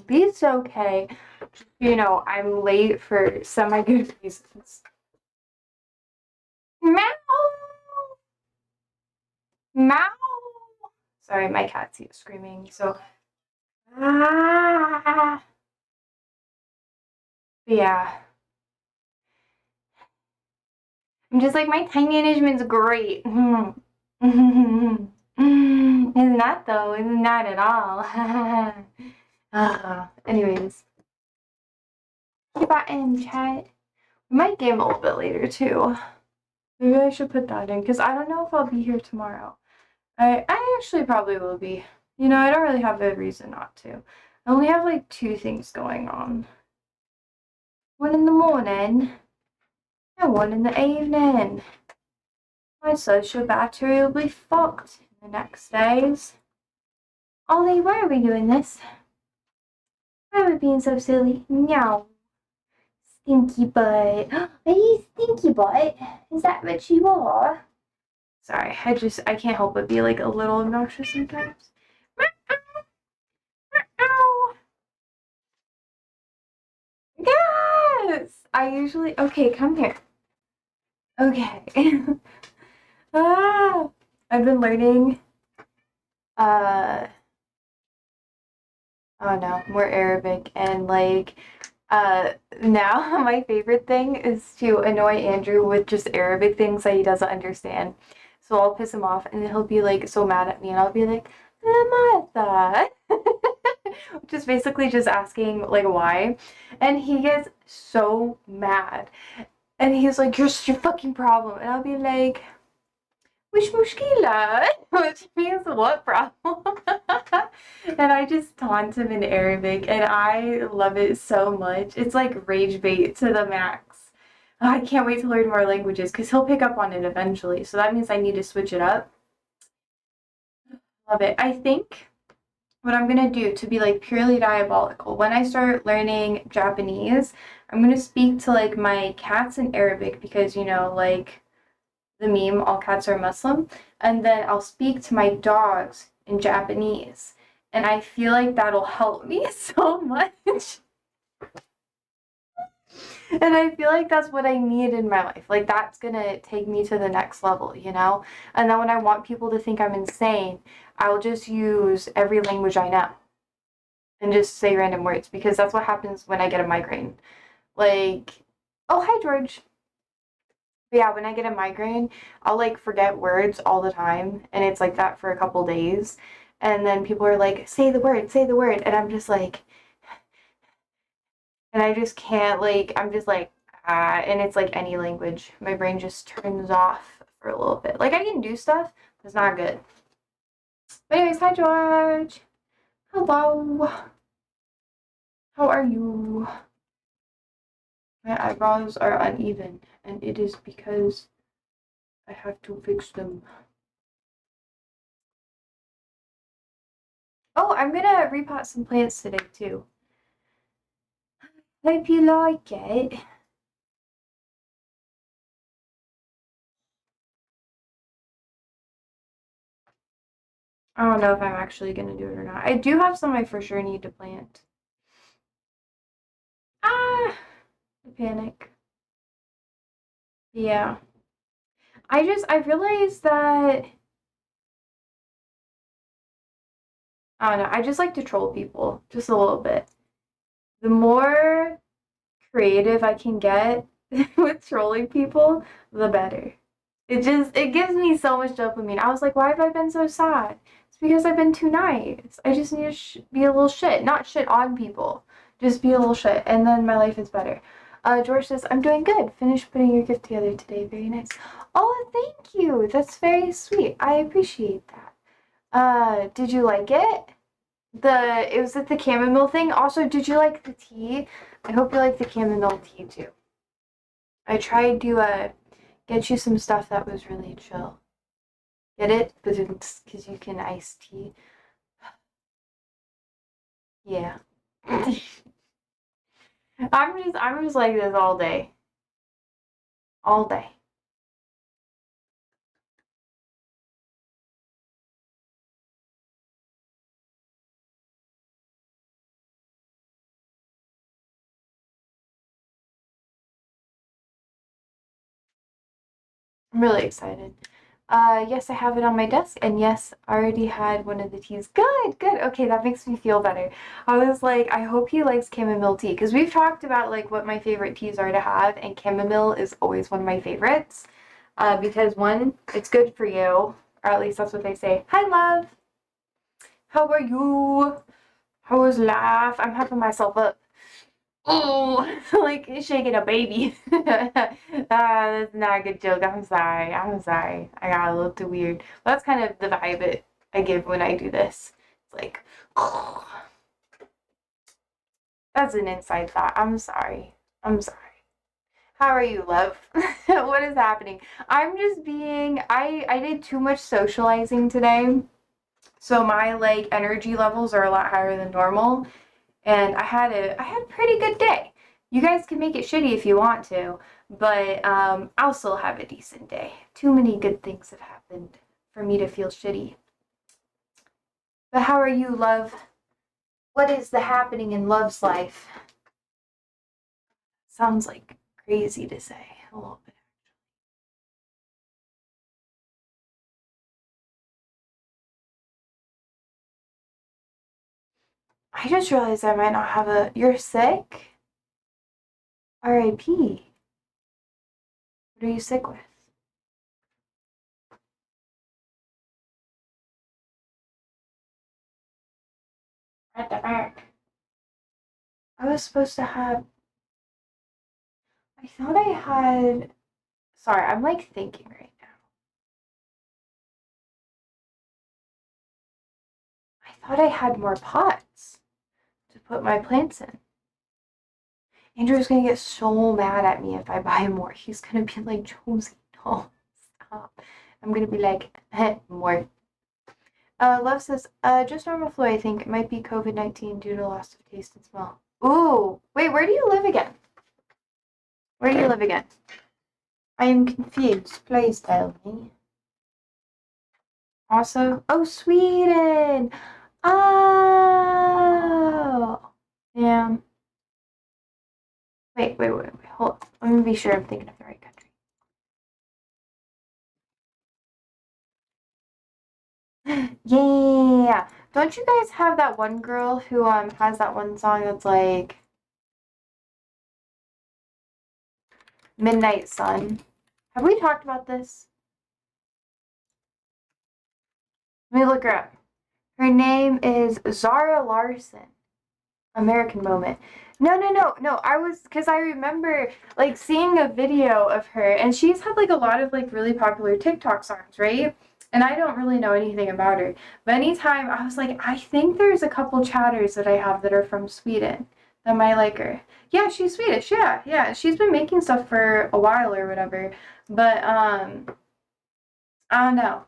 It's okay. You know, I'm late for semi-good reasons. Meow! Meow! Sorry, my cat's screaming, so... Ah! Yeah. I'm just like, my time management's great. It's not though. It's not at all. Anyways. Keep that in chat. We might game a little bit later too. Maybe I should put that in because I don't know if I'll be here tomorrow. I actually probably will be. You know, I don't really have a reason not to. I only have like 2 things going on. One in the morning and one in the evening. My social battery will be fucked in the next days. Ollie, why are we doing this? Why are we being so silly? Meow. Stinky butt. Are you stinky butt? Is that what you are? Sorry, I can't help but be like a little obnoxious sometimes. Yes! I usually, okay, come here. Okay. Ah, I've been learning, uh, oh no, more Arabic and like, now my favorite thing is to annoy Andrew with just Arabic things that he doesn't understand. So I'll piss him off and then he'll be like so mad at me and I'll be like, Martha. Which is basically just asking like why. And he gets so mad. And he's like, you're your fucking problem. And I'll be like, which mushkila? Which means what problem? And I just taunt him in Arabic and I love it so much. It's like rage bait to the max. I can't wait to learn more languages because he'll pick up on it eventually. So that means I need to switch it up. Love it. I think what I'm gonna do to be like purely diabolical, when I start learning Japanese, I'm gonna speak to like my cats in Arabic because, you know, like the meme, all cats are Muslim, and then I'll speak to my dogs in Japanese. And I feel like that'll help me so much. And I feel like that's what I need in my life. Like, that's gonna take me to the next level, you know? And then when I want people to think I'm insane, I'll just use every language I know and just say random words because that's what happens when I get a migraine. Like, oh, hi, George. But yeah, when I get a migraine, I'll like forget words all the time, and it's like that for a couple days. And then people are like, say the word. And I'm just like, and I just can't, like, I'm just like, ah, and it's like any language. My brain just turns off for a little bit. Like, I can do stuff, but it's not good. But anyways, hi, George. Hello. How are you? My eyebrows are uneven, and it is because I have to fix them. Oh, I'm gonna repot some plants today too. Hope you like it. I don't know if I'm actually gonna do it or not. I do have some I for sure need to plant. Ah, the panic. Yeah. I realized that, I don't know, I just like to troll people just a little bit. The more creative I can get with trolling people, the better. It gives me so much dopamine. I was like, why have I been so sad? It's because I've been too nice. I just need to be a little shit. Not shit on people. Just be a little shit. And then my life is better. George says, I'm doing good. Finished putting your gift together today. Very nice. Oh, thank you. That's very sweet. I appreciate that. Did you like it? It was at the chamomile thing. Also, did you like the tea? I hope you like the chamomile tea too. I tried to, get you some stuff that was really chill. Get it? Because you can iced tea. Yeah. I'm just like this all day. All day. I'm really excited. Yes, I have it on my desk, and yes, I already had one of the teas. Good, good. Okay, that makes me feel better. I was like, I hope he likes chamomile tea, because we've talked about like what my favorite teas are to have, and chamomile is always one of my favorites. Because one, it's good for you, or at least that's what they say. Hi, love. How are you? How was life? I'm hyping myself up. Oh, like shaking a baby. That's not a good joke. I'm sorry. I'm sorry. I got a little too weird. But that's kind of the vibe I give when I do this. It's like, oh, that's an inside thought. I'm sorry. I'm sorry. How are you, love? What is happening? I'm just being. I did too much socializing today, so my like energy levels are a lot higher than normal. And I had a pretty good day. You guys can make it shitty if you want to, but I'll still have a decent day. Too many good things have happened for me to feel shitty. But how are you, love? What is the happening in love's life? Sounds like crazy to say a little bit. I just realized I might not have a. You're sick? R.I.P. What are you sick with? What the fuck? I was supposed to have. I thought I had. Sorry, I'm like thinking right now. I thought I had more pots to put my plants in. Andrew's gonna get so mad at me if I buy more. He's gonna be like, Josie, no, stop. I'm gonna be like, more. Love says, just normal flu, I think. It might be COVID-19 due to loss of taste and smell. Ooh, wait, where do you live again? Where do you live again? I am confused. Please tell me. Also, oh, Sweden! Oh! Yeah. Wait. Hold on. Let me be sure I'm thinking of the right country. Yeah. Don't you guys have that one girl who has that one song that's like Midnight Sun? Have we talked about this? Let me look her up. Her name is Zara Larson. American Moment. No. I was because I remember like seeing a video of her, and she's had like a lot of like really popular TikTok songs, right? And I don't really know anything about her, but anytime I was like, I think there's a couple chatters that I have that are from Sweden that might like her. Yeah, she's Swedish. Yeah. She's been making stuff for a while or whatever, but I don't know.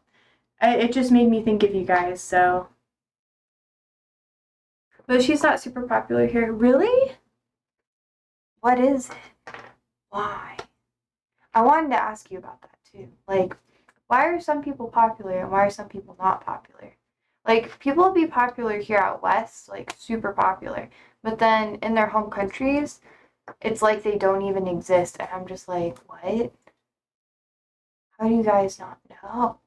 It just made me think of you guys. So, but she's not super popular here. Really? What is it? Why? I wanted to ask you about that too. Like, why are some people popular and why are some people not popular? Like, people will be popular here out west, like super popular, but then in their home countries, it's like they don't even exist. And I'm just like, what? How do you guys not know?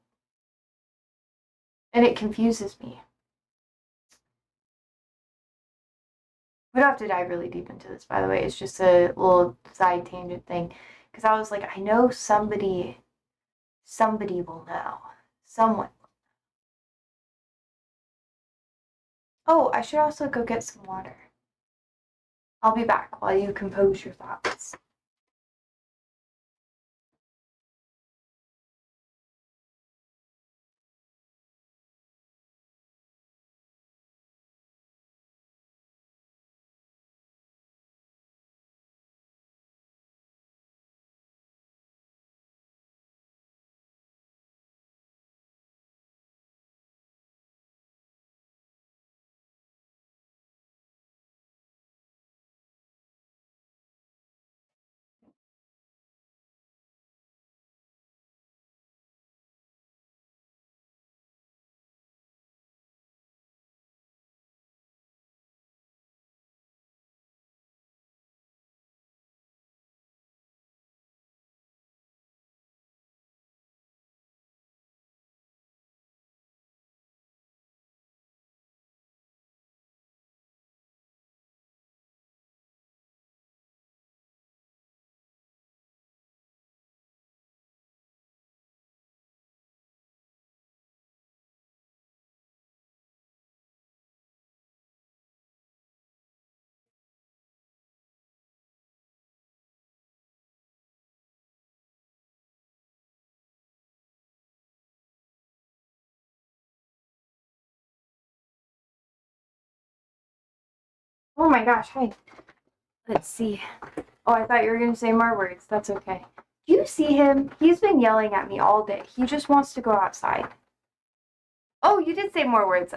And it confuses me. We don't have to dive really deep into this, by the way. It's just a little side tangent thing. Because I was like, I know somebody will know. Someone. Oh, I should also go get some water. I'll be back while you compose your thoughts. Oh my gosh, hi. Let's see. Oh, I thought you were going to say more words. That's okay. Do you see him? He's been yelling at me all day. He just wants to go outside. Oh, you did say more words.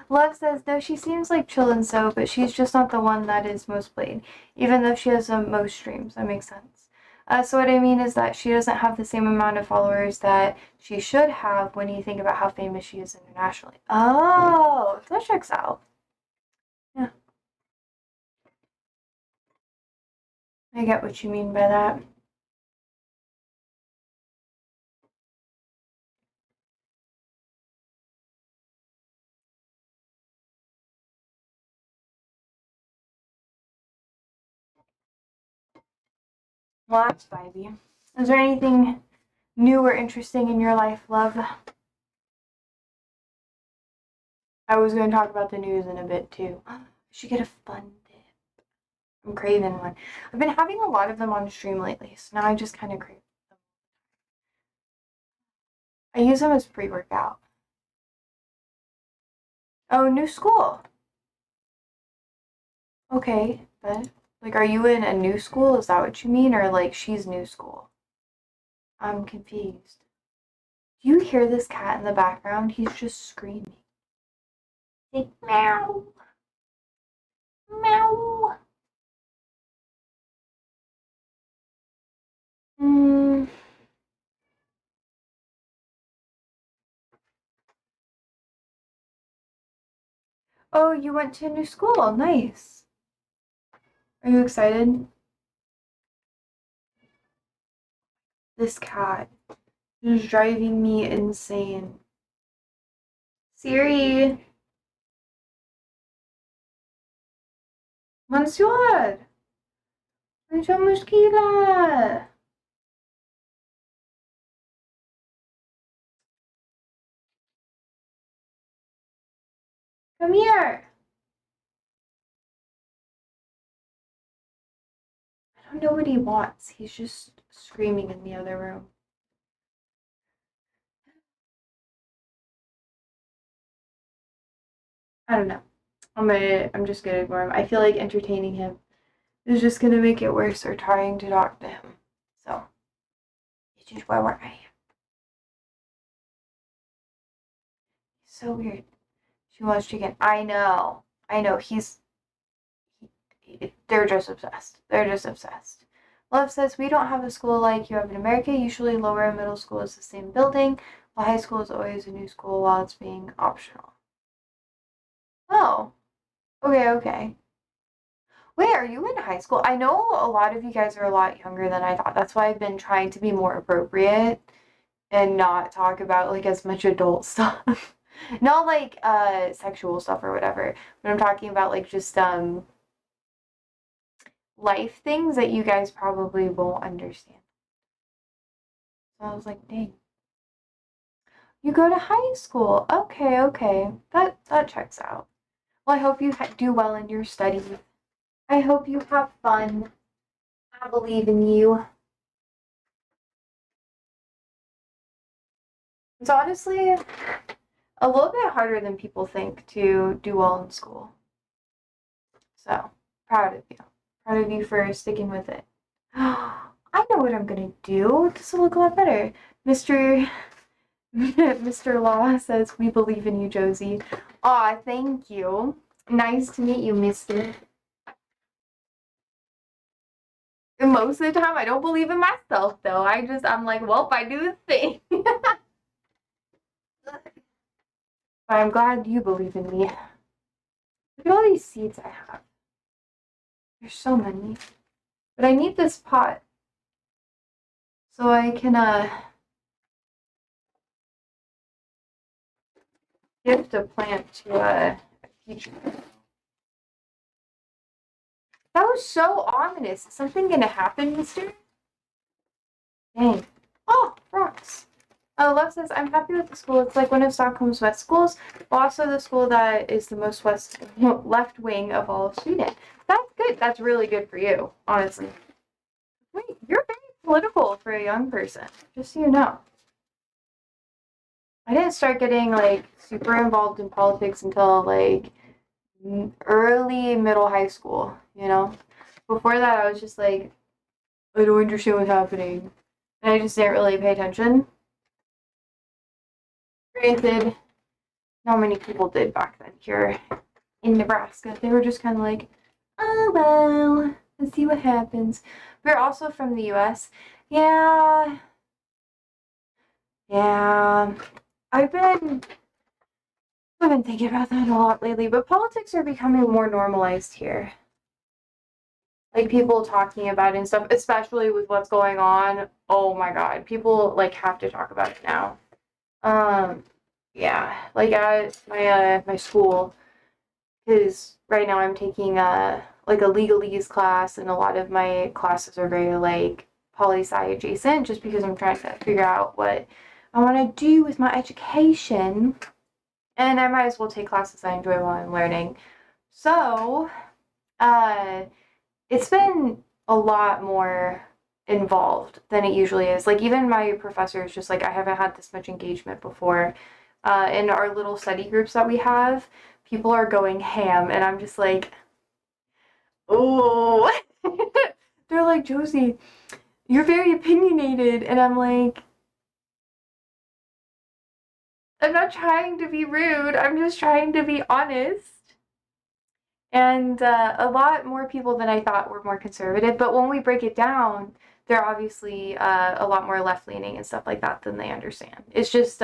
Love says, no, she seems like chill and so, but she's just not the one that is most played, even though she has the most streams. That makes sense. So what I mean is that she doesn't have the same amount of followers that she should have when you think about how famous she is internationally. Oh, that checks out. Yeah. I get what you mean by that. Well, that's vibey. Is there anything new or interesting in your life, love? I was going to talk about the news in a bit too. I should get a fun dip. I'm craving one. I've been having a lot of them on stream lately, so now I just kind of crave them. I use them as pre-workout. Oh, new school. Okay, but like, are you in a new school? Is that what you mean? Or like, she's new school? I'm confused. Do you hear this cat in the background? He's just screaming. Like, meow. Meow. Hmm. Oh, you went to a new school. Nice. Are you excited? This cat is driving me insane. Siri, Monsieur, شو مشكلة؟ Come here. I don't know what he wants. He's just screaming in the other room. I don't know. I'm just gonna ignore him. I feel like entertaining him is just gonna make it worse or trying to talk to him. So, it's just where I am. He's so weird. She wants chicken. I know. They're just obsessed. They're just obsessed. Love says, we don't have a school like you have in America. Usually lower and middle school is the same building, while high school is always a new school while it's being optional. Oh, okay. Wait, are you in high school? I know a lot of you guys are a lot younger than I thought. That's why I've been trying to be more appropriate and not talk about like as much adult stuff. Not like sexual stuff or whatever, but I'm talking about like just life things that you guys probably won't understand. So I was like, dang. You go to high school. Okay. That checks out. Well, I hope you do well in your studies. I hope you have fun. I believe in you. It's honestly a little bit harder than people think to do well in school. So, proud of you. Proud of you for sticking with it. I know what I'm gonna do. This will look a lot better. Mr. Mr. Law says, we believe in you, Josie. Aw, thank you. Nice to meet you, mister. Most of the time, I don't believe in myself, though. I'm like, well, I do the thing. But I'm glad you believe in me. Look at all these seeds I have. There's so many. But I need this pot so I can gift a plant to a teacher. That was so ominous. Is something gonna happen, mister? Dang. Oh, rocks. Oh, Love says, I'm happy with the school. It's like one of Stockholm's best schools, but also the school that is the most left wing of all of Sweden. That's good. That's really good for you, honestly. Wait, you're very political for a young person, just so you know. I didn't start getting like super involved in politics until like early middle high school, you know? Before that, I was just like, I don't understand what's happening. And I just didn't really pay attention. Granted, not many people did back then here in Nebraska. They were just kind of like, oh, well, let's see what happens. We're also from the US. Yeah. Yeah. I've been thinking about that a lot lately, but politics are becoming more normalized here. Like people talking about it and stuff, especially with what's going on. Oh my god, people like have to talk about it now. Um, yeah, like at my school, because right now I'm taking like a legalese class, and a lot of my classes are very like poli sci adjacent, just because I'm trying to figure out what I want to do with my education, and I might as well take classes I enjoy while I'm learning. So, uh, it's been a lot more involved than it usually is. Like even my professor is just like, I haven't had this much engagement before. In our little study groups that we have, people are going ham, and I'm just like, oh. They're like, Josie, you're very opinionated, and I'm like, I'm not trying to be rude. I'm just trying to be honest. And a lot more people than I thought were more conservative. But when we break it down, they're obviously a lot more left leaning and stuff like that than they understand. It's just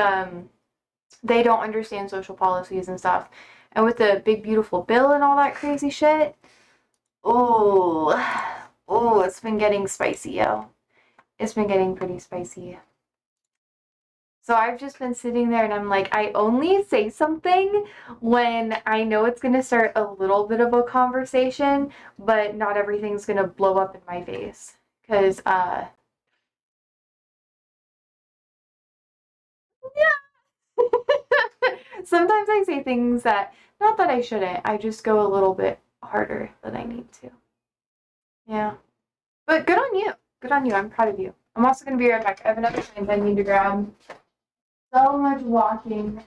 they don't understand social policies and stuff. And with the big beautiful bill and all that crazy shit, oh, oh, it's been getting spicy, yo. It's been getting pretty spicy. So I've just been sitting there and I'm like, I only say something when I know it's going to start a little bit of a conversation, but not everything's going to blow up in my face. Because, yeah. Sometimes I say things that, not that I shouldn't, I just go a little bit harder than I need to. Yeah. But good on you. Good on you. I'm proud of you. I'm also going to be right back. I have another thing I need to grab. So much walking.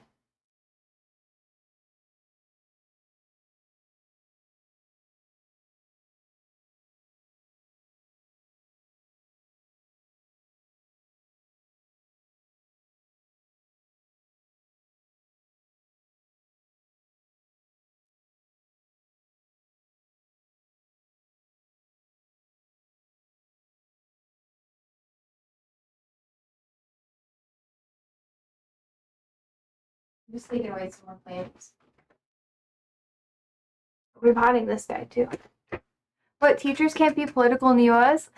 I'm just taking away some more plants. We're potting this guy too. But teachers can't be political in the US?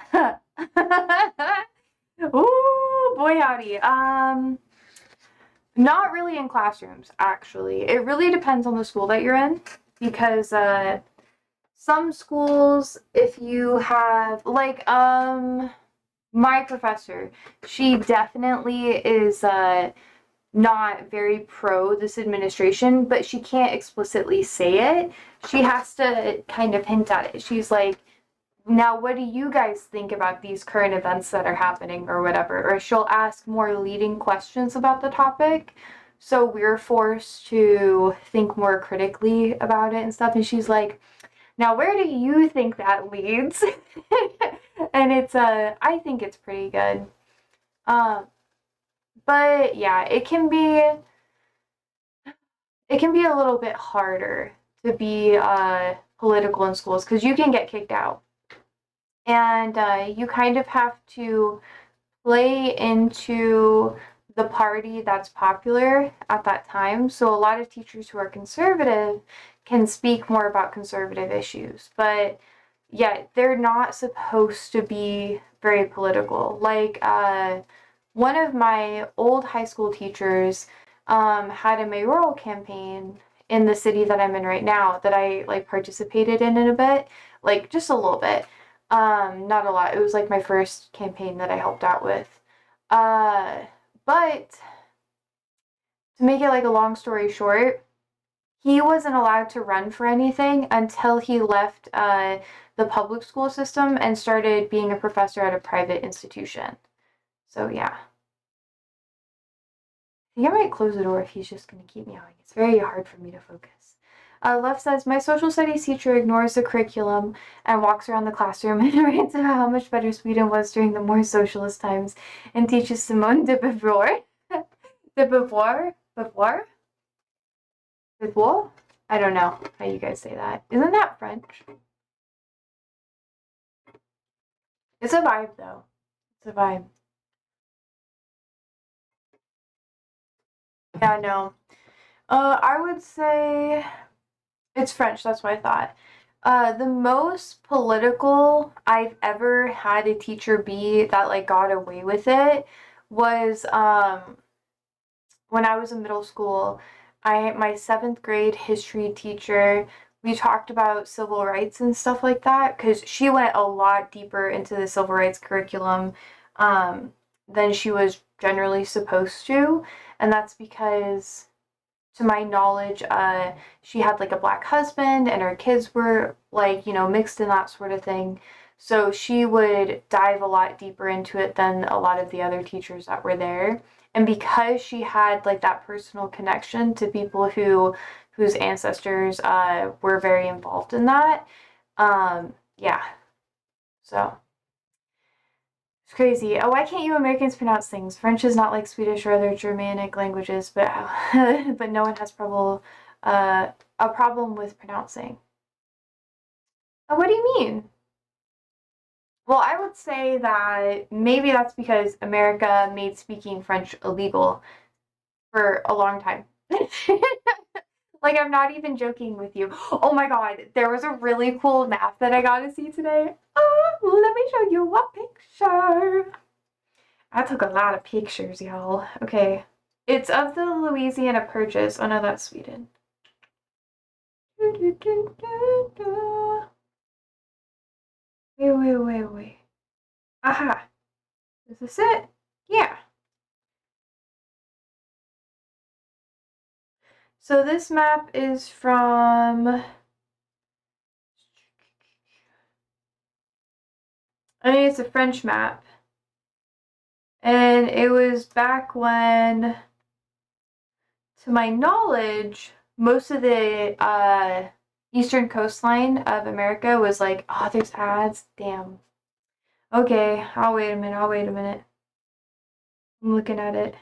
Ooh, boy howdy. Not really in classrooms, actually. It really depends on the school that you're in, because some schools, if you have like my professor, she definitely is not very pro this administration, but she can't explicitly say it. She has to kind of hint at it. She's like, now what do you guys think about these current events that are happening or whatever? Or she'll ask more leading questions about the topic. So we're forced to think more critically about it and stuff. And she's like, now where do you think that leads? And it's I think it's pretty good. Um, but yeah, it can be a little bit harder to be political in schools because you can get kicked out, and you kind of have to play into the party that's popular at that time. So a lot of teachers who are conservative can speak more about conservative issues, but yet they're not supposed to be very political. Like one of my old high school teachers had a mayoral campaign in the city that I'm in right now that I like participated in a bit, like just a little bit. Not a lot. It was like my first campaign that I helped out with. Uh, but to make it like a long story short, he wasn't allowed to run for anything until he left the public school system and started being a professor at a private institution. So yeah. I think I might close the door if he's just going to keep meowing. It's very hard for me to focus. Left says, my social studies teacher ignores the curriculum and walks around the classroom and writes about how much better Sweden was during the more socialist times and teaches Simone de Beauvoir. De Beauvoir? Beauvoir? Beauvoir? I don't know how you guys say that. Isn't that French? It's a vibe, though. It's a vibe. Yeah, no. I would say it's French, that's what I thought. The most political I've ever had a teacher be that like got away with it was when I was in middle school. My 7th grade history teacher, we talked about civil rights and stuff like that because she went a lot deeper into the civil rights curriculum than she was generally supposed to, and that's because to my knowledge, she had like a black husband and her kids were like, mixed and that sort of thing. So she would dive a lot deeper into it than a lot of the other teachers that were there. And because she had like that personal connection to people whose ancestors were very involved in that, yeah. So it's crazy. Oh, why can't you Americans pronounce things? French is not like Swedish or other Germanic languages, but but no one has a problem with pronouncing. Oh, what do you mean? Well, I would say that maybe that's because America made speaking French illegal for a long time. Like, I'm not even joking with you. Oh my god, there was a really cool map that I got to see today. Oh, let me show you a picture. I took a lot of pictures, y'all. Okay. It's of the Louisiana Purchase. Oh no, that's Sweden. Wait. Aha. Is this it? Yeah. So this map is from... I mean, it's a French map. And it was back when, to my knowledge, most of the eastern coastline of America was like, oh, there's ads. Damn. Okay, I'll wait a minute. I'm looking at it.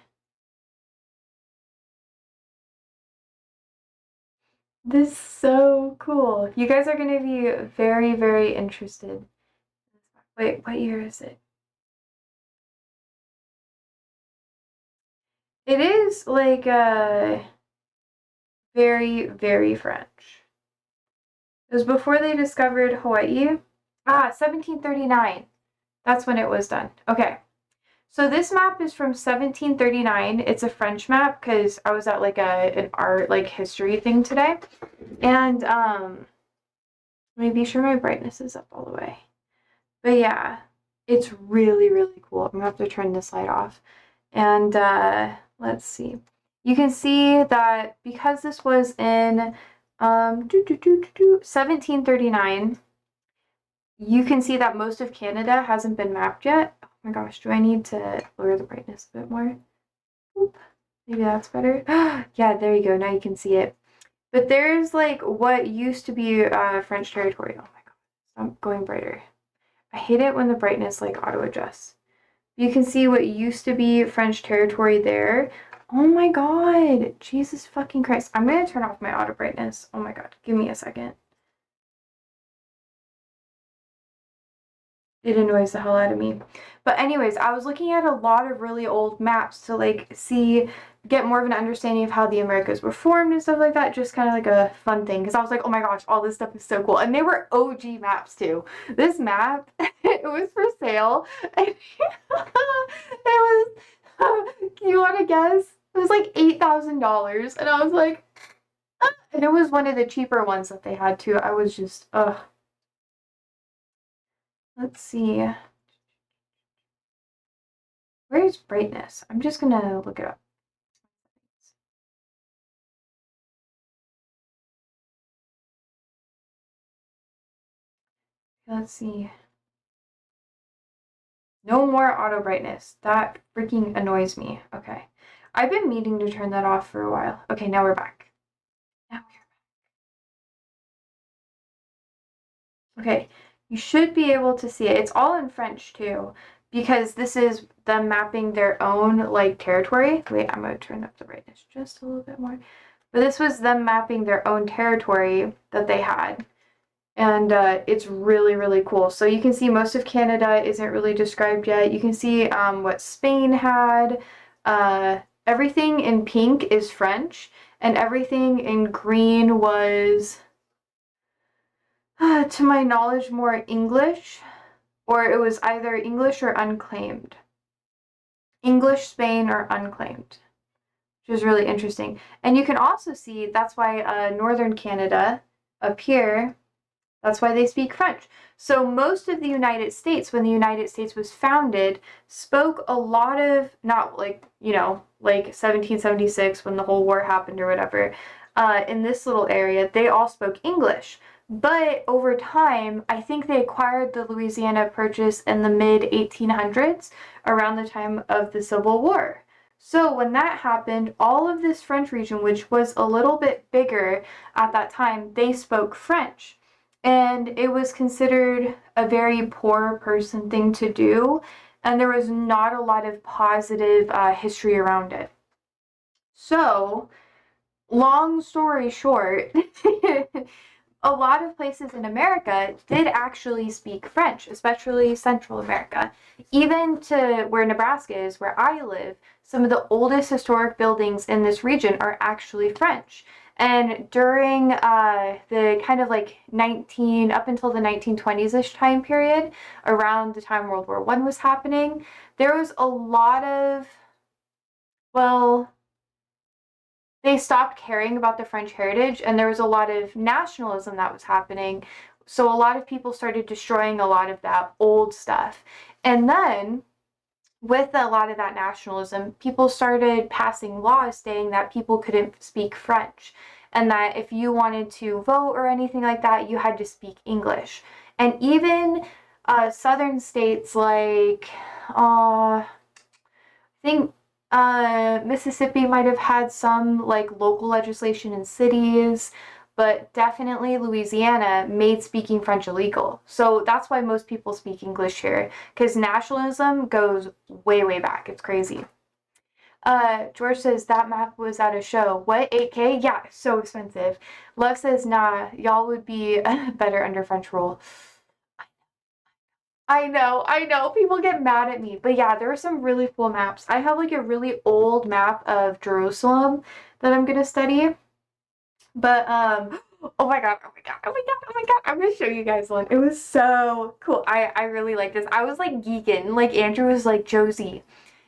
This is so cool. You guys are going to be very, very interested. Wait, what year is it? It is like very, very French. It was before they discovered Hawaii. 1739. That's when it was done. Okay. So this map is from 1739. It's a French map because I was at like an art like history thing today. And let me be sure my brightness is up all the way. But yeah, it's really, really cool. I'm gonna have to turn this light off. And let's see. You can see that because this was in 1739, you can see that most of Canada hasn't been mapped yet. Oh my gosh, do I need to lower the brightness a bit more? Oop, maybe that's better. Yeah, there you go. Now you can see it. But there's like what used to be French territory. Oh my god, stop going brighter. I hate it when the brightness like auto adjusts. You can see what used to be French territory there. Oh my god, Jesus fucking Christ. I'm gonna turn off my auto brightness. Oh my god, give me a second. It annoys the hell out of me. But anyways, I was looking at a lot of really old maps to like get more of an understanding of how the Americas were formed and stuff like that. Just kind of like a fun thing. Because I was like, oh my gosh, all this stuff is so cool. And they were OG maps too. This map, it was for sale. It was, you want to guess? It was like $8,000. And I was like, ah. And it was one of the cheaper ones that they had too. I was just, ugh. Let's see. Where's brightness? I'm just gonna look it up. Let's see. No more auto brightness. That freaking annoys me. Okay. I've been meaning to turn that off for a while. Okay, now we're back. Now we're back. Okay, you should be able to see it. It's all in French too, because this is them mapping their own like territory. Wait, I'm gonna turn up the brightness just a little bit more. But this was them mapping their own territory that they had. And it's really, really cool. So you can see most of Canada isn't really described yet. You can see what Spain had. Everything in pink is French, and everything in green was, to my knowledge, more English, or it was either English or unclaimed. English, Spain, or unclaimed, which is really interesting. And you can also see that's why northern Canada up here, that's why they speak French. So most of the United States, when the United States was founded, spoke a lot of, not like, like 1776 when the whole war happened or whatever, in this little area, they all spoke English. But over time, I think they acquired the Louisiana Purchase in the mid 1800s, around the time of the Civil War. So when that happened, all of this French region, which was a little bit bigger at that time, they spoke French. And it was considered a very poor person thing to do, and there was not a lot of positive history around it. So, long story short, a lot of places in America did actually speak French, especially Central America. Even to where Nebraska is, where I live, some of the oldest historic buildings in this region are actually French. And during the kind of like up until the 1920s-ish time period, around the time World War I was happening, there was a lot of, well, they stopped caring about the French heritage, and there was a lot of nationalism that was happening. So a lot of people started destroying a lot of that old stuff. And then with a lot of that nationalism, people started passing laws saying that people couldn't speak French, and that if you wanted to vote or anything like that, you had to speak English. And even southern states like, I think Mississippi might have had some like local legislation in cities, but definitely Louisiana made speaking French illegal. So that's why most people speak English here, because nationalism goes way, way back. It's crazy. George says that map was at a show. What, 8K? Yeah, so expensive. Love says, nah, y'all would be better under French rule. I know. People get mad at me. But yeah, there are some really cool maps. I have like a really old map of Jerusalem that I'm gonna study. But oh my god, oh my god, oh my god, oh my god. I'm gonna show you guys one. It was so cool. I really like this. I was like geeking. Like Andrew was like, Josie,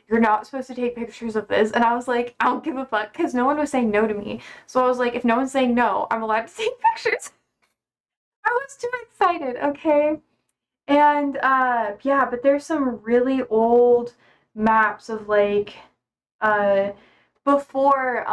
you're not supposed to take pictures of this. And I was like, I don't give a fuck, because no one was saying no to me. So I was like, if no one's saying no, I'm allowed to take pictures. I was too excited, okay? And yeah, but there's some really old maps of like uh before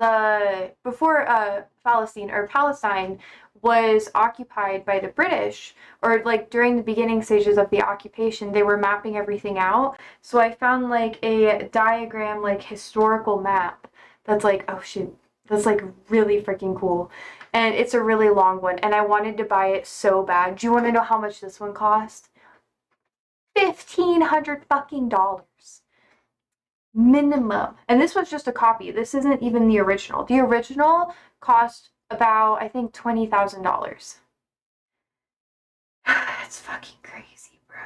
the before Palestine or Palestine was occupied by the British, or like during the beginning stages of the occupation, they were mapping everything out. So I found like a diagram, like historical map that's like, oh shoot, that's like really freaking cool. And it's a really long one, and I wanted to buy it so bad. Do you want to know how much this one cost? $1,500 fucking dollars minimum. And this was just a copy. This isn't even the original. The original cost about, I think, $20,000. It's fucking crazy, bro.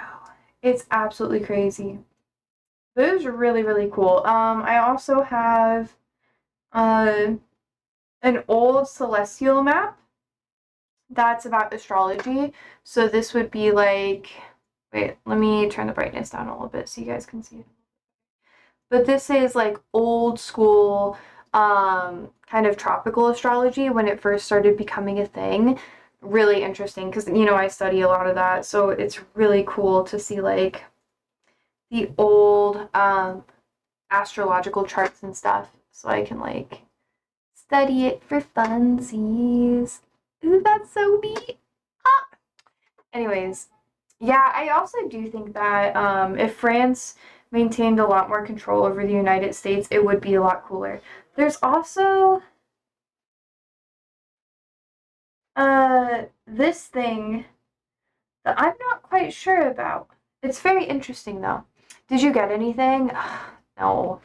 It's absolutely crazy. Those are really, really cool. I also have uh an old celestial map that's about astrology. So this would be like, wait, let me turn the brightness down a little bit so you guys can see it. But this is like old school, kind of tropical astrology when it first started becoming a thing. Really interesting because, I study a lot of that. So it's really cool to see like the old astrological charts and stuff. So I can like study it for funsies. Ooh, that's so neat. Ah. Anyways, yeah, I also do think that if France maintained a lot more control over the United States, it would be a lot cooler. There's also this thing that I'm not quite sure about. It's very interesting though. Did you get anything? No.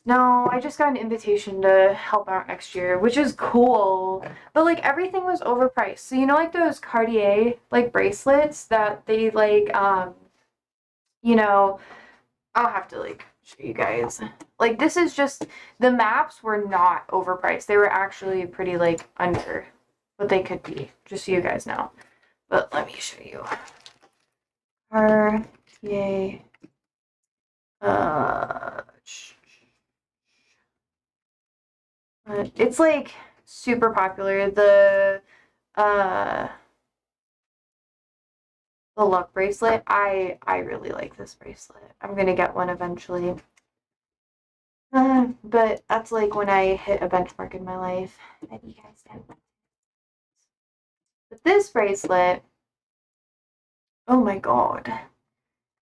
No, I just got an invitation to help out next year, which is cool. But like everything was overpriced. So you know like those Cartier like bracelets that they like you know, I'll have to like show you guys. Like this is just the maps were not overpriced. They were actually pretty like under what they could be, just so you guys know. But let me show you. Cartier uh it's like super popular. Uh the luck bracelet. I really like this bracelet. I'm gonna get one eventually. But that's like when I hit a benchmark in my life that you guys don't. But this bracelet, oh my god,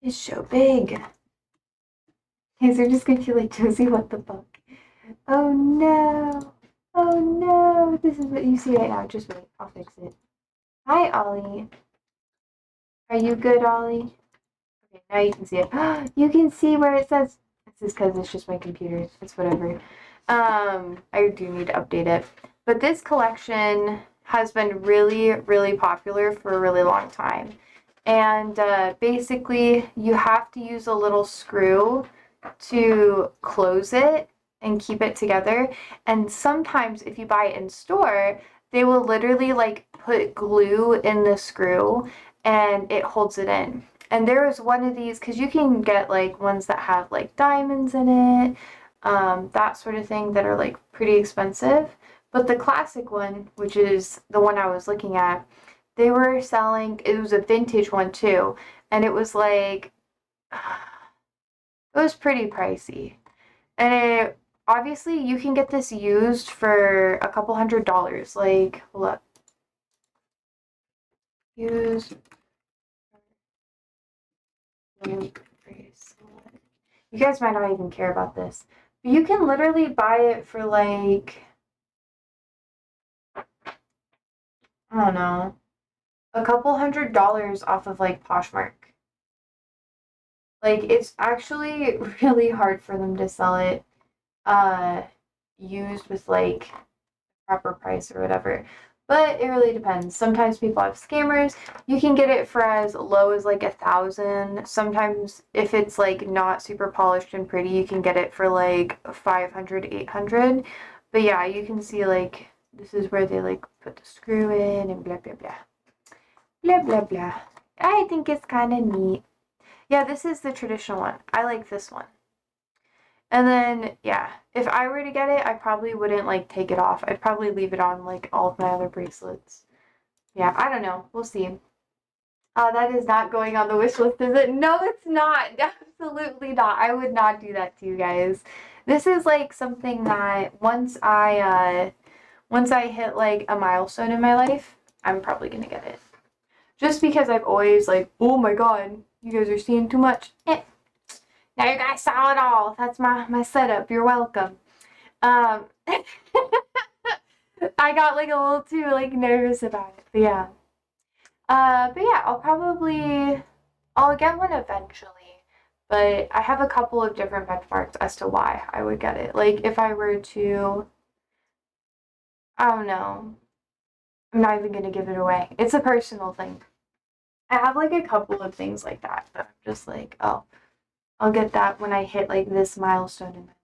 it's so big. Guys are just gonna feel like Josie, what the fuck? Oh no. Oh no. This is what you see right now. Just wait, I'll fix it. Hi, Ollie. Are you good, Ollie? Okay, now you can see it. You can see where it says. This is because it's just my computer. It's whatever. I do need to update it. But this collection has been really, really popular for a really long time. And basically, you have to use a little screw to close it and keep it together. And sometimes, if you buy it in store, they will literally like put glue in the screw and it holds it in. And there is one of these, because you can get like ones that have like diamonds in it, that sort of thing that are like pretty expensive. But the classic one, which is the one I was looking at, they were selling, it was a vintage one too, and it was like, it was pretty pricey. And it, obviously you can get this used for a couple $100. Like, look. Used bracelet. You guys might not even care about this. But you can literally buy it for like, I don't know, a couple $100 off of like Poshmark. Like it's actually really hard for them to sell it used with like proper price or whatever. But it really depends. Sometimes people have scammers. You can get it for as low as like 1,000. Sometimes if it's like not super polished and pretty, you can get it for like 500, 800. But yeah, you can see like this is where they like put the screw in and blah blah blah. Blah blah blah. I think it's kind of neat. Yeah, this is the traditional one. I like this one. And then, yeah, if I were to get it, I probably wouldn't, like, take it off. I'd probably leave it on, like, all of my other bracelets. Yeah, I don't know. We'll see. That is not going on the wish list, is it? No, it's not. Absolutely not. I would not do that to you guys. This is, like, something that once I hit, like, a milestone in my life, I'm probably gonna get it. Just because I've always, like, oh my god, you guys are seeing too much. Now you guys saw it all. That's my setup. You're welcome. I got like a little too like nervous about it. But yeah. But yeah, I'll get one eventually. But I have a couple of different benchmarks as to why I would get it. Like if I were to, I don't know. I'm not even gonna give it away. It's a personal thing. I have like a couple of things like that, but I'm just like, oh, I'll get that when I hit like this milestone in my life.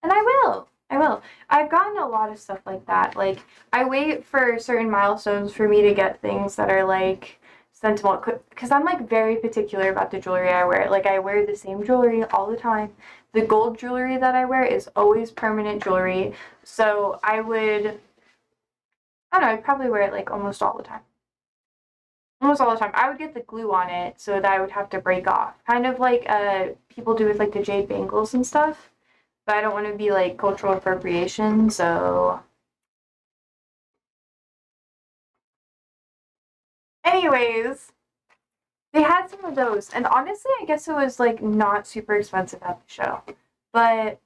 And I will. I will. I've gotten a lot of stuff like that. Like I wait for certain milestones for me to get things that are like sentimental because I'm like very particular about the jewelry I wear. Like I wear the same jewelry all the time. The gold jewelry that I wear is always permanent jewelry. So I don't know, I'd probably wear it like almost all the time. Almost all the time. I would get the glue on it so that I would have to break off. Kind of like people do with like the jade bangles and stuff. But I don't want to be like cultural appropriation, so. Anyways, they had some of those, and honestly, I guess it was like not super expensive at the show. But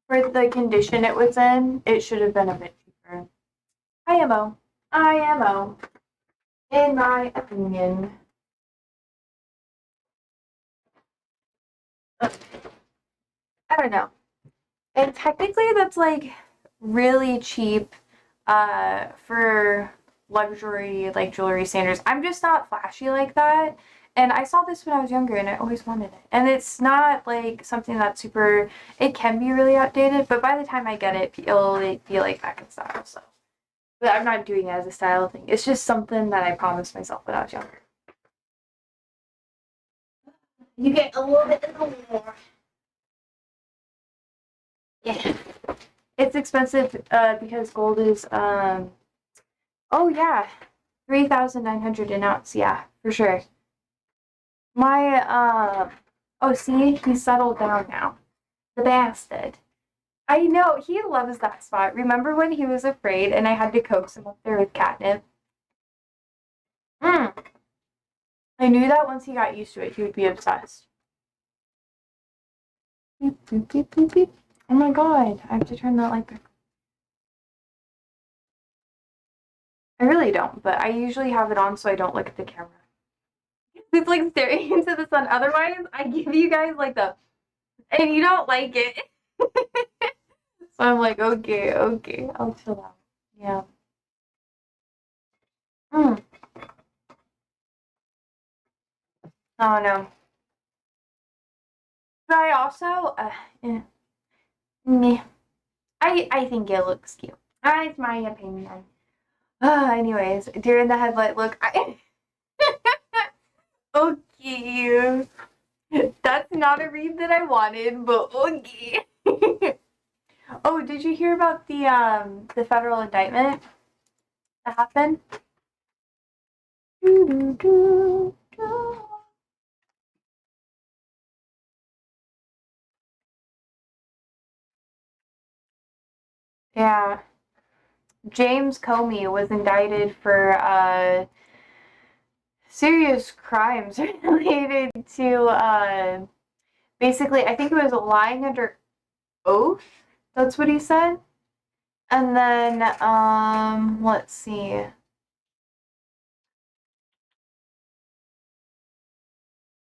for the condition it was in, it should have been a bit cheaper. IMO. IMO. In my opinion. I don't know. And technically that's like really cheap for luxury like jewelry standards. I'm just not flashy like that. And I saw this when I was younger and I always wanted it. And it's not like something that's super, it can be really outdated, but by the time I get it, it'll be like back in style. So, but I'm not doing it as a style thing. It's just something that I promised myself when I was younger. You get a little bit more. Yeah. It's expensive because gold is oh yeah, 3,900 an ounce. Yeah, for sure. My oh see, he's settled down now. The bastard. I know, he loves that spot. Remember when he was afraid and I had to coax him up there with catnip? Mm. I knew that once he got used to it, he would be obsessed. Beep, beep, beep, beep, beep. Oh my god, I have to turn that light back. I really don't, but I usually have it on so I don't look at the camera. It's like staring into the sun. Otherwise, I give you guys like the, and you don't like it. So I'm like, okay, I'll chill out. Yeah. Mm. Oh no. But I also, meh. I think it looks cute. It's my opinion. Anyways, during the headlight look, okay. That's not a read that I wanted, but okay. Oh, did you hear about the federal indictment that happened? Yeah. James Comey was indicted for serious crimes related to basically, I think it was lying under oath. That's what he said. And then let's see.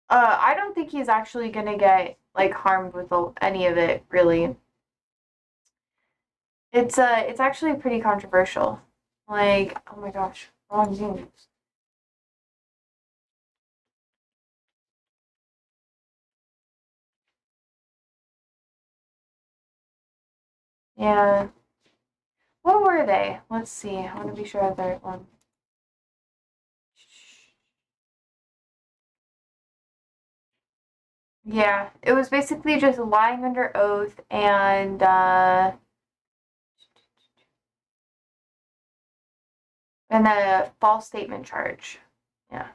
I don't think he's actually gonna get like harmed with any of it, really. It's actually pretty controversial. Like, oh my gosh, wrong news. Yeah. What were they? Let's see. I want to be sure I have the right one. Yeah, it was basically just lying under oath and a false statement charge. Yeah,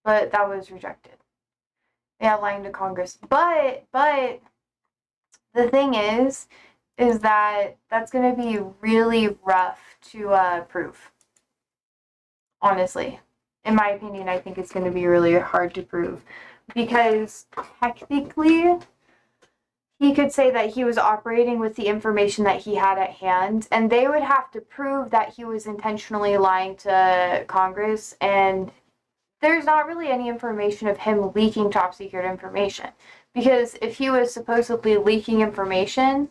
but that was rejected. Yeah, lying to Congress. But the thing is that that's going to be really rough to prove. Honestly, in my opinion, I think it's going to be really hard to prove because technically he could say that he was operating with the information that he had at hand, and they would have to prove that he was intentionally lying to Congress, and there's not really any information of him leaking top secret information. Because if he was supposedly leaking information,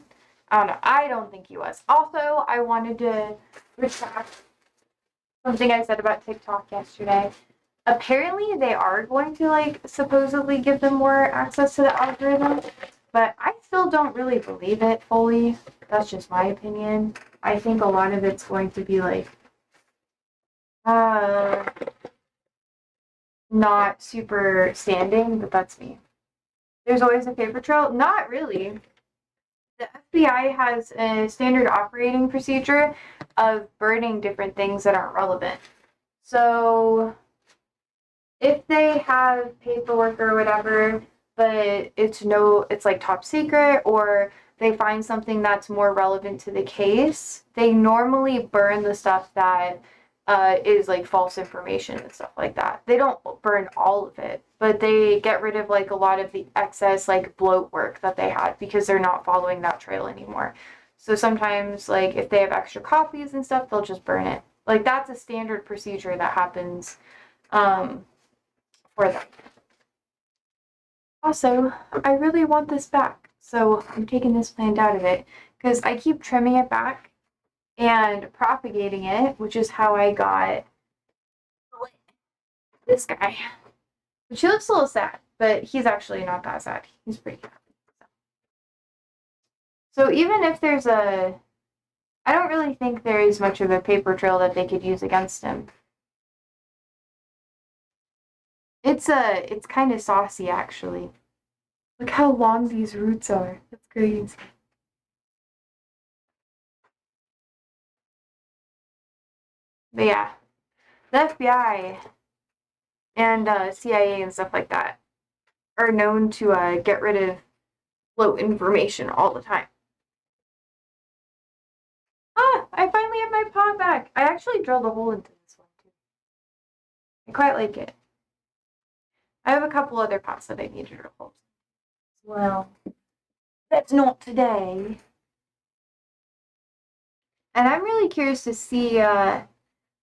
I don't know, I don't think he was. Also, I wanted to retract something I said about TikTok yesterday. Apparently, they are going to, like, supposedly give them more access to the algorithm, but I still don't really believe it fully. That's just my opinion. I think a lot of it's going to be, like, not super standing, but that's me. There's always a paper trail? Not really. The FBI has a standard operating procedure of burning different things that aren't relevant. So if they have paperwork or whatever, but it's like top secret, or they find something that's more relevant to the case, they normally burn the stuff that is like false information and stuff like that. They don't burn all of it, but they get rid of like a lot of the excess like bloat work that they had because they're not following that trail anymore. So sometimes like if they have extra copies and stuff, they'll just burn it. Like, that's a standard procedure that happens for them. Also, I really want this back, so I'm taking this plant out of it because I keep trimming it back and propagating it, which is how I got this guy. Which he looks a little sad, but he's actually not that sad. He's pretty happy. So even if there's I don't really think there is much of a paper trail that they could use against him. It's kind of saucy, actually. Look how long these roots are. That's crazy. But yeah, the FBI and CIA and stuff like that are known to get rid of float information all the time. Ah, I finally have my pot back. I actually drilled a hole into this one too. I quite like it. I have a couple other pots that I need to drill holes in. Well, that's not today. And I'm really curious to see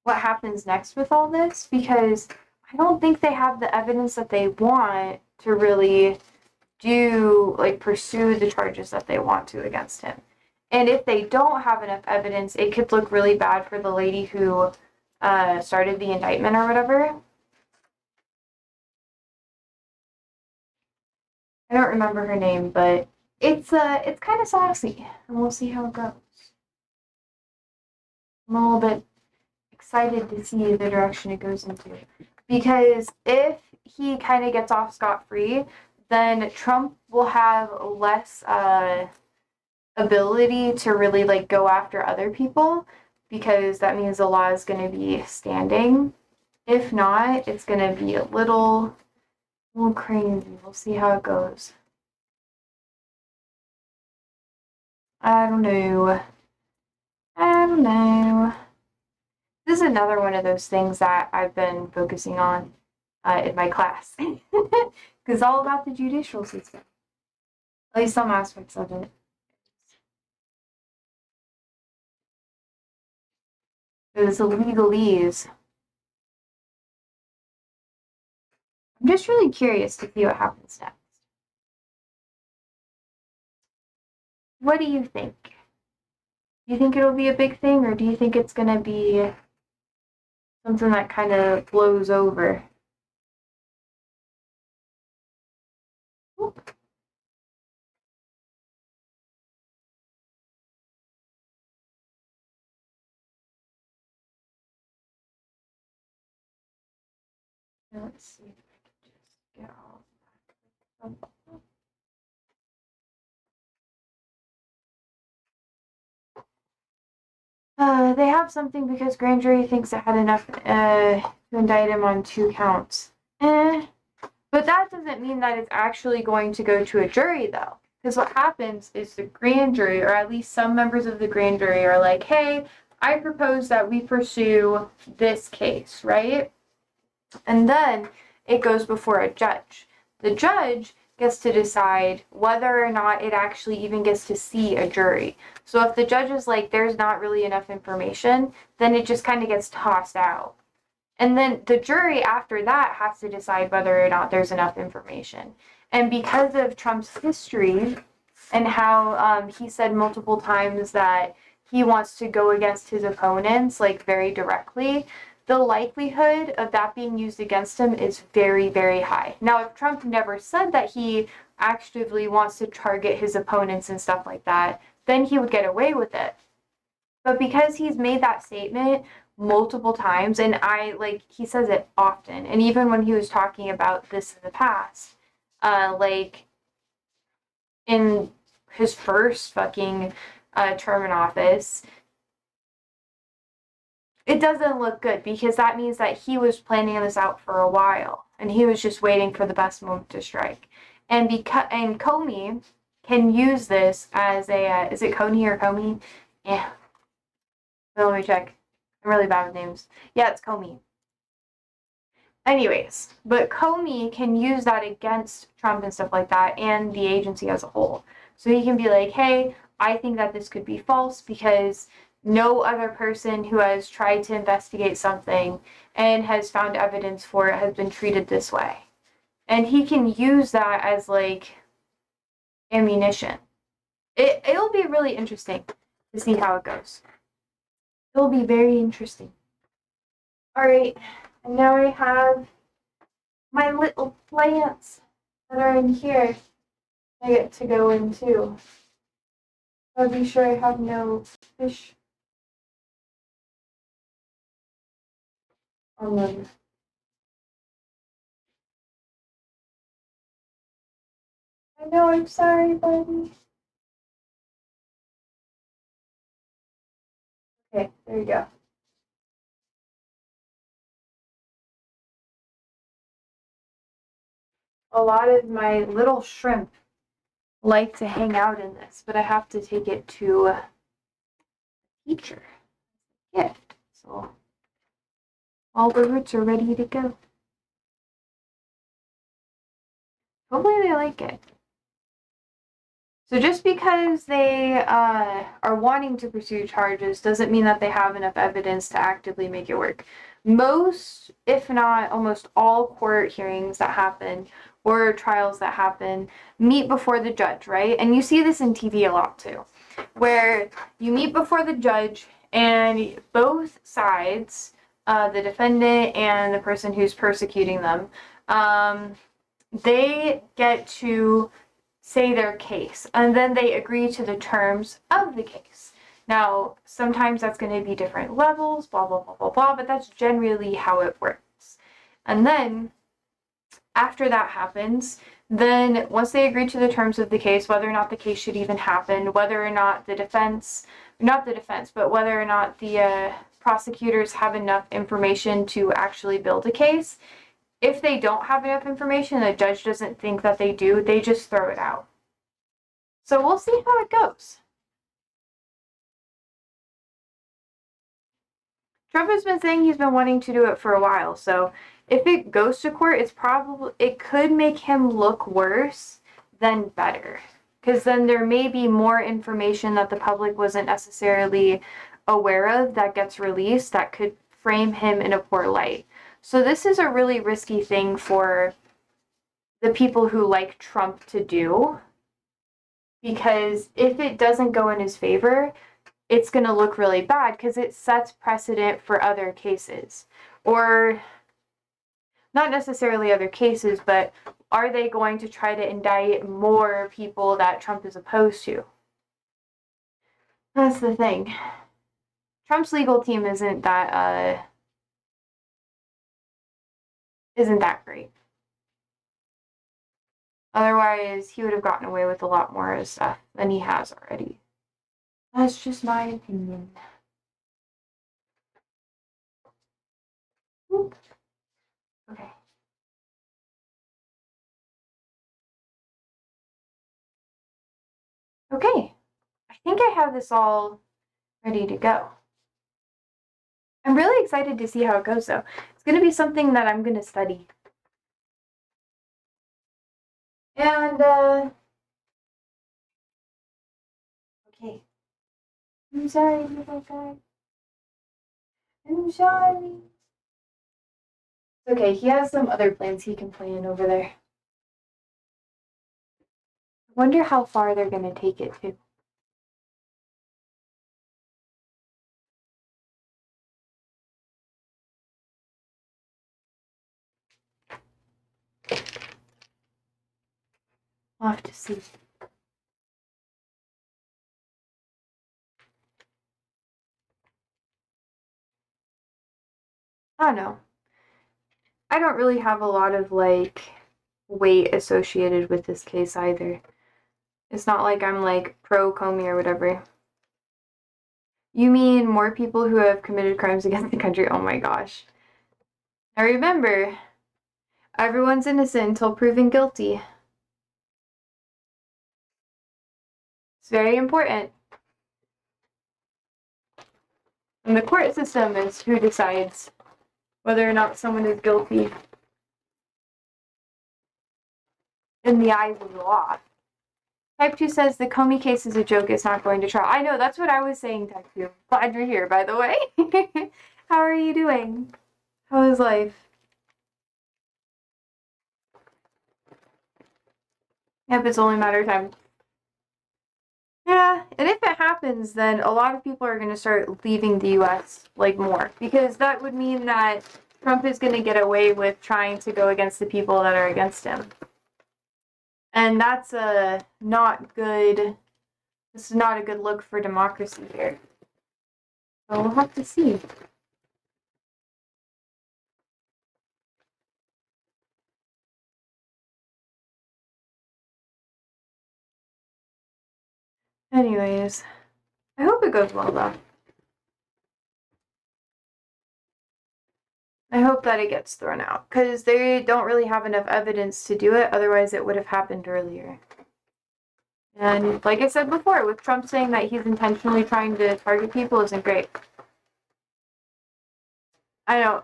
what happens next with all this, because I don't think they have the evidence that they want to really pursue the charges that they want to against him. And if they don't have enough evidence, it could look really bad for the lady who started the indictment or whatever. I don't remember her name, but it's kind of saucy, and we'll see how it goes. I'm a little bit excited to see the direction it goes into, because if he kind of gets off scot-free, then Trump will have less ability to really like go after other people, because that means the law is going to be standing. If not, it's going to be a little crazy. We'll see how it goes. I don't know. This is another one of those things that I've been focusing on in my class. Because it's all about the judicial system. At least some aspects of it. It's the legalese. I'm just really curious to see what happens next. What do you think? Do you think it'll be a big thing, or do you think it's going to be something that kind of blows over? Oop. Let's see if I can just get all of that. They have something because grand jury thinks it had enough to indict him on 2 counts. But that doesn't mean that it's actually going to go to a jury, though. Because what happens is the grand jury, or at least some members of the grand jury, are like, hey, I propose that we pursue this case, right? And then it goes before a judge. The judge gets to decide whether or not it actually even gets to see a jury. So if the judge is like, there's not really enough information, then it just kind of gets tossed out. And then the jury after that has to decide whether or not there's enough information. And because of Trump's history and how he said multiple times that he wants to go against his opponents, like very directly, the likelihood of that being used against him is very, very high. Now, if Trump never said that he actively wants to target his opponents and stuff like that, then he would get away with it. But because he's made that statement multiple times, and he says it often, and even when he was talking about this in the past, in his first fucking term in office, it doesn't look good, because that means that he was planning this out for a while, and he was just waiting for the best moment to strike. And Comey can use this as a is it Coney or Comey? Yeah. So let me check. I'm really bad with names. Yeah, it's Comey. Anyways, but Comey can use that against Trump and stuff like that, and the agency as a whole. So he can be like, hey, I think that this could be false because no other person who has tried to investigate something and has found evidence for it has been treated this way. And he can use that as like ammunition. It'll be really interesting to see how it goes. It'll be very interesting. All right, and now I have my little plants that are in here. I get to go into. I'll be sure I have no fish on them. I know, I'm sorry, buddy. Okay, there you go. A lot of my little shrimp like to hang out in this, but I have to take it to a teacher gift. So all the roots are ready to go. Hopefully they like it. So just because they are wanting to pursue charges doesn't mean that they have enough evidence to actively make it work. Most, if not almost all court hearings that happen or trials that happen meet before the judge, right? And you see this in TV a lot too, where you meet before the judge and both sides, the defendant and the person who's persecuting them, they get to say their case, and then they agree to the terms of the case. Now, sometimes that's going to be different levels, blah, blah, blah, blah, blah, but that's generally how it works. And then, after that happens, then once they agree to the terms of the case, whether or not the case should even happen, whether or not the defense, not the defense, but whether or not the prosecutors have enough information to actually build a case, if they don't have enough information, the judge doesn't think that they do, they just throw it out. So we'll see how it goes. Trump has been saying he's been wanting to do it for a while, so if it goes to court, it could make him look worse than better. Because then there may be more information that the public wasn't necessarily aware of that gets released that could frame him in a poor light. So this is a really risky thing for the people who like Trump to do, because if it doesn't go in his favor, it's going to look really bad because it sets precedent for other cases. Or not necessarily other cases, but are they going to try to indict more people that Trump is opposed to? That's the thing. Trump's legal team isn't that great. Otherwise, he would have gotten away with a lot more stuff than he has already. That's just my opinion. Oop. Okay. Okay. I think I have this all ready to go. I'm really excited to see how it goes, though. It's going to be something that I'm going to study. And, okay. I'm sorry, little guy. I'm sorry. It's okay, he has some other plans he can play in over there. I wonder how far they're going to take it to. I'll have to see. I don't know. I don't really have a lot of, like, weight associated with this case either. It's not like I'm, like, pro Comey or whatever. You mean more people who have committed crimes against the country? Oh my gosh. Now remember, everyone's innocent until proven guilty. It's very important. And the court system is who decides whether or not someone is guilty in the eyes of the law. Type 2 says the Comey case is a joke. It's not going to trial. I know, that's what I was saying, Type 2. Glad you're here, by the way. How are you doing? How is life? Yep, it's only a matter of time. Yeah, and if it happens, then a lot of people are going to start leaving the U.S., like, more. Because that would mean that Trump is going to get away with trying to go against the people that are against him. And that's not good. This is not a good look for democracy here. So we'll have to see. Anyways, I hope it goes well, though. I hope that it gets thrown out, because they don't really have enough evidence to do it, otherwise it would have happened earlier. And like I said before, with Trump saying that he's intentionally trying to target people isn't great. I know.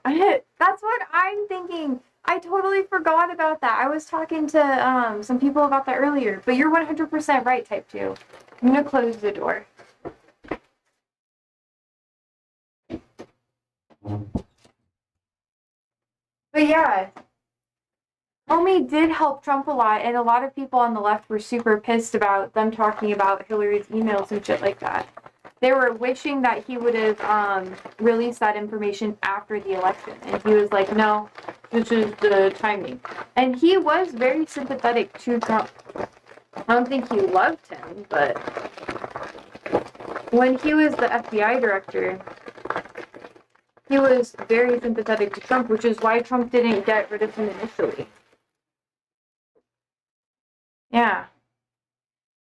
That's what I'm thinking. I totally forgot about that. I was talking to some people about that earlier, but you're 100% right, Type 2. I'm going to close the door. But yeah, Comey did help Trump a lot, and a lot of people on the left were super pissed about them talking about Hillary's emails and shit like that. They were wishing that he would have released that information after the election, and he was like, no, this is the timing. And he was very sympathetic to Trump. I don't think he loved him, but when he was the FBI director, he was very sympathetic to Trump, which is why Trump didn't get rid of him initially. Yeah.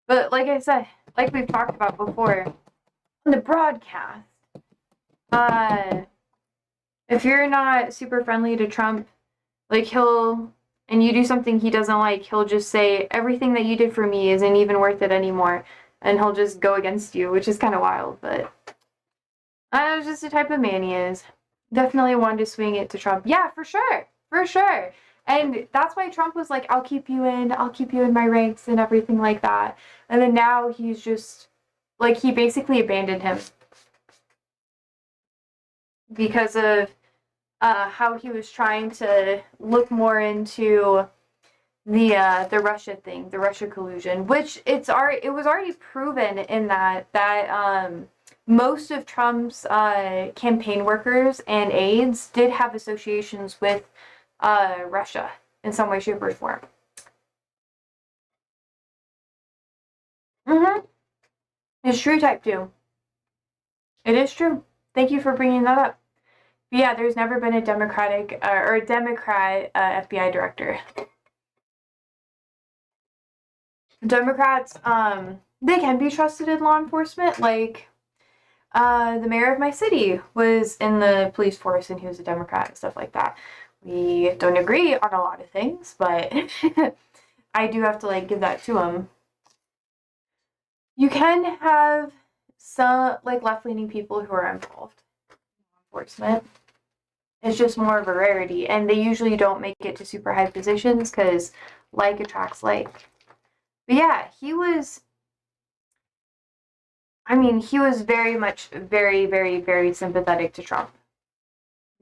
But like I said, like we've talked about before, on the broadcast, if you're not super friendly to Trump, like and you do something he doesn't like, he'll just say, everything that you did for me isn't even worth it anymore. And he'll just go against you, which is kind of wild, but that's just the type of man he is. Definitely wanted to swing it to Trump. Yeah, for sure. For sure. And that's why Trump was like, I'll keep you in my ranks and everything like that. And then now he's just, like, he basically abandoned him. Because of how he was trying to look more into the Russia thing, the Russia collusion, which it was already proven in that most of Trump's campaign workers and aides did have associations with Russia in some way, shape, or form. It's true, Type 2. It is true. Thank you for bringing that up. But yeah, there's never been a Democrat FBI director. Democrats, they can be trusted in law enforcement. Like, the mayor of my city was in the police force and he was a Democrat and stuff like that. We don't agree on a lot of things, but I do have to, like, give that to him. You can have some, like, left-leaning people who are involved in law enforcement. It's just more of a rarity, and they usually don't make it to super high positions because like attracts like. But yeah, he was very much, very, very, very sympathetic to Trump.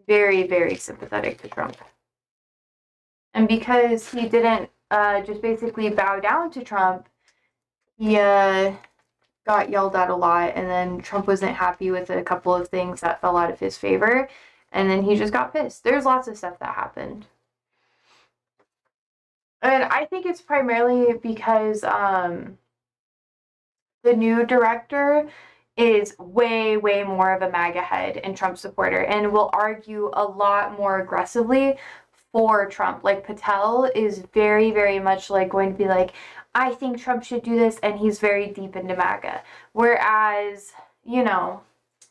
Very, very sympathetic to Trump. And because he didn't just basically bow down to Trump, he got yelled at a lot, and then Trump wasn't happy with a couple of things that fell out of his favor, and then he just got pissed. There's lots of stuff that happened. And I think it's primarily because the new director is way, way more of a MAGA head and Trump supporter and will argue a lot more aggressively for Trump. Like, Patel is very, very much like going to be like, I think Trump should do this, and he's very deep into MAGA. Whereas,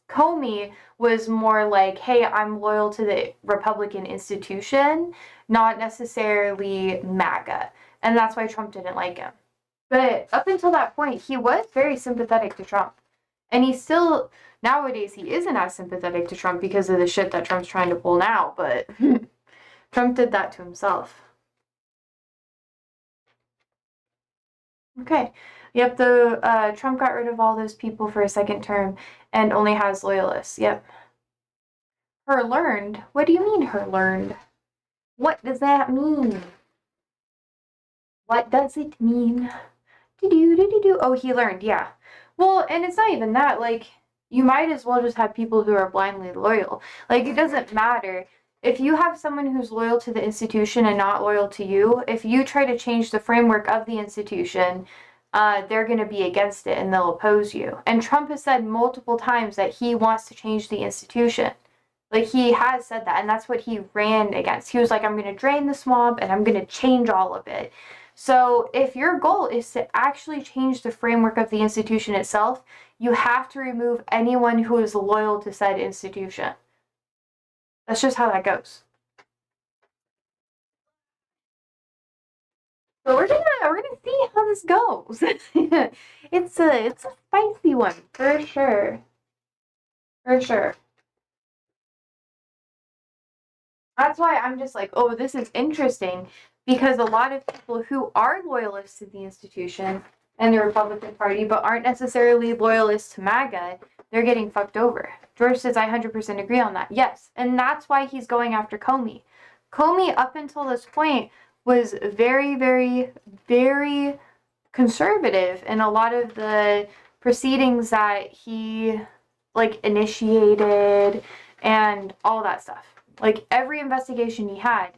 Comey was more like, hey, I'm loyal to the Republican institution, not necessarily MAGA. And that's why Trump didn't like him. But up until that point, he was very sympathetic to Trump. And he still, nowadays, he isn't as sympathetic to Trump because of the shit that Trump's trying to pull now. But Trump did that to himself. Okay. Yep, the Trump got rid of all those people for a second term and only has loyalists. Yep. Her learned? What do you mean her learned? What does that mean? What does it mean? Do. Oh, he learned, yeah. Well, and it's not even that. Like, you might as well just have people who are blindly loyal. Like, it doesn't matter. If you have someone who's loyal to the institution and not loyal to you, if you try to change the framework of the institution, they're going to be against it and they'll oppose you. And Trump has said multiple times that he wants to change the institution. Like, he has said that, and that's what he ran against. He was like, I'm going to drain the swamp and I'm going to change all of it. So if your goal is to actually change the framework of the institution itself, you have to remove anyone who is loyal to said institution. That's just how that goes. So we're gonna see how this goes. It's a spicy one for sure. For sure. That's why I'm just like, oh, this is interesting because a lot of people who are loyalists to the institution and the Republican Party but aren't necessarily loyalists to MAGA, they're getting fucked over. George says, I 100% agree on that. Yes. And that's why he's going after Comey. Comey, up until this point, was very, very, very conservative in a lot of the proceedings that he like initiated and all that stuff. Like every investigation he had,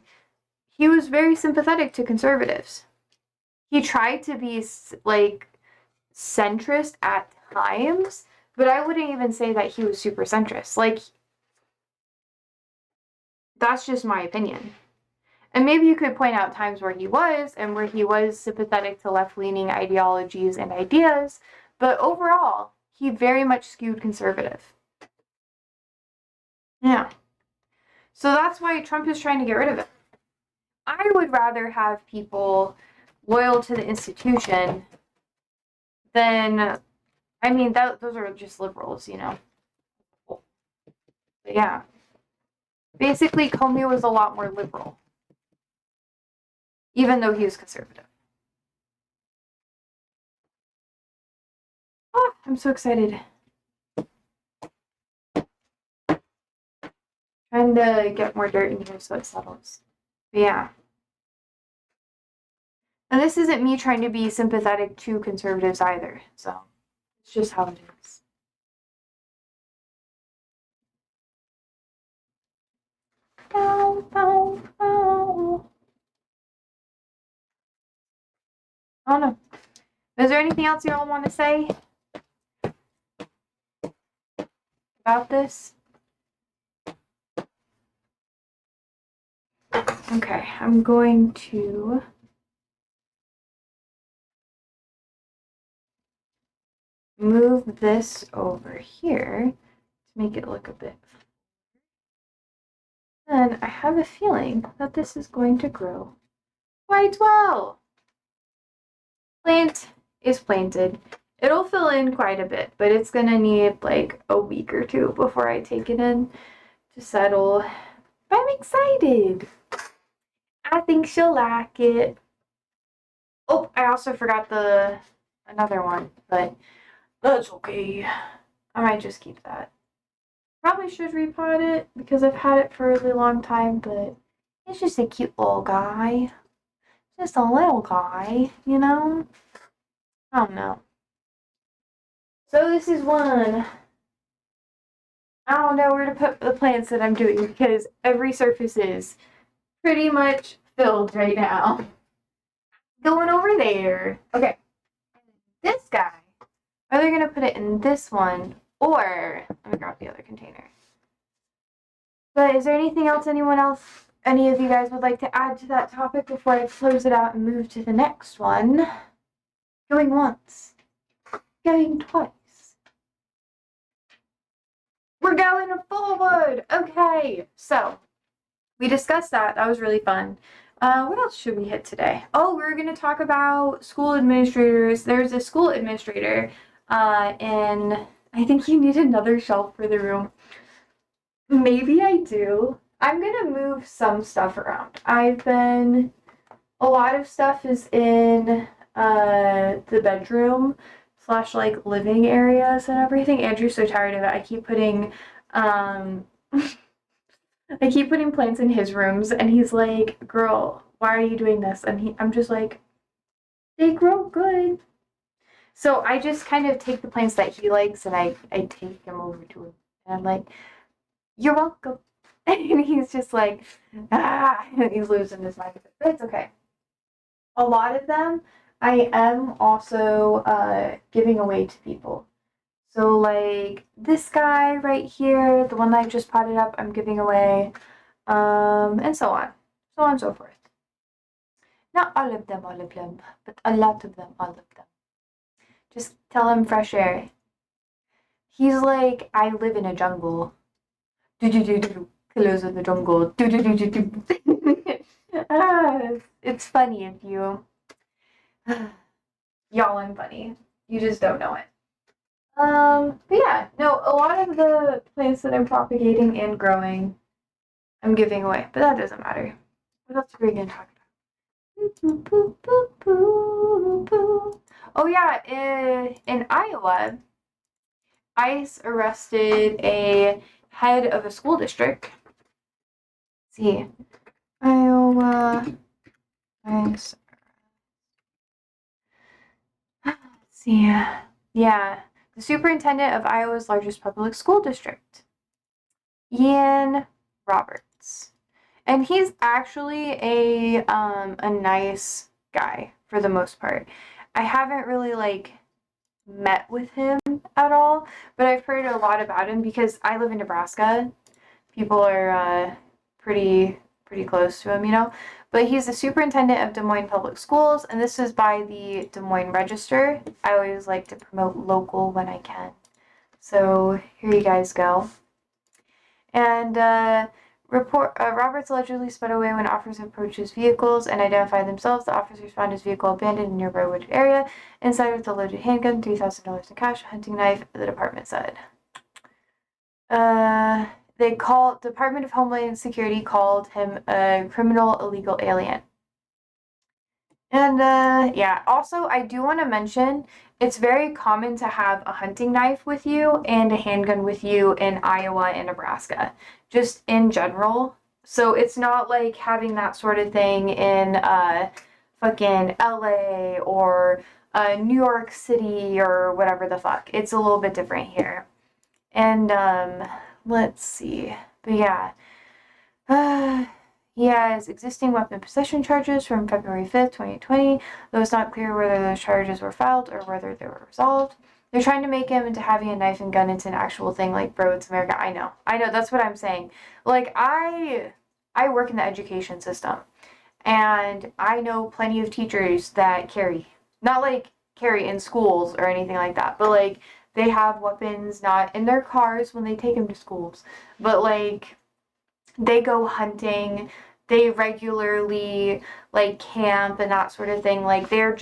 he was very sympathetic to conservatives. He tried to be like centrist at times, but I wouldn't even say that he was super centrist. Like, that's just my opinion. And maybe you could point out times where he was and where he was sympathetic to left-leaning ideologies and ideas, but overall, he very much skewed conservative. Yeah. So that's why Trump is trying to get rid of it. I would rather have people loyal to the institution than, I mean, those are just liberals, you know. But yeah. Basically, Comey was a lot more liberal, even though he was conservative. Oh, I'm so excited. Trying to get more dirt in here so it settles. But yeah. And this isn't me trying to be sympathetic to conservatives either. So it's just how it is. Bow, bow, bow. I don't know. Is there anything else y'all want to say about this? Okay, I'm going to move this over here to make it look a bit. And I have a feeling that this is going to grow quite well. Plant is planted. It'll fill in quite a bit, but it's gonna need like a week or two before I take it in to settle. But I'm excited. I think she'll like it. Oh, I also forgot another one, but that's okay. I might just keep that. Probably should repot it because I've had it for a really long time, but it's just a cute little guy. Just a little guy, you know? I don't know. So this is one. I don't know where to put the plants that I'm doing because every surface is pretty much filled right now. Going over there. Okay. This guy. Are they going to put it in this one? Or, let me grab the other container. But is there anything else any of you guys would like to add to that topic before I close it out and move to the next one? Going once. Going twice. We're going forward. Okay. So, we discussed that. That was really fun. What else should we hit today? Oh, we're going to talk about school administrators. There's a school administrator, and I think you need another shelf for the room. Maybe I do. I'm going to move some stuff around. A lot of stuff is in the bedroom slash like living areas and everything. Andrew's so tired of it. I keep putting I keep putting plants in his rooms, and he's like, "Girl, why are you doing this?" And I'm just like, "They grow good." So I just kind of take the plants that he likes, and I take them over to him, and I'm like, "You're welcome." And he's just like, ah, he's losing his mind. But it's okay. A lot of them I am also giving away to people. So like this guy right here, the one that I just potted up, I'm giving away, and so on and so forth. Not all of them, but a lot of them, all of them. Just tell him fresh air. He's like, I live in a jungle. Do do do do. Killers of the jungle. Do do do do do. It's funny if you, y'all, I'm funny. You just don't know it. But yeah, no, a lot of the plants that I'm propagating and growing, I'm giving away, but that doesn't matter. What else are we gonna talk about? Oh yeah, in Iowa, ICE arrested a head of a school district. Let's see, Iowa ICE. Let's see, yeah, the superintendent of Iowa's largest public school district, Ian Roberts. And he's actually a nice guy for the most part. I haven't really like met with him at all, but I've heard a lot about him because I live in Nebraska. People are pretty close to him, you know. But he's the superintendent of Des Moines Public Schools, and this is by the Des Moines Register. I always like to promote local when I can. So here you guys go. And Roberts allegedly sped away when officers approached his vehicles and identified themselves. The officers found his vehicle abandoned in a nearby wooded area. Inside with a loaded handgun, $3,000 in cash, a hunting knife, the department said. Department of Homeland Security called him a criminal illegal alien. And yeah, also I do want to mention it's very common to have a hunting knife with you and a handgun with you in Iowa and Nebraska, just in general. So it's not like having that sort of thing in fucking LA or New York City or whatever the fuck. It's a little bit different here. And let's see. But yeah. He has existing weapon possession charges from February 5th, 2020, though it's not clear whether those charges were filed or whether they were resolved. They're trying to make him into having a knife and gun into an actual thing like, bro, it's America. I know, that's what I'm saying. Like, I work in the education system, and I know plenty of teachers that carry. Not like carry in schools or anything like that, but like, they have weapons not in their cars when they take them to schools, but like, they go hunting, they regularly like camp and that sort of thing. Like they're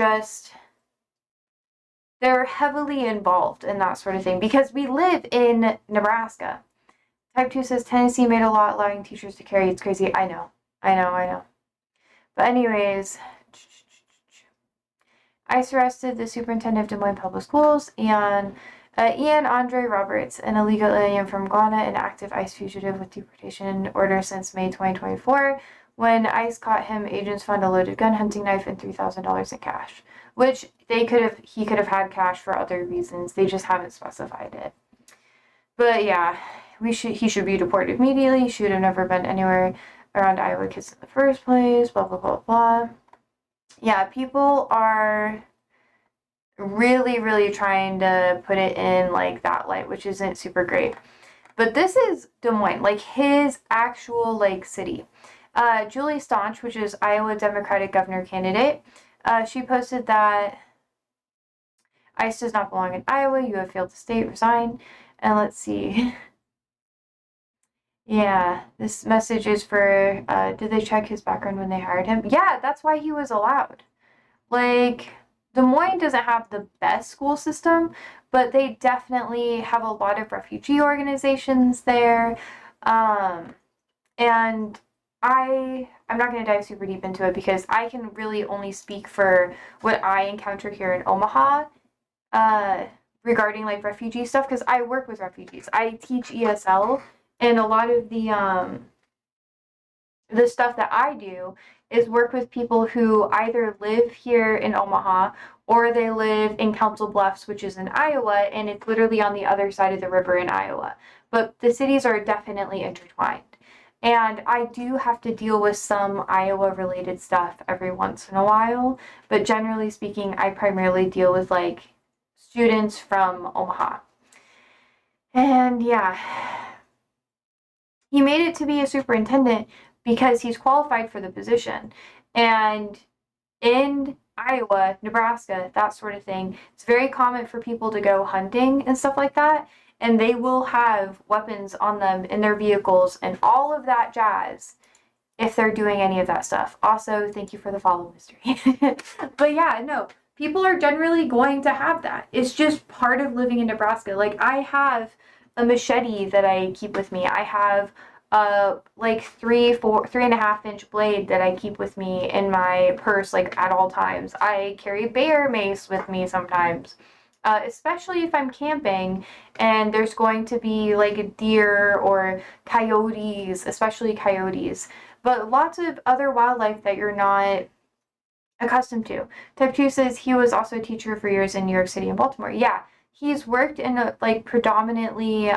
heavily involved in that sort of thing because we live in Nebraska. Type 2 says Tennessee made a law allowing teachers to carry. It's crazy. I know. But anyways, ICE arrested the superintendent of Des Moines Public Schools and Ian Andre Roberts, an illegal alien from Ghana, an active ICE fugitive with deportation order since May 2024. When ICE caught him, agents found a loaded gun, hunting knife, and $3,000 in cash, which he could have had cash for other reasons. They just haven't specified it. But yeah, he should be deported immediately. He should have never been anywhere around Iowa kids in the first place. Blah blah blah blah. Yeah, people are really trying to put it in like that light, which isn't super great. But this is Des Moines, like his actual like city. Julie Staunch, which is Iowa Democratic governor candidate, she posted that ICE does not belong in Iowa. You have failed the state. Resign. And let's see. Yeah, this message is for, did they check his background when they hired him? Yeah, that's why he was allowed. Like, Des Moines doesn't have the best school system, but they definitely have a lot of refugee organizations there. And I I'm not going to dive super deep into it because I can really only speak for what I encounter here in Omaha, uh, regarding like refugee stuff, because I work with refugees. I teach ESL, and a lot of the stuff that I do is work with people who either live here in Omaha or they live in Council Bluffs, which is in Iowa, and it's literally on the other side of the river in Iowa. But the cities are definitely intertwined. And I do have to deal with some Iowa related stuff every once in a while, but generally speaking, I primarily deal with like students from Omaha. And yeah, he made it to be a superintendent because he's qualified for the position. And in Iowa, Nebraska, that sort of thing, it's very common for people to go hunting and stuff like that. And they will have weapons on them in their vehicles and all of that jazz if they're doing any of that stuff. Also, thank you for the follow, mystery. But yeah, no, people are generally going to have that. It's just part of living in Nebraska. Like, I have a machete that I keep with me. I have like 3.5 inch blade that I keep with me in my purse, like at all times. I carry bear mace with me sometimes. Especially if I'm camping and there's going to be like a deer or coyotes, especially coyotes, but lots of other wildlife that you're not accustomed to. Type 2 says he was also a teacher for years in New York City and Baltimore. Yeah, he's worked in like predominantly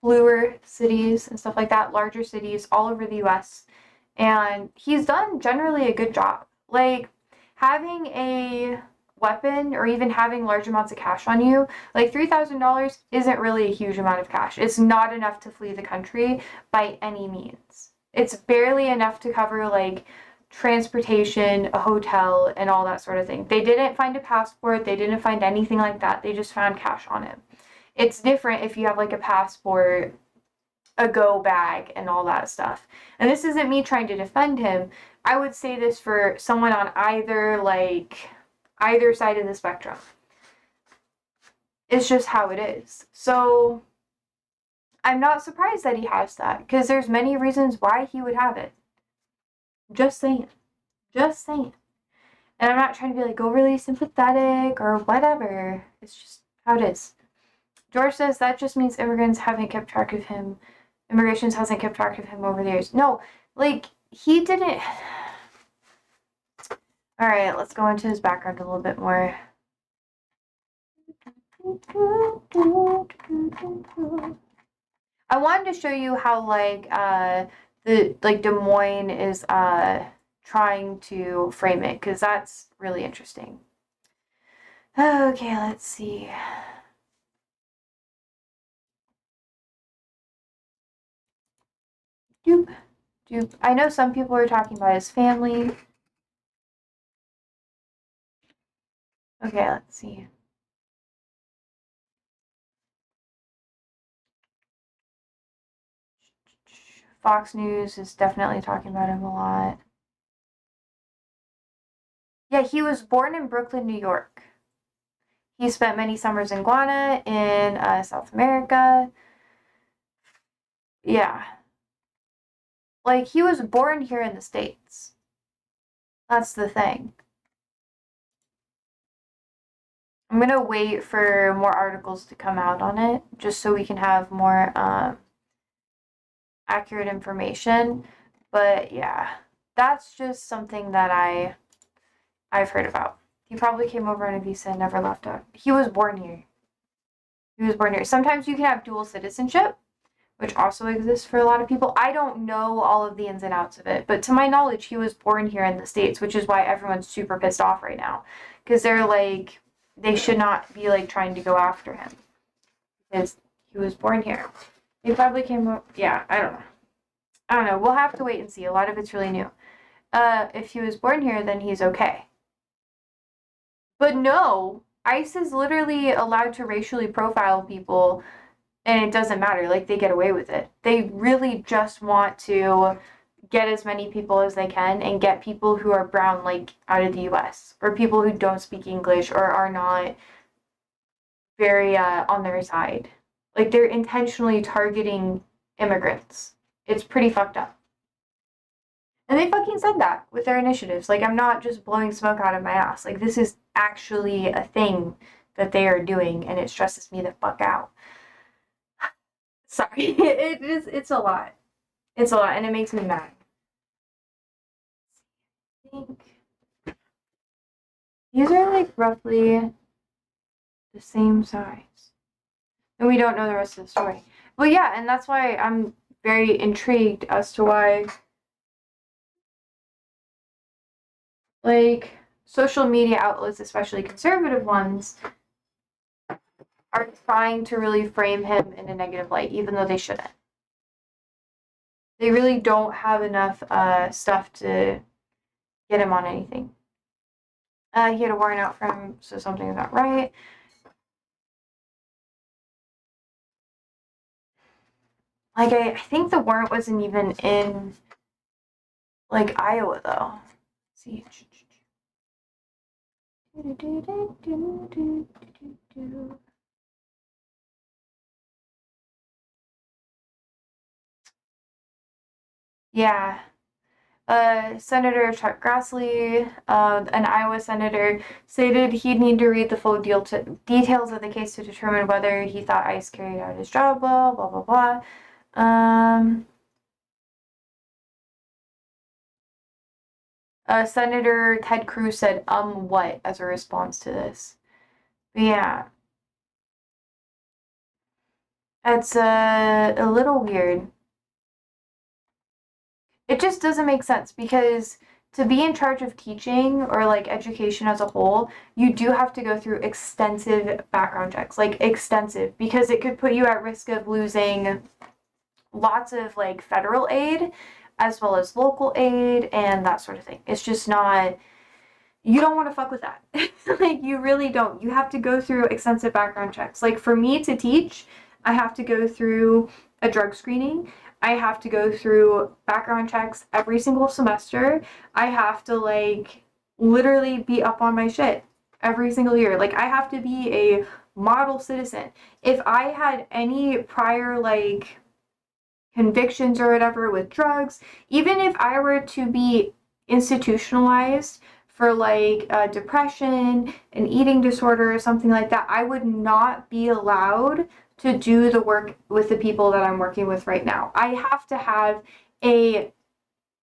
bluer cities and stuff like that, larger cities all over the US. And he's done generally a good job. Like, having a weapon or even having large amounts of cash on you, like $3,000 isn't really a huge amount of cash. It's not enough to flee the country by any means. It's barely enough to cover like transportation, a hotel, and all that sort of thing. They didn't find a passport, they didn't find anything like that. They just found cash on him. It's different if you have like a passport, a go bag, and all that stuff. And this isn't me trying to defend him. I would say this for someone on either side of the spectrum. It's just how it is. So I'm not surprised that he has that, because there's many reasons why he would have it. Just saying. Just saying. And I'm not trying to be like overly sympathetic or whatever. It's just how it is. George says that just means immigrations hasn't kept track of him over the years. No, like, he didn't. Alright, let's go into his background a little bit more. I wanted to show you how like Des Moines is trying to frame it, because that's really interesting. Okay, let's see. Doop, doop. I know some people are talking about his family. Okay, let's see. Fox News is definitely talking about him a lot. Yeah, he was born in Brooklyn, New York. He spent many summers in Guiana in South America. Yeah. Like, he was born here in the States. That's the thing. I'm going to wait for more articles to come out on it, just so we can have more accurate information. But yeah, that's just something that I've heard about. He probably came over on a visa and never left out. He was born here. He was born here. Sometimes you can have dual citizenship, which also exists for a lot of people. I don't know all of the ins and outs of it, but to my knowledge, he was born here in the States, which is why everyone's super pissed off right now. Because they're like, they should not be like trying to go after him. Because he was born here. He probably came up, yeah, I don't know. We'll have to wait and see. A lot of it's really new. If he was born here, then he's okay. But no, ICE is literally allowed to racially profile people, and it doesn't matter. Like, they get away with it. They really just want to get as many people as they can and get people who are brown, like, out of the US, or people who don't speak English or are not very on their side. Like, they're intentionally targeting immigrants. It's pretty fucked up. And they fucking said that with their initiatives. Like, I'm not just blowing smoke out of my ass. Like, this is actually a thing that they are doing, and it stresses me the fuck out. Sorry. It's a lot. It's a lot, and it makes me mad. I think these are like roughly the same size. And we don't know the rest of the story. Well, yeah, and that's why I'm very intrigued as to why, like, social media outlets, especially conservative ones, are trying to really frame him in a negative light, even though they shouldn't. They really don't have enough stuff to get him on anything. He had a warrant out for him, so something is not right. Like, I think the warrant wasn't even in, like, Iowa, though. Let's see. Yeah. Senator Chuck Grassley, an Iowa senator, stated he'd need to read the full details of the case to determine whether he thought ICE carried out his job well, blah, blah, blah. Senator Ted Cruz said, what, as a response to this. But yeah. It's a little weird. It just doesn't make sense because to be in charge of teaching or like education as a whole, you do have to go through extensive background checks, like extensive, because it could put you at risk of losing lots of like federal aid as well as local aid and that sort of thing. It's just not, you don't want to fuck with that. Like, you really don't. You have to go through extensive background checks. Like, for me to teach, I have to go through a drug screening. I have to go through background checks every single semester. I have to, like, literally be up on my shit every single year. Like, I have to be a model citizen. If I had any prior, like, convictions or whatever with drugs, even if I were to be institutionalized for like depression, an eating disorder, or something like that, I would not be allowed to do the work with the people that I'm working with right now. I have to have a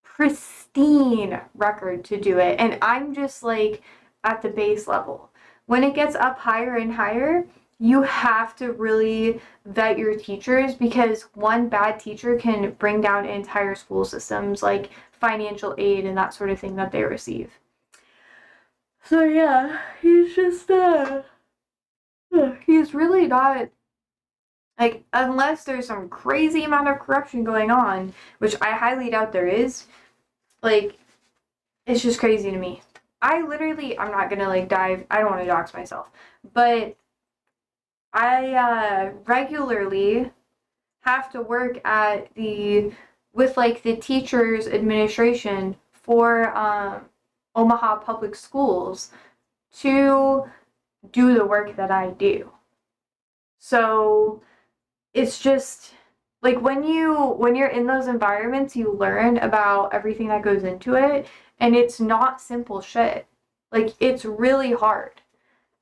pristine record to do it, and I'm just like at the base level. When it gets up higher and higher, you have to really vet your teachers because one bad teacher can bring down entire school systems, like financial aid and that sort of thing that they receive. So yeah, he's just he's really not, like, unless there's some crazy amount of corruption going on, which I highly doubt there is, like, it's just crazy to me. I'm not gonna like dive, I don't want to dox myself, but I regularly have to work at with like the teachers administration for Omaha Public Schools to do the work that I do. So it's just like when you're in those environments, you learn about everything that goes into it, and it's not simple shit. Like, it's really hard.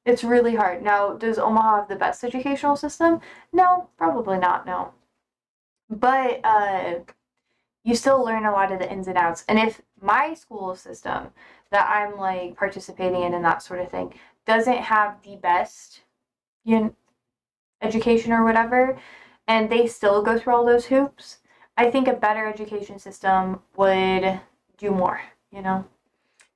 It's really hard. Now, does Omaha have the best educational system? No, probably not, no. But you still learn a lot of the ins and outs. And if my school system that I'm like participating in and that sort of thing doesn't have the best, you know, education or whatever, and they still go through all those hoops, I think a better education system would do more, you know?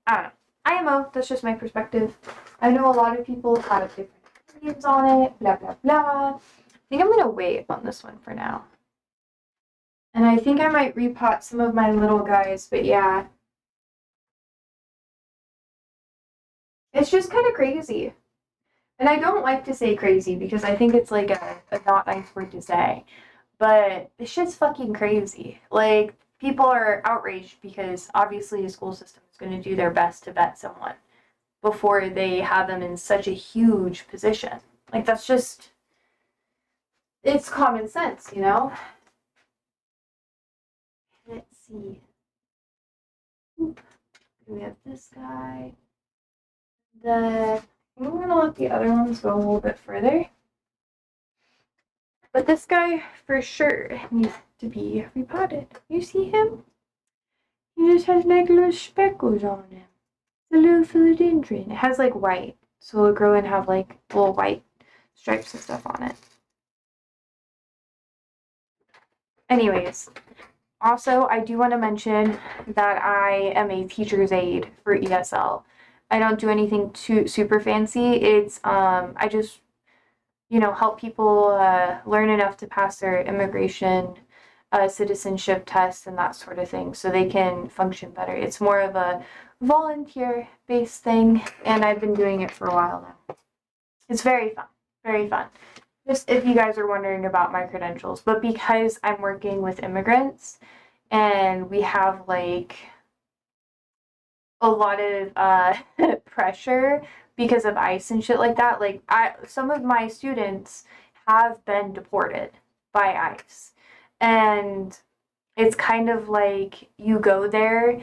I don't know. IMO, that's just my perspective. I know a lot of people have different opinions on it, blah, blah, blah. I think I'm going to wait on this one for now. And I think I might repot some of my little guys, but yeah. It's just kind of crazy. And I don't like to say crazy because I think it's like a not nice word to say. But this shit's fucking crazy. Like, people are outraged because obviously a school system is going to do their best to vet someone before they have them in such a huge position. Like, that's just, it's common sense, you know? Let's see. We have this guy. Then I'm gonna let the other ones go a little bit further. But this guy for sure needs to be repotted. You see him? He just has like little speckles on him. It's a little philodendron. It has like white, so it'll grow and have like little white stripes and stuff on it. Anyways, also I do want to mention that I am a teacher's aide for ESL. I don't do anything too super fancy. It's I just help people learn enough to pass their immigration citizenship test and that sort of thing so they can function better. It's more of a volunteer-based thing, and I've been doing it for a while now. It's very fun, very fun. Just if you guys are wondering about my credentials, but because I'm working with immigrants and we have like a lot of pressure because of ICE and shit like that. Like some of my students have been deported by ICE, and it's kind of like you go there,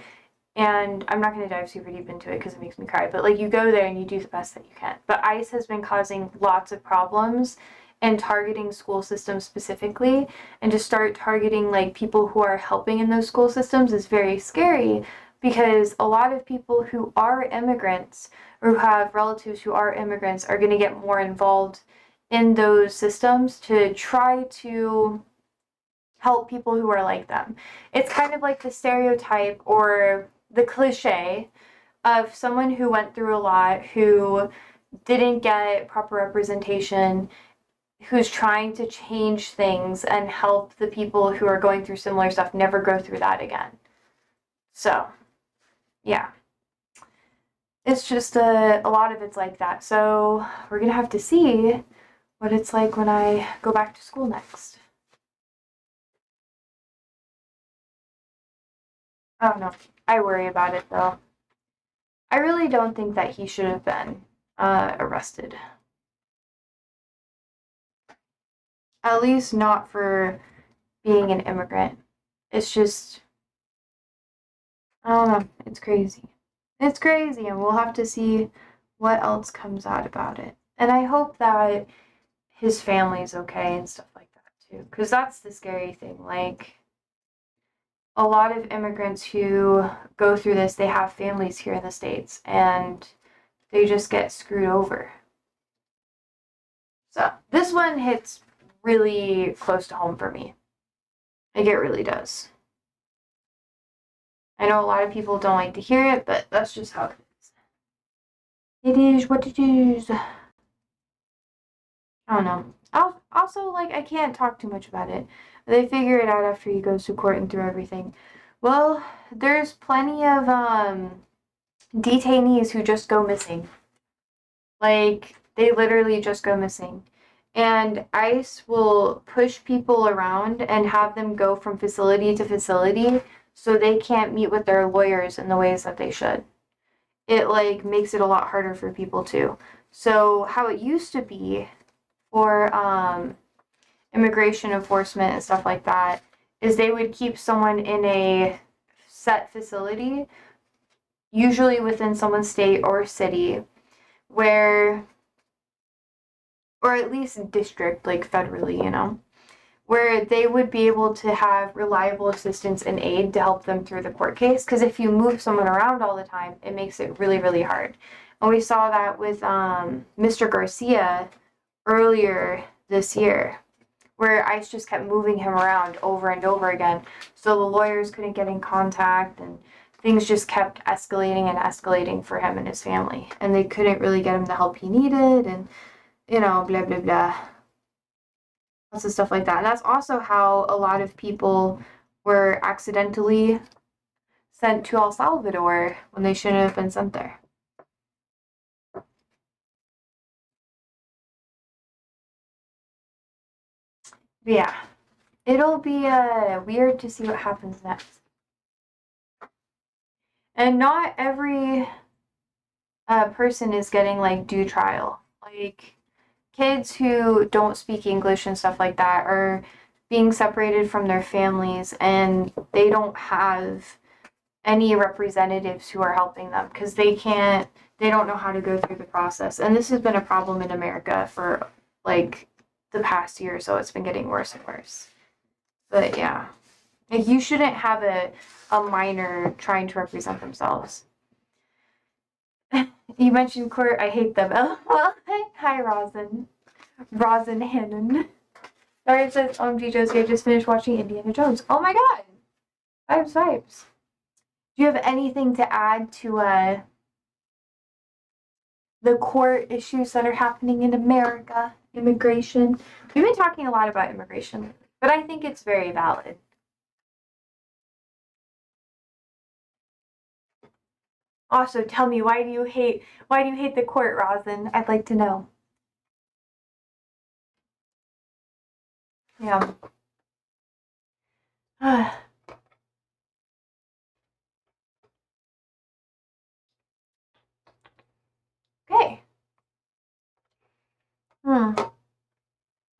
and I'm not going to dive super deep into it because it makes me cry, but like you go there and you do the best that you can. But ICE has been causing lots of problems and targeting school systems specifically, and to start targeting like people who are helping in those school systems is very scary, because a lot of people who are immigrants or who have relatives who are immigrants are going to get more involved in those systems to try to help people who are like them. It's kind of like the stereotype or the cliche of someone who went through a lot, who didn't get proper representation, who's trying to change things and help the people who are going through similar stuff never go through that again. So yeah, it's just a lot of it's like that. So we're gonna have to see what it's like when I go back to school next. I don't know. I worry about it though. I really don't think that he should have been arrested. At least not for being an immigrant. It's just, I don't know. It's crazy. It's crazy, and we'll have to see what else comes out about it. And I hope that his family's okay and stuff like that too, because that's the scary thing. Like, a lot of immigrants who go through this, they have families here in the States, and they just get screwed over. So this one hits really close to home for me. Like, it really does. I know a lot of people don't like to hear it, but that's just how it is. It is what it is. I don't know. Also, like, I can't talk too much about it. They figure it out after he goes to court and through everything. Well, there's plenty of detainees who just go missing. Like, they literally just go missing. And ICE will push people around and have them go from facility to facility so they can't meet with their lawyers in the ways that they should. It like makes it a lot harder for people too. So how it used to be for immigration enforcement and stuff like that is they would keep someone in a set facility, usually within someone's state or city, where, or at least district, like federally, where they would be able to have reliable assistance and aid to help them through the court case. Because if you move someone around all the time, it makes it really, really hard. And we saw that with Mr. Garcia earlier this year, where ICE just kept moving him around over and over again. So the lawyers couldn't get in contact, and things just kept escalating and escalating for him and his family. And they couldn't really get him the help he needed, and, blah, blah, blah. Lots of stuff like that. And that's also how a lot of people were accidentally sent to El Salvador when they shouldn't have been sent there. But yeah, it'll be weird to see what happens next. And not every person is getting like due trial. Like, kids who don't speak English and stuff like that are being separated from their families, and they don't have any representatives who are helping them because they don't know how to go through the process. And this has been a problem in America for like the past year or so. It's been getting worse and worse. But yeah, like you shouldn't have a minor trying to represent themselves. You mentioned court. I hate them. Well, hi, Rosin Hannon. Sorry, it says, OMG, Josie, I just finished watching Indiana Jones. Oh my god! Vibes. Do you have anything to add to the court issues that are happening in America? Immigration. We've been talking a lot about immigration, but I think it's very valid. Also, tell me, why do you hate the court, Rosin? I'd like to know. Yeah. Okay.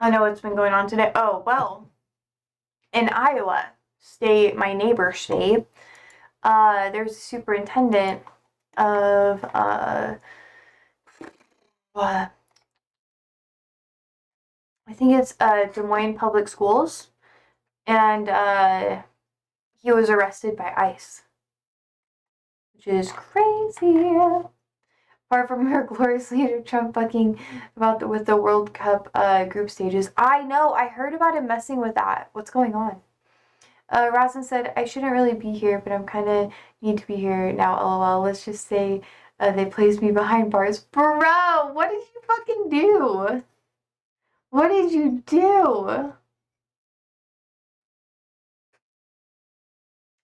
I know what's been going on today. Oh, well. In Iowa state, my neighbor state, there's a superintendent of I think it's Des Moines Public Schools, and he was arrested by ICE, which is crazy. Far from her glorious leader, Trump fucking with the World Cup group stages. I know, I heard about him messing with that. What's going on? Rosin said, I shouldn't really be here, but I'm kind of need to be here now, lol. Let's just say they placed me behind bars. Bro, what did you fucking do? What did you do?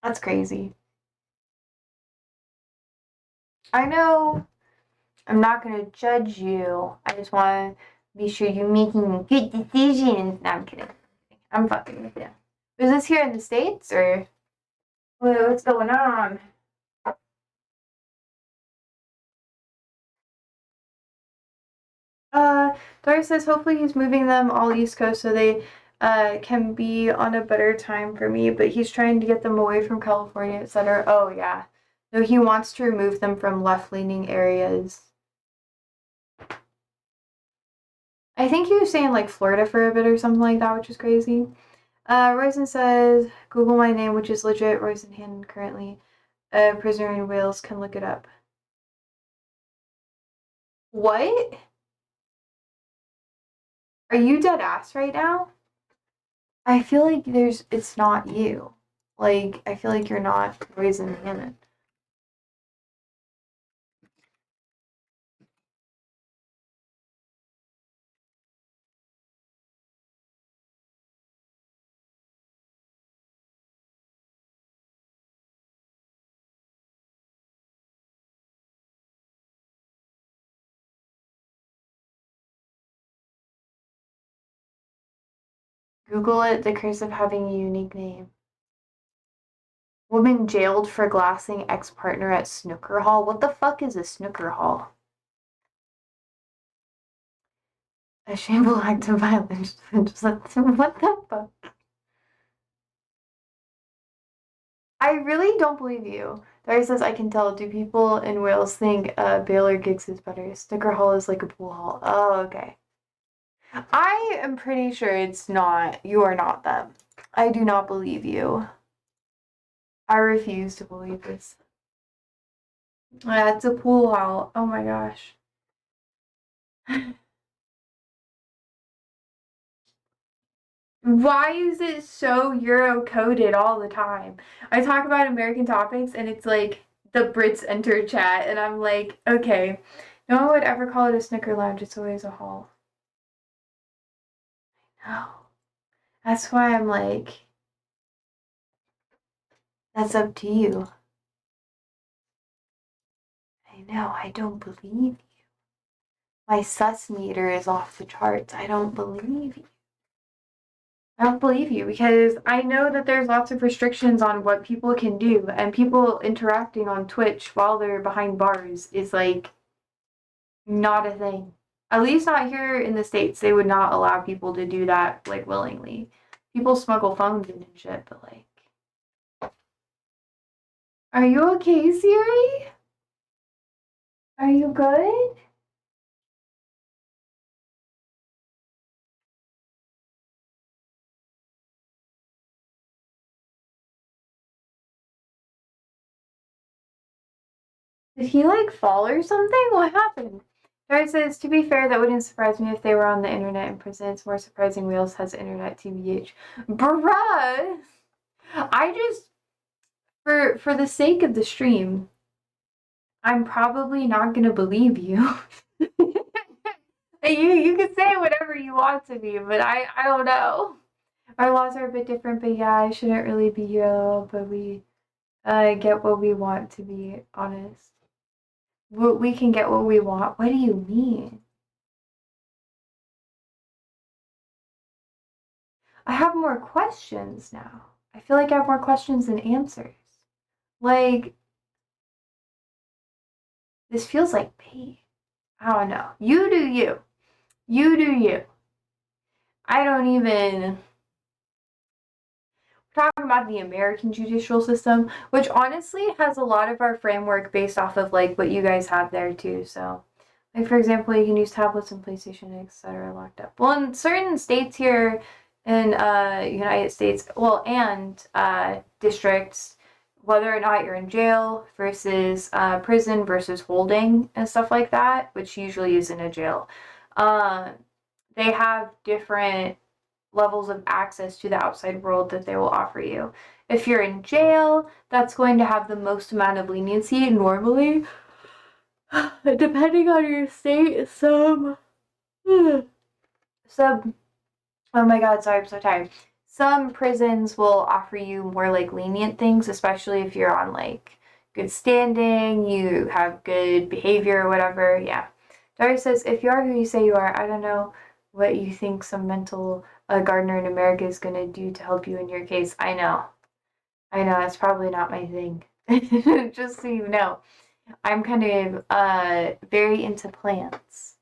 That's crazy. I know I'm not going to judge you. I just want to be sure you're making good decisions. No, I'm kidding. I'm fucking with you. Is this here in the States, or what's going on? Dory says hopefully he's moving them all East Coast so they can be on a better time for me, but he's trying to get them away from California, etc. Oh, yeah. No, he wants to remove them from left-leaning areas. I think he was saying like Florida for a bit or something like that, which is crazy. Rosen says, Google my name, which is legit. Rosen Hannon, currently a prisoner in Wales, can look it up. What? Are you dead ass right now? I feel like it's not you. Like, I feel like you're not Rosen Hannon. Google it, the curse of having a unique name. Woman jailed for glassing ex-partner at snooker hall. What the fuck is a snooker hall? A shameful act of violence. What the fuck? I really don't believe you. Dari says, I can tell. Do people in Wales think Baylor Gigs is better? Snooker hall is like a pool hall. Oh, okay. I am pretty sure it's not. You are not them. I do not believe you. I refuse to believe this. It's a pool hall. Oh my gosh. Why is it so Euro coded all the time? I talk about American topics and it's like the Brits enter chat, and I'm like, okay, no one would ever call it a snooker lounge. It's always a hall. No. That's why I'm like, that's up to you. I know, I don't believe you. My sus meter is off the charts. I don't believe you. I don't believe you because I know that there's lots of restrictions on what people can do, and people interacting on Twitch while they're behind bars is like not a thing. At least not here in the States. They would not allow people to do that like willingly. People smuggle phones in and shit, but like Are you okay, Siri? Are you good? Did he like fall or something? What happened? Tara says, to be fair, that wouldn't surprise me if they were on the internet in prison. It's more surprising Wales has internet, TBH. Bruh! I just, for the sake of the stream, I'm probably not gonna believe you. You can say whatever you want to me, but I don't know. Our laws are a bit different, but yeah, I shouldn't really be here, but we get what we want, to be honest. We can get what we want. What do you mean? I have more questions now. I feel like I have more questions than answers. Like, this feels like pee. I don't know. You do you. You do you. I don't even talking about the American judicial system, which honestly has a lot of our framework based off of like what you guys have there too. So, like for example, you can use tablets and PlayStation, etc. locked up. Well, in certain states here in United States, well, and districts, whether or not you're in jail versus prison versus holding and stuff like that, which usually is in a jail, uh, they have different levels of access to the outside world that they will offer you. If you're in jail, that's going to have the most amount of leniency normally. Depending on your state, some oh my god, sorry, I'm so tired. Some prisons will offer you more like lenient things, especially if you're on like good standing, you have good behavior or whatever. Yeah. Dari says, if you are who you say you are, I don't know what you think some mental gardener in America is going to do to help you in your case. I know. I know, that's probably not my thing. Just so you know. I'm kind of very into plants,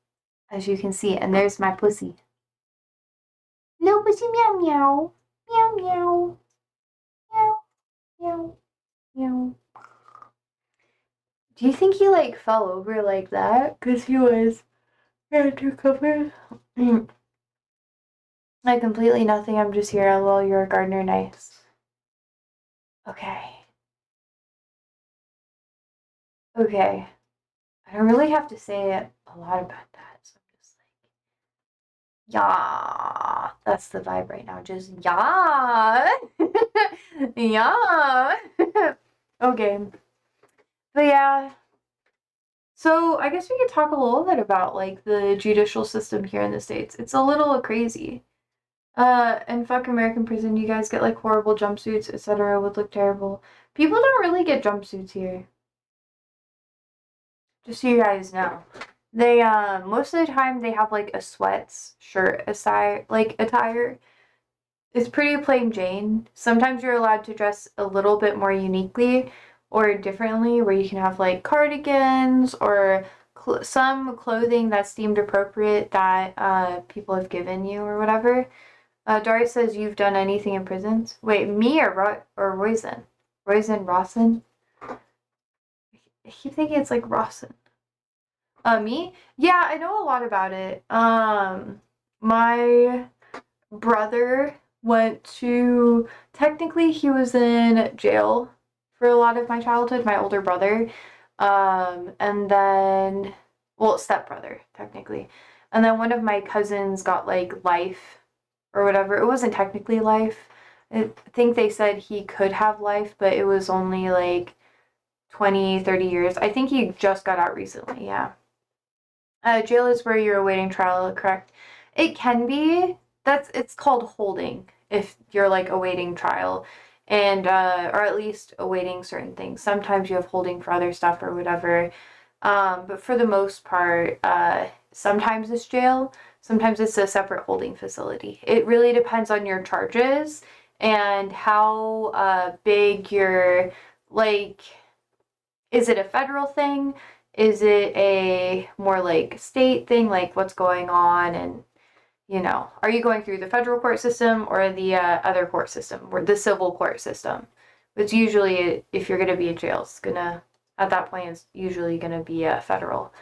as you can see. And there's my pussy. No pussy, meow meow. Meow meow. Meow meow meow. Do you think he like fell over like that? Because he was undercover? Like completely nothing. I'm just here. Lol, you're a gardener. Nice. Okay. Okay. I don't really have to say a lot about that. So I'm just like, yeah. That's the vibe right now. Just yeah. Yeah. Okay. But yeah. So I guess we could talk a little bit about like the judicial system here in the States. It's a little crazy. And fuck American prison, you guys get like horrible jumpsuits, etc. would look terrible. People don't really get jumpsuits here. Just so you guys know. They most of the time they have like a sweats shirt attire. It's pretty plain Jane. Sometimes you're allowed to dress a little bit more uniquely or differently, where you can have like cardigans or some clothing that's deemed appropriate that people have given you or whatever. Dory says you've done anything in prisons. Wait, me or Roizen? Roizen Rawson? I keep thinking it's like Rawson. Me? Yeah, I know a lot about it. My brother went to, technically he was in jail for a lot of my childhood, my older brother. And then, well, stepbrother, technically. And then one of my cousins got like life or whatever. It wasn't technically life. I think they said he could have life, but it was only like 20, 30 years. I think he just got out recently, yeah. Jail is where you're awaiting trial, correct? It can be. It's called holding if you're like awaiting trial, and or at least awaiting certain things. Sometimes you have holding for other stuff or whatever. But for the most part, sometimes it's jail, sometimes it's a separate holding facility. It really depends on your charges and how big your like. Is it a federal thing? Is it a more like state thing, like what's going on? And, are you going through the federal court system or the other court system or the civil court system? It's usually, if you're going to be in jail, it's going to, at that point, it's usually going to be federal.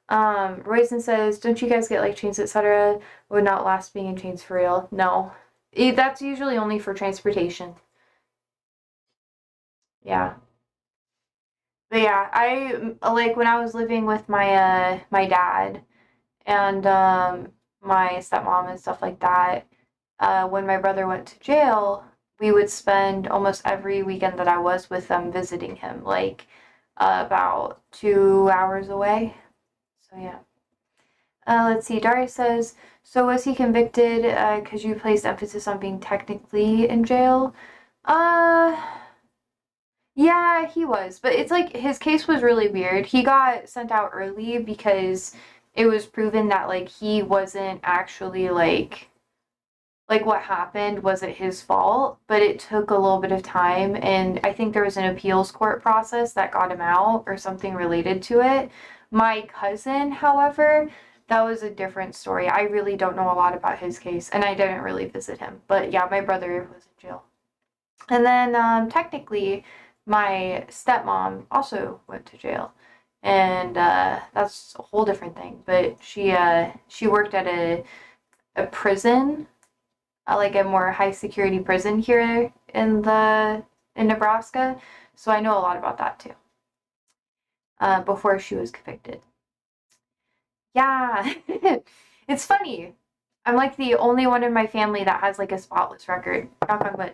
Royson says, don't you guys get like chains, etc.? Would not last being in chains for real. No. That's usually only for transportation. Yeah. But yeah, I like when I was living with my dad and my stepmom and stuff like that, when my brother went to jail, we would spend almost every weekend that I was with them visiting him, like about 2 hours away. So yeah. Let's see. Daria says, so was he convicted because you placed emphasis on being technically in jail? Uh, yeah, he was. But it's like his case was really weird. He got sent out early because it was proven that like he wasn't actually like what happened wasn't his fault, but it took a little bit of time, and I think there was an appeals court process that got him out or something related to it. My cousin, however, that was a different story. I really don't know a lot about his case, and I didn't really visit him. But yeah, my brother was in jail. And then technically, my stepmom also went to jail, and that's a whole different thing. But she worked at a prison, like a more high security prison here in Nebraska. So I know a lot about that too. Before she was convicted. Yeah, it's funny. I'm like the only one in my family that has like a spotless record. Knock on wood.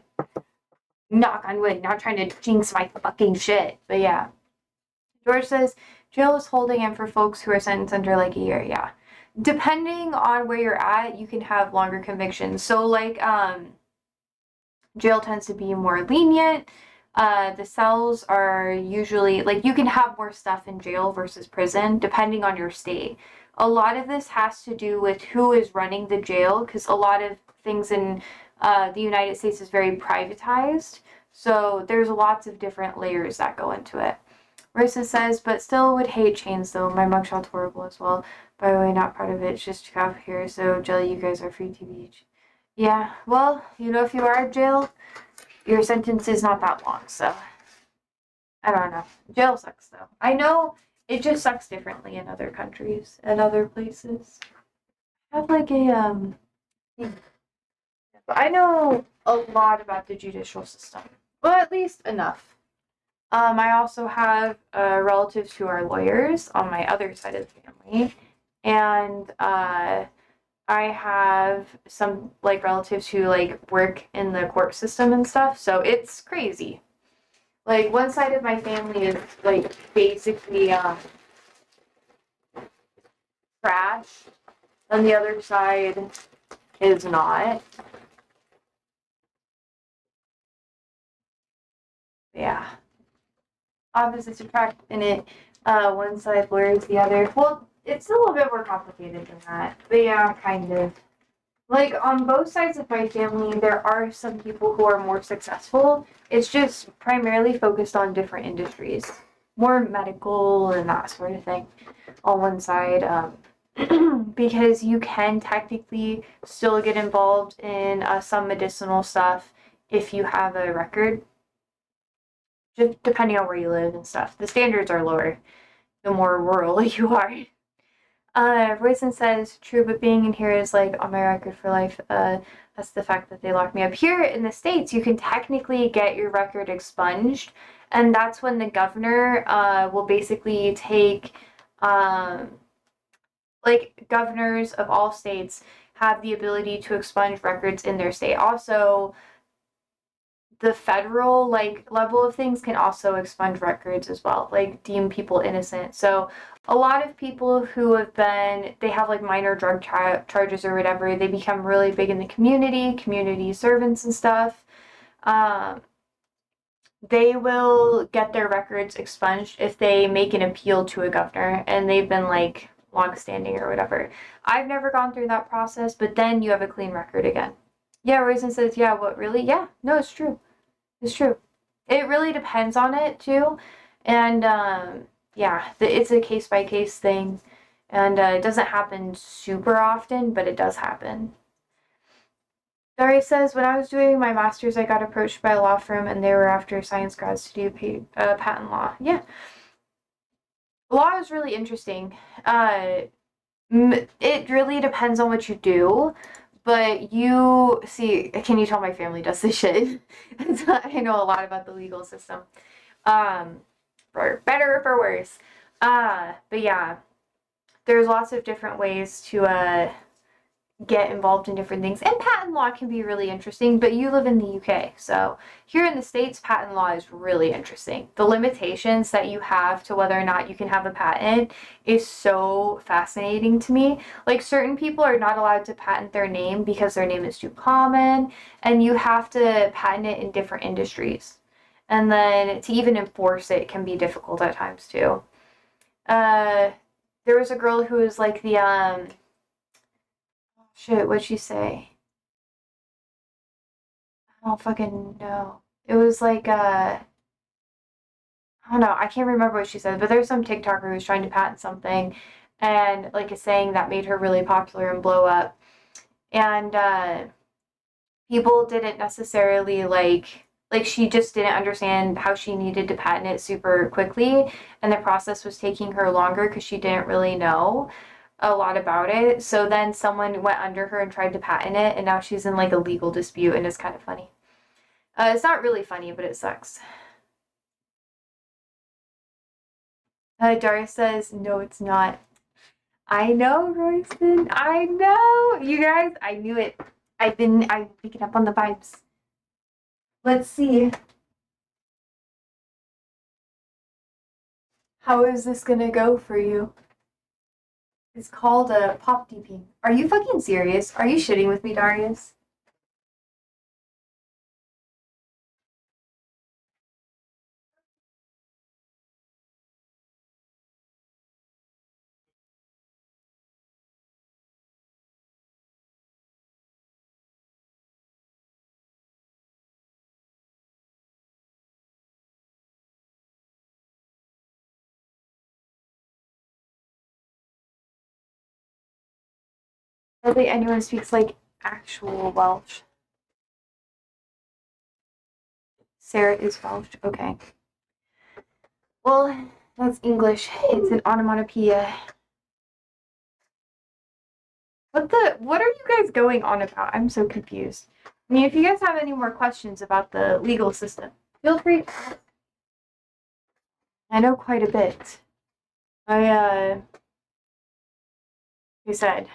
Knock on wood. Not trying to jinx my fucking shit, but yeah. George says jail is holding in for folks who are sentenced under like a year. Yeah, depending on where you're at, you can have longer convictions. So like jail tends to be more lenient. The cells are usually like you can have more stuff in jail versus prison, depending on your state. A lot of this has to do with who is running the jail, because a lot of things in the United States is very privatized. So there's lots of different layers that go into it. Marissa says, but still would hate chains though. My mugshot's horrible as well. By the way, not part of it. It's just out here. So jelly, you guys are free to beach. Yeah, well, if you are in jail, your sentence is not that long, so I don't know. Jail sucks though. I know it just sucks differently in other countries and other places. I have like but I know a lot about the judicial system. Well, at least enough. I also have relatives who are lawyers on my other side of the family, and I have some like relatives who like work in the court system and stuff, so it's crazy. Like one side of my family is like basically trash, and the other side is not. Yeah. Opposites attract in it. One side lures the other. Well, it's a little bit more complicated than that. But yeah, kind of. Like on both sides of my family, there are some people who are more successful. It's just primarily focused on different industries, more medical and that sort of thing on one side. Because you can technically still get involved in some medicinal stuff if you have a record, just depending on where you live and stuff. The standards are lower the more rural you are. Royson says, true, but being in here is like on my record for life. That's the fact that they locked me up. Here in the States, you can technically get your record expunged, and that's when the governor will basically take, like, governors of all states have the ability to expunge records in their state. Also, the federal like level of things can also expunge records as well, like deem people innocent. So a lot of people who they have like minor drug charges or whatever, they become really big in the community servants and stuff. They will get their records expunged if they make an appeal to a governor and they've been like long standing or whatever. I've never gone through that process, but then you have a clean record again. Yeah, Raisin says, yeah, what, really? Yeah, no, it's true. It's true. It really depends on it too, and yeah, it's a case by case thing, and it doesn't happen super often, but it does happen. Dari says, when I was doing my master's, I got approached by a law firm and they were after science grads to do patent law. Yeah. Law is really interesting. It really depends on what you do, but you see, can you tell my family does this shit? I know a lot about the legal system. Um, for better or for worse. But yeah, there's lots of different ways to get involved in different things. And patent law can be really interesting, but you live in the UK. So here in the States, patent law is really interesting. The limitations that you have to whether or not you can have a patent is so fascinating to me. Like certain people are not allowed to patent their name because their name is too common, and you have to patent it in different industries. And then to even enforce it can be difficult at times too. Uh, there was a girl who was like the shit, what'd she say? I don't fucking know. It was like I don't know, I can't remember what she said, but there's some TikToker who was trying to patent something and like a saying that made her really popular and blow up. And people didn't necessarily like she just didn't understand how she needed to patent it super quickly, and the process was taking her longer because she didn't really know a lot about it. So then someone went under her and tried to patent it, and now she's in like a legal dispute, and it's kind of funny. It's not really funny, but it sucks. Darius says, no, it's not. I know, Royston. I know. You guys, I knew it. I'm picking up on the vibes. Let's see. How is this gonna go for you? It's called a pop DP. Are you fucking serious? Are you shitting with me, Darius? Hardly anyone speaks like actual Welsh. Sarah is Welsh. Okay. Well, that's English. It's an onomatopoeia. What are you guys going on about? I'm so confused. I mean, if you guys have any more questions about the legal system, feel free to ask. I know quite a bit. Like I said,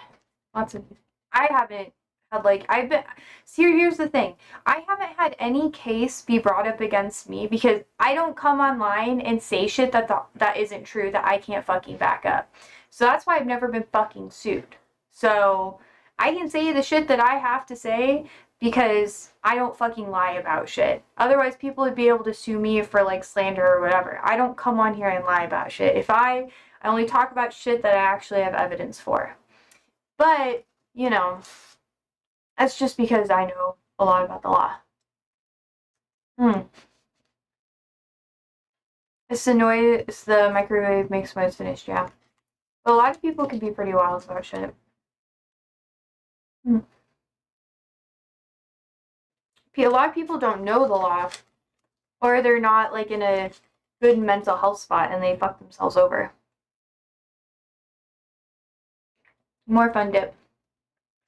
lots of, I haven't had like, I've been, see, here's the thing. I haven't had any case be brought up against me because I don't come online and say shit that isn't true that I can't fucking back up. So that's why I've never been fucking sued. So I can say the shit that I have to say because I don't fucking lie about shit. Otherwise, people would be able to sue me for like slander or whatever. I don't come on here and lie about shit. I only talk about shit that I actually have evidence for. But, you know, that's just because I know a lot about the law. It's annoying. It's the microwave makes when it's finished, yeah. But a lot of people can be pretty wild about shit. A lot of people don't know the law, or they're not like in a good mental health spot and they fuck themselves over. More fun dip.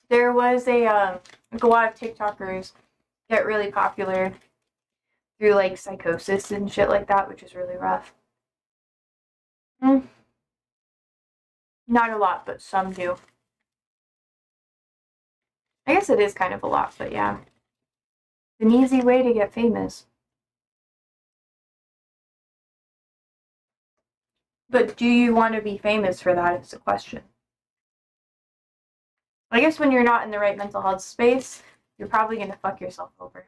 There was like a lot of TikTokers get really popular through like psychosis and shit like that, which is really rough. Not a lot, but some do. I guess it is kind of a lot, but yeah. It's an easy way to get famous. But do you want to be famous for that is the question. I guess when you're not in the right mental health space, you're probably going to fuck yourself over.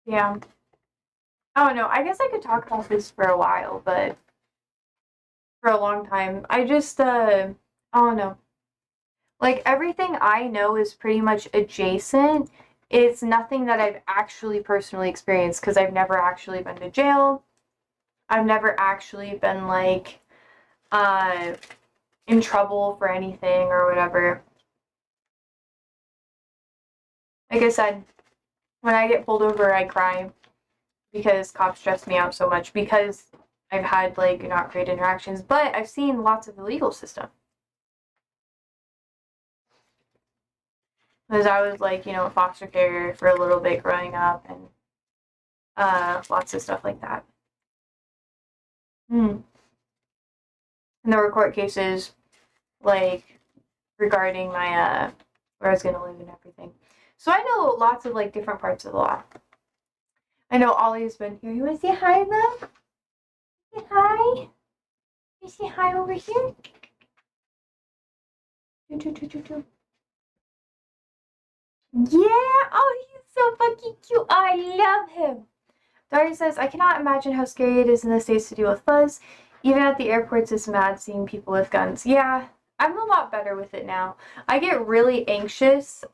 Yeah. I don't know. I guess I could talk about this for a while, but for a long time. I don't know. Like, everything I know is pretty much adjacent. It's nothing that I've actually personally experienced because I've never actually been to jail. I've never actually been, like, uh, in trouble for anything or whatever. Like I said, when I get pulled over, I cry because cops stress me out so much because I've had, like, not great interactions, but I've seen lots of the legal system. Because I was, like, a foster care for a little bit growing up and lots of stuff like that. And there were court cases, like, regarding my, where I was going to live and everything. So I know lots of, like, different parts of the law. I know Ollie's been here. You want to say hi, love? Say hi? You say hi over here? Yeah! Oh, he's so fucking cute. I love him. Daria says, I cannot imagine how scary it is in the States to deal with fuzz. Even at the airports, it's mad seeing people with guns. Yeah, I'm a lot better with it now. I get really anxious,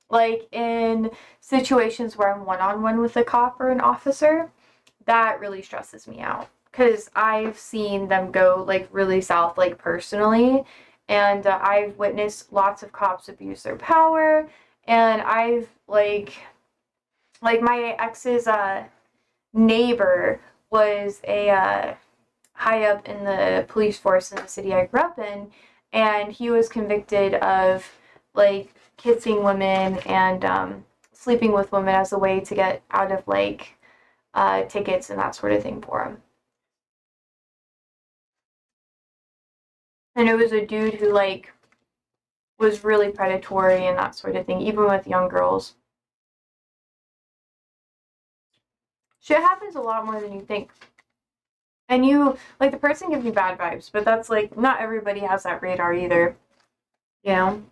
like in situations where I'm one-on-one with a cop or an officer. That really stresses me out because I've seen them go like really south, like personally, and I've witnessed lots of cops abuse their power, and I've like my ex's neighbor was a high up in the police force in the city I grew up in, and he was convicted of like kissing women and sleeping with women as a way to get out of like tickets and that sort of thing for him. And it was a dude who like was really predatory and that sort of thing, even with young girls. Shit happens a lot more than you think. And you, like, the person gives you bad vibes, but that's, like, not everybody has that radar either. You know?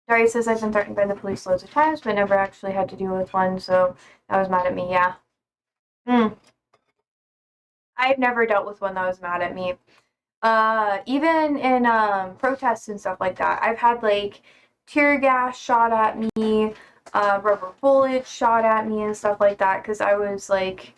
Daria says, I've been threatened by the police loads of times, but never actually had to deal with one, so that was mad at me, yeah. I've never dealt with one that was mad at me. Even in, protests and stuff like that, I've had, like, tear gas shot at me, rubber bullets shot at me and stuff like that, because I was, like,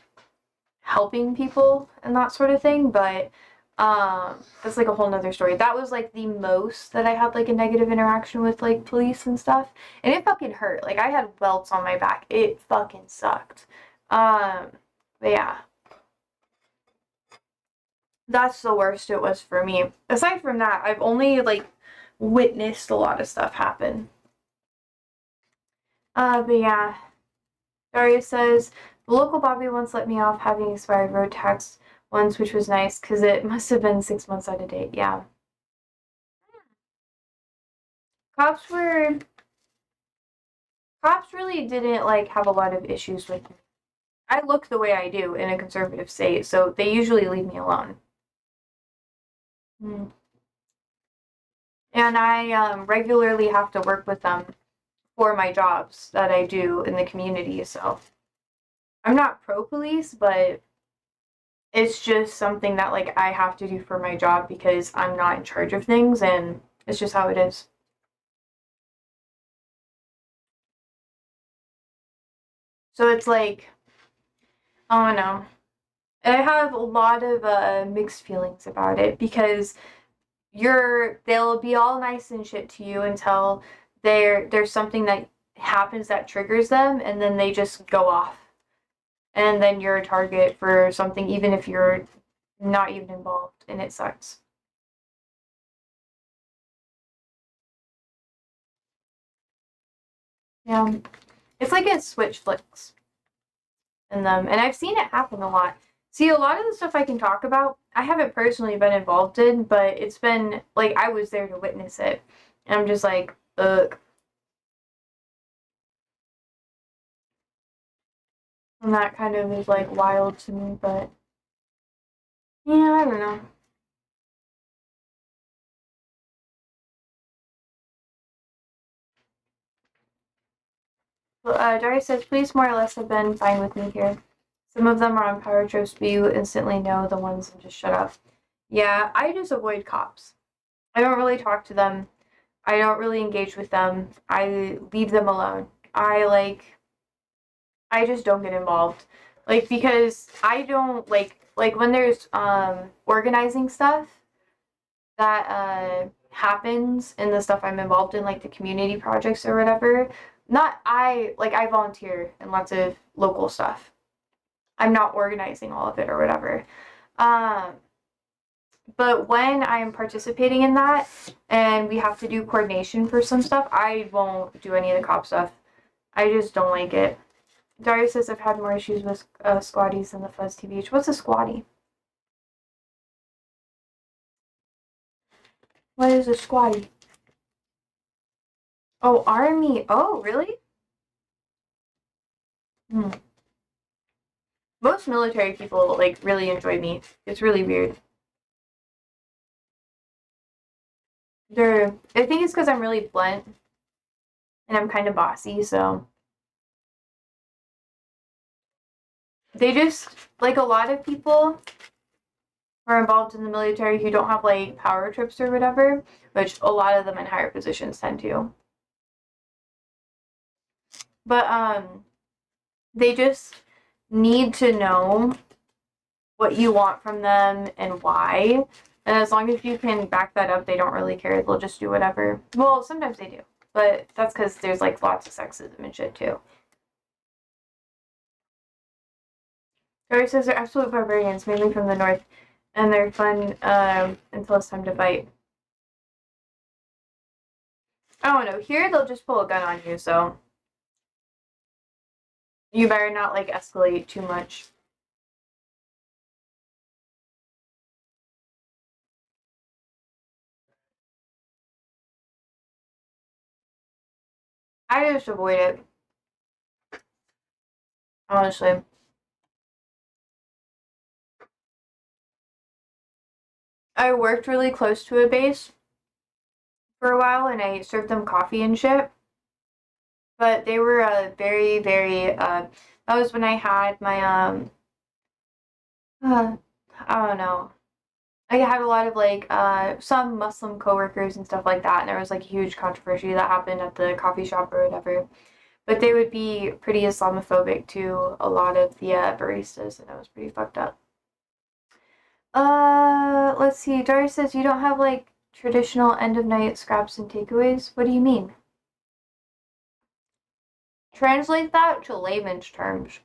helping people and that sort of thing, but that's like a whole nother story. That was like the most that I had like a negative interaction with like police and stuff, and it fucking hurt. Like I had welts on my back. It fucking sucked. But yeah, that's the worst it was for me. Aside from that, I've only like witnessed a lot of stuff happen. But yeah, Daria says, the local Bobby once let me off having expired road tax once, which was nice, because it must have been 6 months out of date, yeah. Cops were... Cops really didn't, like, have a lot of issues with me. I look the way I do in a conservative state, so they usually leave me alone. And I regularly have to work with them for my jobs that I do in the community, so I'm not pro-police, but it's just something that, like, I have to do for my job because I'm not in charge of things, and it's just how it is. So it's like, I don't know. I have a lot of mixed feelings about it because they'll be all nice and shit to you until there's something that happens that triggers them, and then they just go off, and then you're a target for something even if you're not even involved, and it sucks. Yeah, it's like a switch flicks in them, and I've seen it happen a lot. See, a lot of the stuff I can talk about, I haven't personally been involved in, but it's been like I was there to witness it, and I'm just like, ugh. And that kind of is like wild to me, but yeah, I don't know. Dari says, police more or less have been fine with me here. Some of them are on power trips, but you instantly know the ones that just shut up. Yeah, I just avoid cops. I don't really talk to them. I don't really engage with them. I leave them alone. I just don't get involved. Like because I don't like when there's organizing stuff that happens in the stuff I'm involved in, like the community projects or whatever. Not I volunteer in lots of local stuff. I'm not organizing all of it or whatever. Um but when I'm participating in that and we have to do coordination for some stuff, I won't do any of the cop stuff. I just don't like it. Daria says I've had more issues with squatties than the Fuzz TBH. What's a squatty? What is a squatty? Oh, army. Oh, really? Hmm. Most military people like really enjoy me. It's really weird. I think it's because I'm really blunt and I'm kind of bossy, so they just like a lot of people who are involved in the military who don't have like power trips or whatever, which a lot of them in higher positions tend to. But they just need to know what you want from them and why. And as long as you can back that up, they don't really care. They'll just do whatever. Well, sometimes they do, but that's because there's like lots of sexism and shit too. Dory says they're absolute barbarians, mainly from the north, and they're fun until it's time to fight. I don't know. Here they'll just pull a gun on you, so you better not like escalate too much. I just avoid it, honestly. I worked really close to a base for a while, and I served them coffee and shit. But they were very, very. That was when I had my uh, I don't know. I had a lot of like some Muslim coworkers and stuff like that, and there was like a huge controversy that happened at the coffee shop or whatever. But they would be pretty Islamophobic to a lot of the baristas, and it was pretty fucked up. Let's see. Dari says you don't have like traditional end of night scraps and takeaways. What do you mean? Translate that to layman's terms.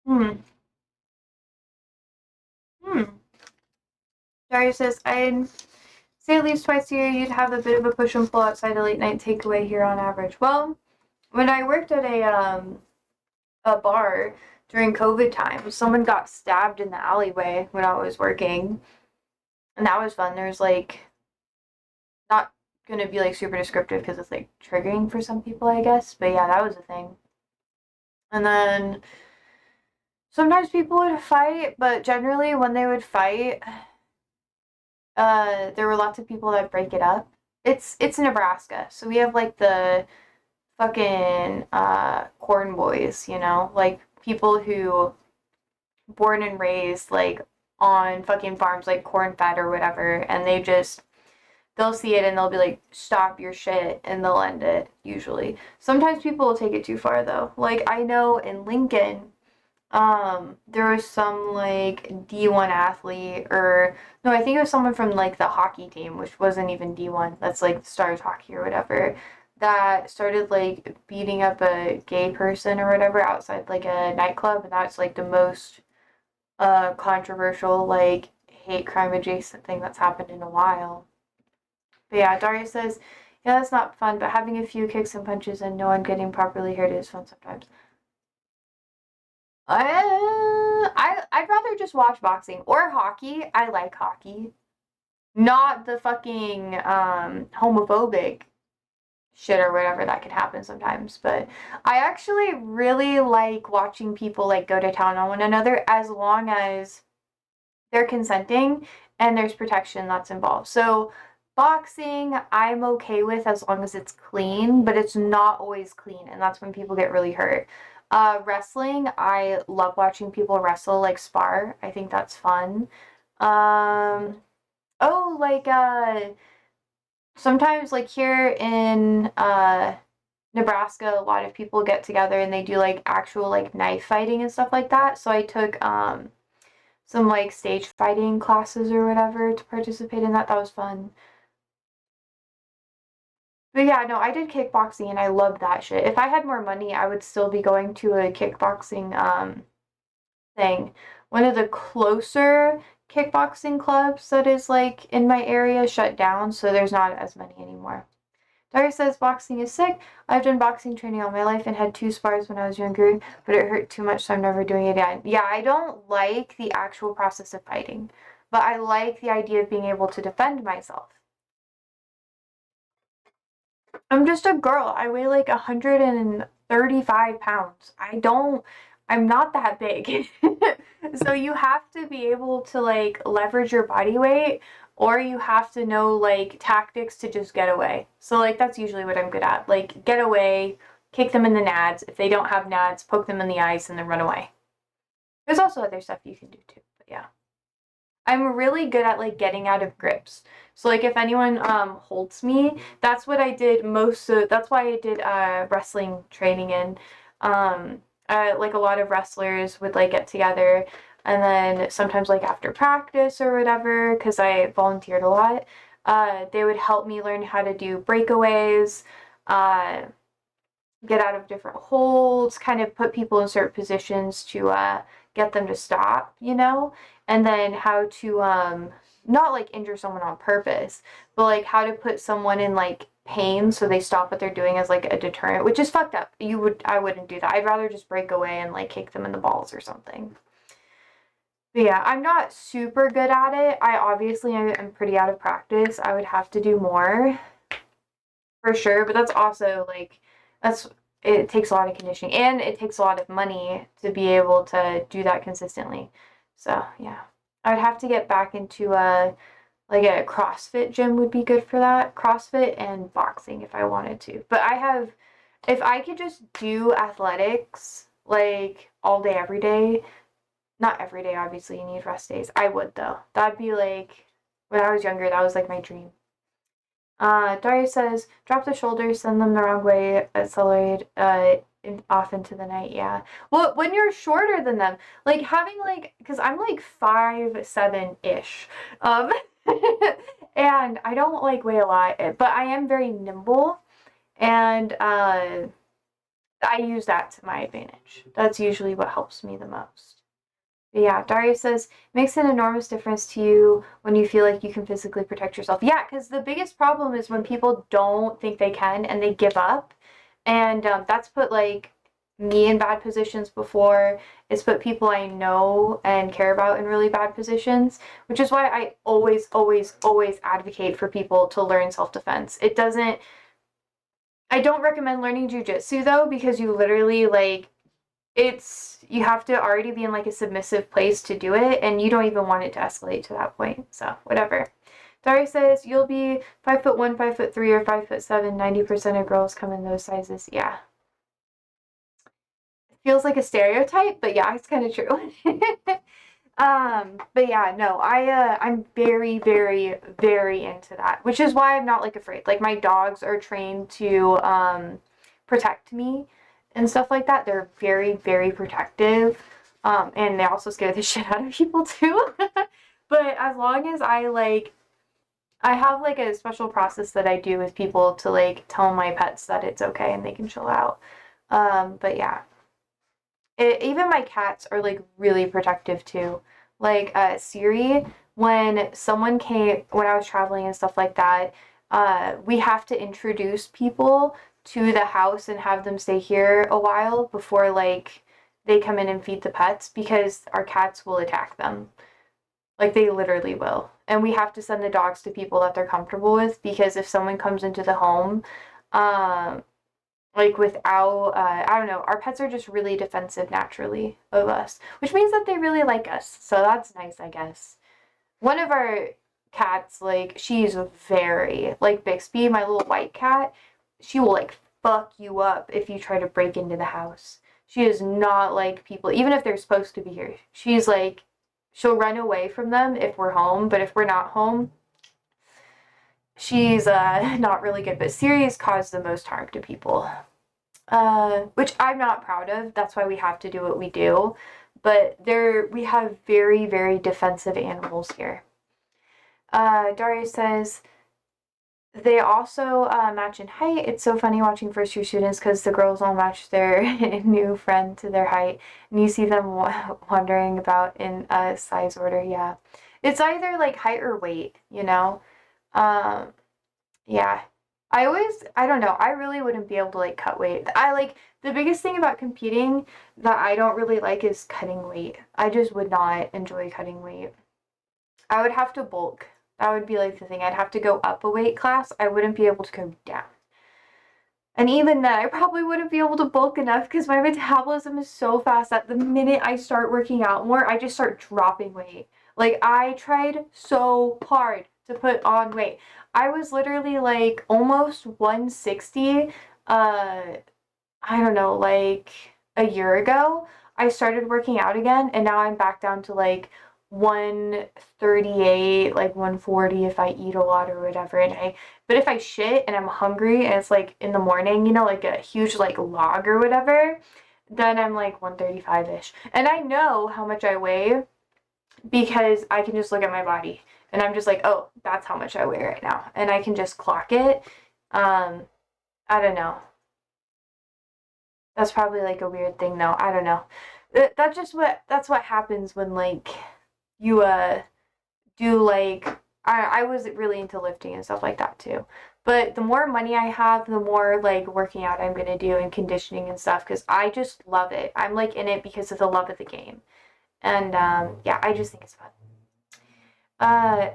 Hmm. Hmm. Dari says I'd say at least twice a year you'd have a bit of a push and pull outside a late night takeaway here on average. Well, when I worked at a bar during COVID time, someone got stabbed in the alleyway when I was working, and that was fun. There's like not gonna be like super descriptive because it's like triggering for some people, I guess. But yeah, that was a thing. And then sometimes people would fight, but generally when they would fight, there were lots of people that break it up. It's Nebraska, so we have like the fucking corn boys, you know, like people who born and raised like on fucking farms like corn fed or whatever, and they'll see it and they'll be like, stop your shit, and they'll end it usually. Sometimes people will take it too far though. Like I know in Lincoln, there was some like D1 athlete, or no, I think it was someone from like the hockey team, which wasn't even D1. That's like Stars hockey or whatever. That started like beating up a gay person or whatever outside like a nightclub, and that's like the most controversial like hate crime adjacent thing that's happened in a while. But yeah, Daria says, yeah, that's not fun, but having a few kicks and punches and no one getting properly hurt is fun sometimes. I'd rather just watch boxing or hockey. I like hockey. Not the fucking homophobic shit or whatever that can happen sometimes. But I actually really like watching people like go to town on one another as long as they're consenting and there's protection that's involved. So boxing, I'm okay with as long as it's clean, but it's not always clean, and that's when people get really hurt. Wrestling, I love watching people wrestle, like spar. I think that's fun. Um, oh, like sometimes like here in Nebraska, a lot of people get together and they do like actual like knife fighting and stuff like that. So I took some like stage fighting classes or whatever to participate in that. That was fun. But yeah, no, I did kickboxing and I loved that shit. If I had more money, I would still be going to a kickboxing thing. One of the closer kickboxing clubs that is like in my area shut down, so there's not as many anymore. Dari says boxing is sick. I've done boxing training all my life and had 2 spars when I was younger, but it hurt too much, so I'm never doing it again. Yeah, I don't like the actual process of fighting, but I like the idea of being able to defend myself. I'm just a girl. I weigh like 135 pounds. I'm not that big. So you have to be able to like leverage your body weight, or you have to know like tactics to just get away. So like that's usually what I'm good at. Like get away, kick them in the nads. If they don't have nads, poke them in the eyes and then run away. There's also other stuff you can do too, but yeah. I'm really good at like getting out of grips. So like if anyone holds me, that's what I did most of, that's why I did wrestling training in. Like a lot of wrestlers would like get together and then sometimes like after practice or whatever, because I volunteered a lot, they would help me learn how to do breakaways, uh, get out of different holds, kind of put people in certain positions to get them to stop, you know, and then how to not like injure someone on purpose, but like how to put someone in like pain so they stop what they're doing as like a deterrent, which is fucked up. I wouldn't do that. I'd rather just break away and like kick them in the balls or something. But yeah, I'm not super good at it. I obviously am pretty out of practice. I would have to do more for sure, but that's also like that's it takes a lot of conditioning and it takes a lot of money to be able to do that consistently. So yeah, I would have to get back into like a CrossFit gym would be good for that. CrossFit and boxing if I wanted to. But if I could just do athletics like all day, every day, not every day, obviously you need rest days. I would though. That'd be like when I was younger, that was like my dream. Daria says, drop the shoulders, send them the wrong way, accelerate off into the night. Yeah. Well, when you're shorter than them, like having like, because I'm like 5'7" ish, um, and I don't like weigh a lot, but I am very nimble, and I use that to my advantage. That's usually what helps me the most. But yeah, Daria says, makes an enormous difference to you when you feel like you can physically protect yourself. Yeah, because the biggest problem is when people don't think they can and they give up. And that's put like me in bad positions before. It's put people I know and care about in really bad positions, which is why I always, always, always advocate for people to learn self-defense. I don't recommend learning jujitsu though, because you literally like you have to already be in like a submissive place to do it, and you don't even want it to escalate to that point. So whatever. Dari says you'll be 5'1", 5'3", or 5'7". 90% of girls come in those sizes. Yeah, it feels like a stereotype, but yeah, it's kind of true. But yeah, no, I'm very, very, very into that, which is why I'm not like afraid. Like my dogs are trained to protect me and stuff like that. They're very, very protective. And they also scare the shit out of people too. But as long as I have like a special process that I do with people to like tell my pets that it's okay and they can chill out. But yeah, even my cats are like really protective too. Like Siri, when I was traveling and stuff like that, we have to introduce people to the house and have them stay here a while before like they come in and feed the pets because our cats will attack them. Like they literally will. And we have to send the dogs to people that they're comfortable with because if someone comes into the home, Um, like without, I don't know, our pets are just really defensive naturally of us, which means that they really like us. So that's nice, I guess. One of our cats, like, she's very, like Bixby, my little white cat, she will, like, fuck you up if you try to break into the house. She is not like people, even if they're supposed to be here. She's like, she'll run away from them if we're home, but if we're not home, she's not really good. But Sirius caused the most harm to people, which I'm not proud of. That's why we have to do what we do. But we have very, very defensive animals here. Daria says, they also match in height. It's so funny watching first year students because the girls all match their new friend to their height, and you see them wandering about in a size order. Yeah, it's either like height or weight, you know. Um, yeah, I don't know. I really wouldn't be able to like cut weight. I like the biggest thing about competing that I don't really like is cutting weight. I just would not enjoy cutting weight. I would have to bulk. That would be like the thing. I'd have to go up a weight class. I wouldn't be able to go down. And even then, I probably wouldn't be able to bulk enough because my metabolism is so fast that the minute I start working out more, I just start dropping weight. Like, I tried so hard to put on weight. I was literally like almost 160, I don't know, like a year ago. I started working out again, and now I'm back down to like 138, like 140 if I eat a lot or whatever. But if I shit and I'm hungry and it's like in the morning, you know, like a huge like log or whatever, then I'm like 135-ish. And I know how much I weigh because I can just look at my body and I'm just like, oh, that's how much I weigh right now. And I can just clock it. Um, I don't know. That's probably like a weird thing though. I don't know. That's what happens when like you do like I was really into lifting and stuff like that too. But the more money I have, the more like working out I'm gonna do and conditioning and stuff because I just love it. I'm like in it because of the love of the game. And yeah, I just think it's fun. Uh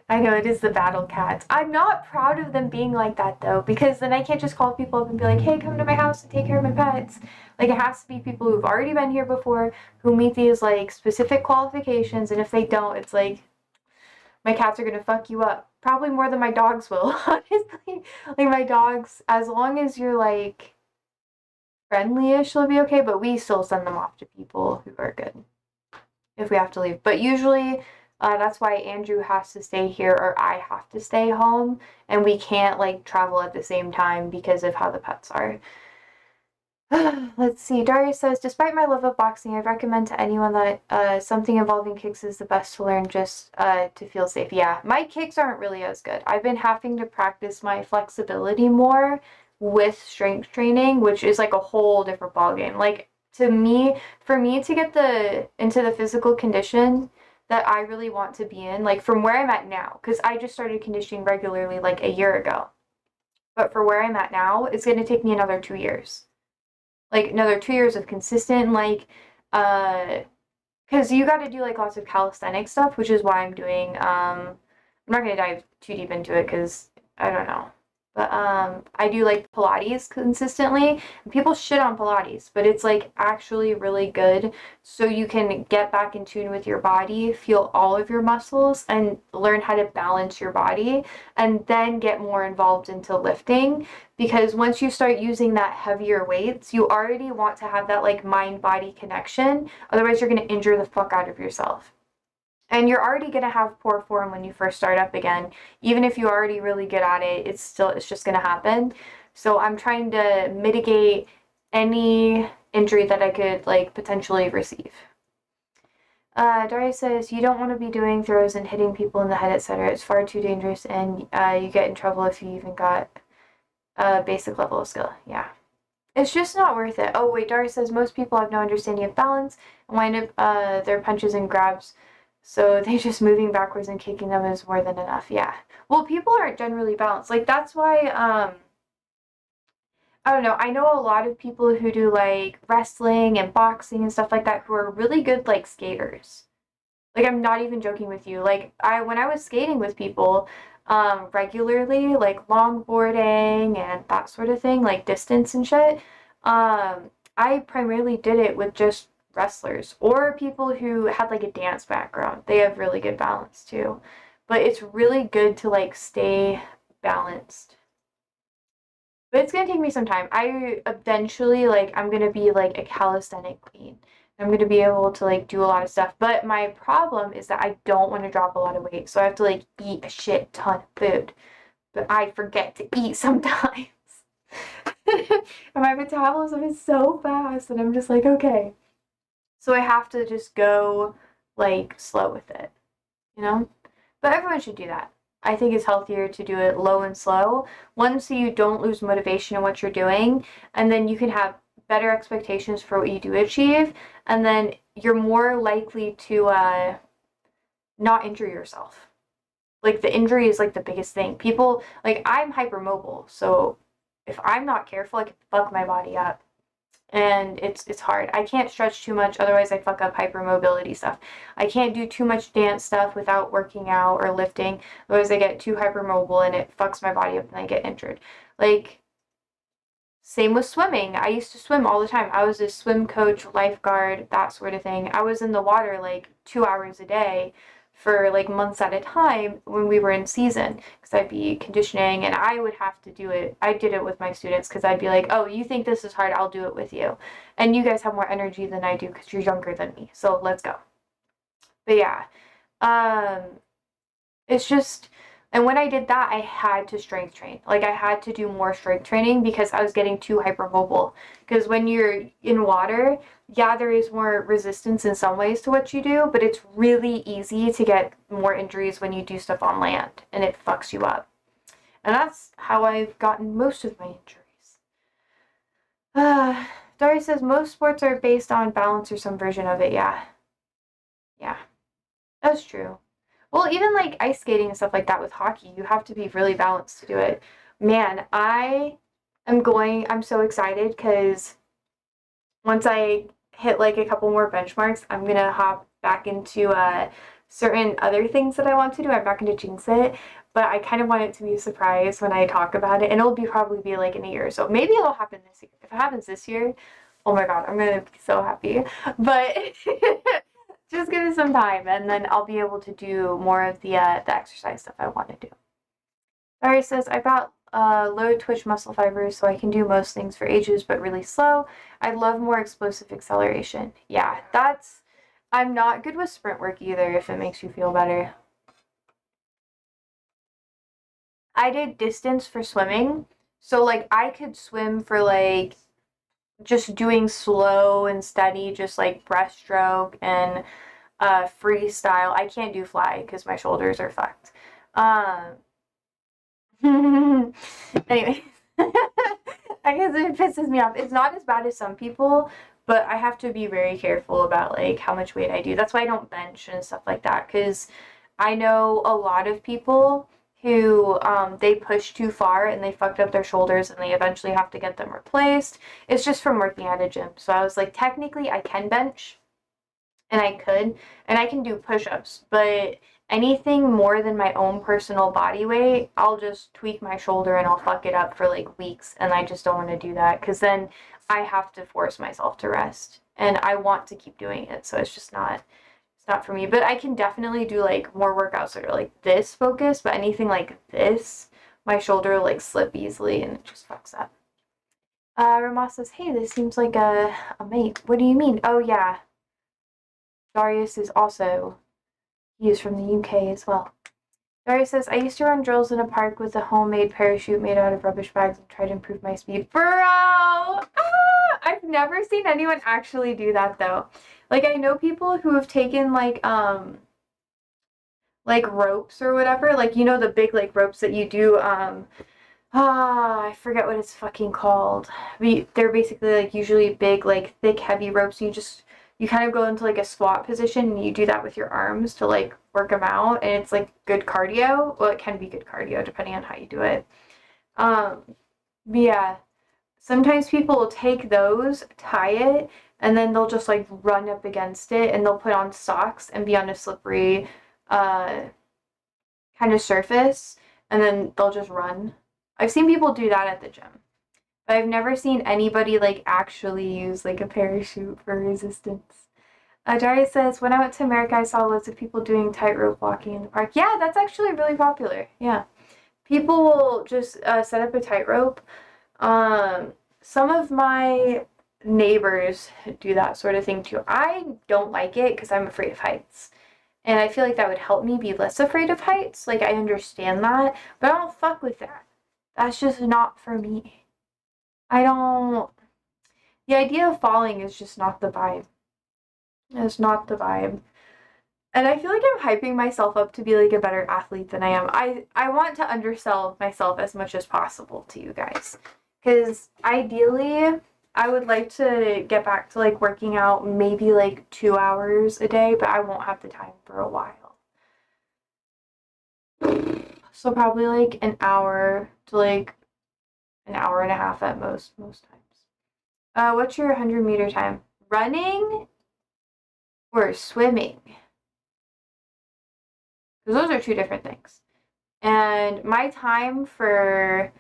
I know it is the battle cats. I'm not proud of them being like that though, because then I can't just call people up and be like, hey, come to my house and take care of my pets. Like it has to be people who've already been here before, who meet these like specific qualifications, and if they don't, it's like my cats are gonna fuck you up. Probably more than my dogs will, honestly. Like my dogs, as long as you're like friendly-ish, they'll be okay, but we still send them off to people who are good if we have to leave. But usually, that's why Andrew has to stay here or I have to stay home, and we can't like travel at the same time because of how the pets are. Let's see. Daria says, despite my love of boxing, I'd recommend to anyone that something involving kicks is the best to learn just to feel safe. Yeah, my kicks aren't really as good. I've been having to practice my flexibility more with strength training, which is like a whole different ballgame. Like to me, for me to get into the physical condition that I really want to be in, like from where I'm at now, because I just started conditioning regularly like a year ago. But for where I'm at now, it's going to take me another 2 years, like another 2 years of consistent like uh because you got to do like lots of calisthenic stuff, which is why I'm doing I'm not going to dive too deep into it because I don't know, but I do like Pilates consistently. People shit on Pilates, but it's like actually really good, so you can get back in tune with your body, feel all of your muscles, and learn how to balance your body, and then get more involved into lifting. Because once you start using that heavier weights, you already want to have that like mind body connection, otherwise you're going to injure the fuck out of yourself. And you're already going to have poor form when you first start up again. Even if you're already really good at it, it's just going to happen. So I'm trying to mitigate any injury that I could like potentially receive. Daria says, you don't want to be doing throws and hitting people in the head, etc. It's far too dangerous, and you get in trouble if you even got a basic level of skill. Yeah. It's just not worth it. Oh, wait, Daria says, most people have no understanding of balance and wind up their punches and grabs, so they just moving backwards and kicking them is more than enough. Yeah. Well, people aren't generally balanced. Like, that's why, I don't know. I know a lot of people who do, like, wrestling and boxing and stuff like that who are really good, like, skaters. Like, I'm not even joking with you. Like, when I was skating with people, regularly, like longboarding and that sort of thing, like distance and shit, I primarily did it with just wrestlers or people who had like a dance background. They have really good balance too. But it's really good to like stay balanced. But it's gonna take me some time. I eventually like I'm gonna be like a calisthenic queen. I'm gonna be able to like do a lot of stuff. But my problem is that I don't want to drop a lot of weight. So I have to like eat a shit ton of food. But I forget to eat sometimes. And my metabolism is so fast and I'm just like, okay. So I have to just go like slow with it, you know? But everyone should do that. I think it's healthier to do it low and slow. One, so you don't lose motivation in what you're doing, and then you can have better expectations for what you do achieve, and then you're more likely to not injure yourself. Like the injury is like the biggest thing. People like I'm hypermobile, so if I'm not careful, I can fuck my body up and it's hard. I can't stretch too much, otherwise I fuck up hypermobility stuff. I can't do too much dance stuff without working out or lifting, otherwise I get too hypermobile and it fucks my body up and I get injured. Like same with swimming. I used to swim all the time. I was a swim coach, lifeguard, that sort of thing. I was in the water like 2 hours a day for like months at a time when we were in season because I'd be conditioning and I would have to do it. I did it with my students because I'd be like, oh, you think this is hard? I'll do it with you. And you guys have more energy than I do because you're younger than me. So let's go. But yeah, um, it's just, and when I did that, I had to strength train. Like I had to do more strength training because I was getting too hypermobile. Because when you're in water, yeah, there is more resistance in some ways to what you do, but it's really easy to get more injuries when you do stuff on land and it fucks you up. And that's how I've gotten most of my injuries. Dari says most sports are based on balance or some version of it. Yeah. Yeah. That's true. Well, even like ice skating and stuff like that with hockey, you have to be really balanced to do it. Man, I'm so excited because once I hit like a couple more benchmarks, I'm gonna hop back into certain other things that I want to do. I'm not gonna jinx it, but I kind of want it to be a surprise when I talk about it, and it'll be probably be like in a year or so. Maybe it'll happen this year. If it happens this year, oh my god, I'm gonna be so happy. But just give it some time, and then I'll be able to do more of the exercise stuff I want to do. Barry says, I got low twitch muscle fibers, so I can do most things for ages, but really slow. I love more explosive acceleration. Yeah, I'm not good with sprint work either, if it makes you feel better. I did distance for swimming, so like I could swim for like just doing slow and steady, just like breaststroke and freestyle. I can't do fly because my shoulders are fucked. Um, anyway, I guess it pisses me off. It's not as bad as some people, but I have to be very careful about like how much weight I do. That's why I don't bench and stuff like that because I know a lot of people who they push too far and they fucked up their shoulders and they eventually have to get them replaced. It's just from working at a gym. So I was like, technically I can bench and I could, and I can do push-ups, but anything more than my own personal body weight, I'll just tweak my shoulder and I'll fuck it up for like weeks, and I just don't want to do that because then I have to force myself to rest, and I want to keep doing it, so it's not for me. But I can definitely do like more workouts that are like this focused, but anything like this, my shoulder like slip easily and it just fucks up. Ramas says, hey, this seems like a mate. What do you mean? Oh yeah, Darius is also, he is from the UK as well. Darius says, I used to run drills in a park with a homemade parachute made out of rubbish bags and try to improve my speed. Bro! Ah! I've never seen anyone actually do that though. Like I know people who have taken like ropes or whatever, like you know the big like ropes that you do I forget what it's fucking called. They're basically like usually big, like thick, heavy ropes. You kind of go into like a squat position and you do that with your arms to like work them out, and it's like good cardio. Well, it can be good cardio depending on how you do it. But yeah, sometimes people will take those, tie it, and then they'll just like run up against it, and they'll put on socks and be on a slippery uh kind of surface, and then they'll just run. I've seen people do that at the gym, but I've never seen anybody like actually use like a parachute for resistance. Daria says, when I went to America, I saw loads of people doing tightrope walking in the park. Yeah, that's actually really popular. Yeah. People will just set up a tightrope. Some of my neighbors do that sort of thing too. I don't like it because I'm afraid of heights. And I feel like that would help me be less afraid of heights. Like, I understand that, but I don't fuck with that. That's just not for me. I don't. The idea of falling is just not the vibe. It's not the vibe. And I feel like I'm hyping myself up to be like a better athlete than I am. I want to undersell myself as much as possible to you guys. Because ideally, I would like to get back to like working out maybe like 2 hours a day, but I won't have the time for a while. So probably like an hour to like an hour and a half at most times. What's your 100-meter time? Running or swimming? Because those are two different things. And my time for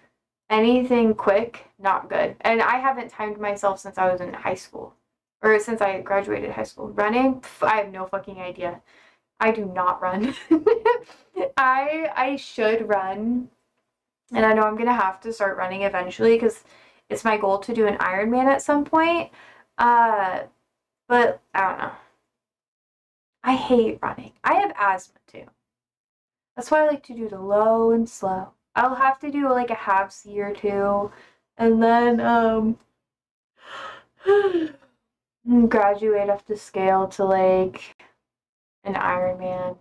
anything quick, not good. And I haven't timed myself since I was in high school. Or since I graduated high school. Running, I have no fucking idea. I do not run. I should run. And I know I'm going to have to start running eventually because it's my goal to do an Ironman at some point. But I don't know. I hate running. I have asthma too. That's why I like to do the low and slow. I'll have to do like a half C or two, and then graduate up the scale to like an Ironman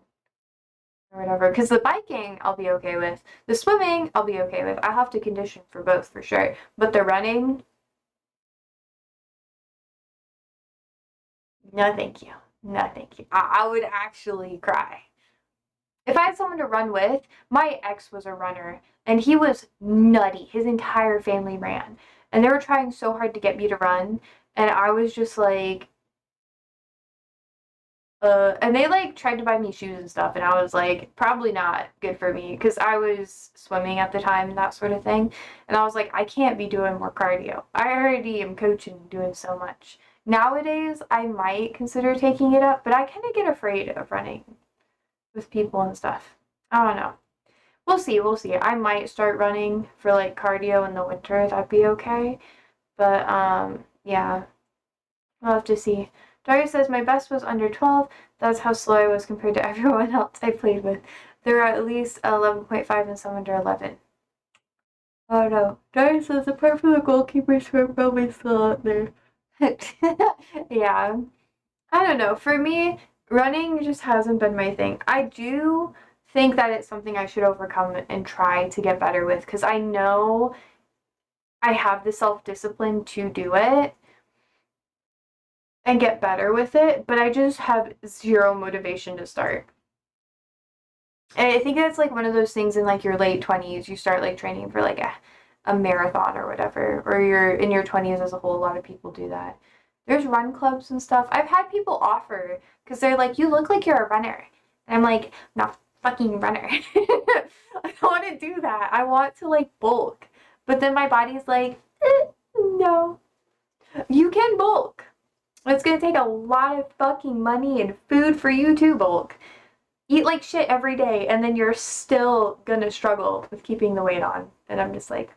or whatever. Because the biking I'll be okay with. The swimming I'll be okay with. I'll have to condition for both for sure. But the running, no thank you. No thank you. I would actually cry. If I had someone to run with, my ex was a runner and he was nutty. His entire family ran. And they were trying so hard to get me to run. And I was just like, and they like tried to buy me shoes and stuff. And I was like, probably not good for me because I was swimming at the time and that sort of thing. And I was like, I can't be doing more cardio. I already am coaching, doing so much. Nowadays, I might consider taking it up, but I kind of get afraid of running with people and stuff. I don't know. We'll see, we'll see. I might start running for like cardio in the winter. That'd be okay. But yeah. We'll have to see. Daria says my best was under 12. That's how slow I was compared to everyone else I played with. There are at least 11.5 and some under 11. Oh no. Daria says apart from the goalkeepers who are probably still out there. Yeah. I don't know. For me, running just hasn't been my thing. I do think that it's something I should overcome and try to get better with because I know I have the self-discipline to do it and get better with it, but I just have zero motivation to start. And I think that's like one of those things in like your late 20s, you start like training for like a marathon or whatever, or you're in your 20s as a whole. A lot of people do that. There's run clubs and stuff. I've had people offer because they're like, you look like you're a runner. And I'm like, not fucking runner. I don't want to do that. I want to like bulk. But then my body's like, no. You can bulk. It's gonna take a lot of fucking money and food for you to bulk. Eat like shit every day, and then you're still gonna struggle with keeping the weight on. And I'm just like,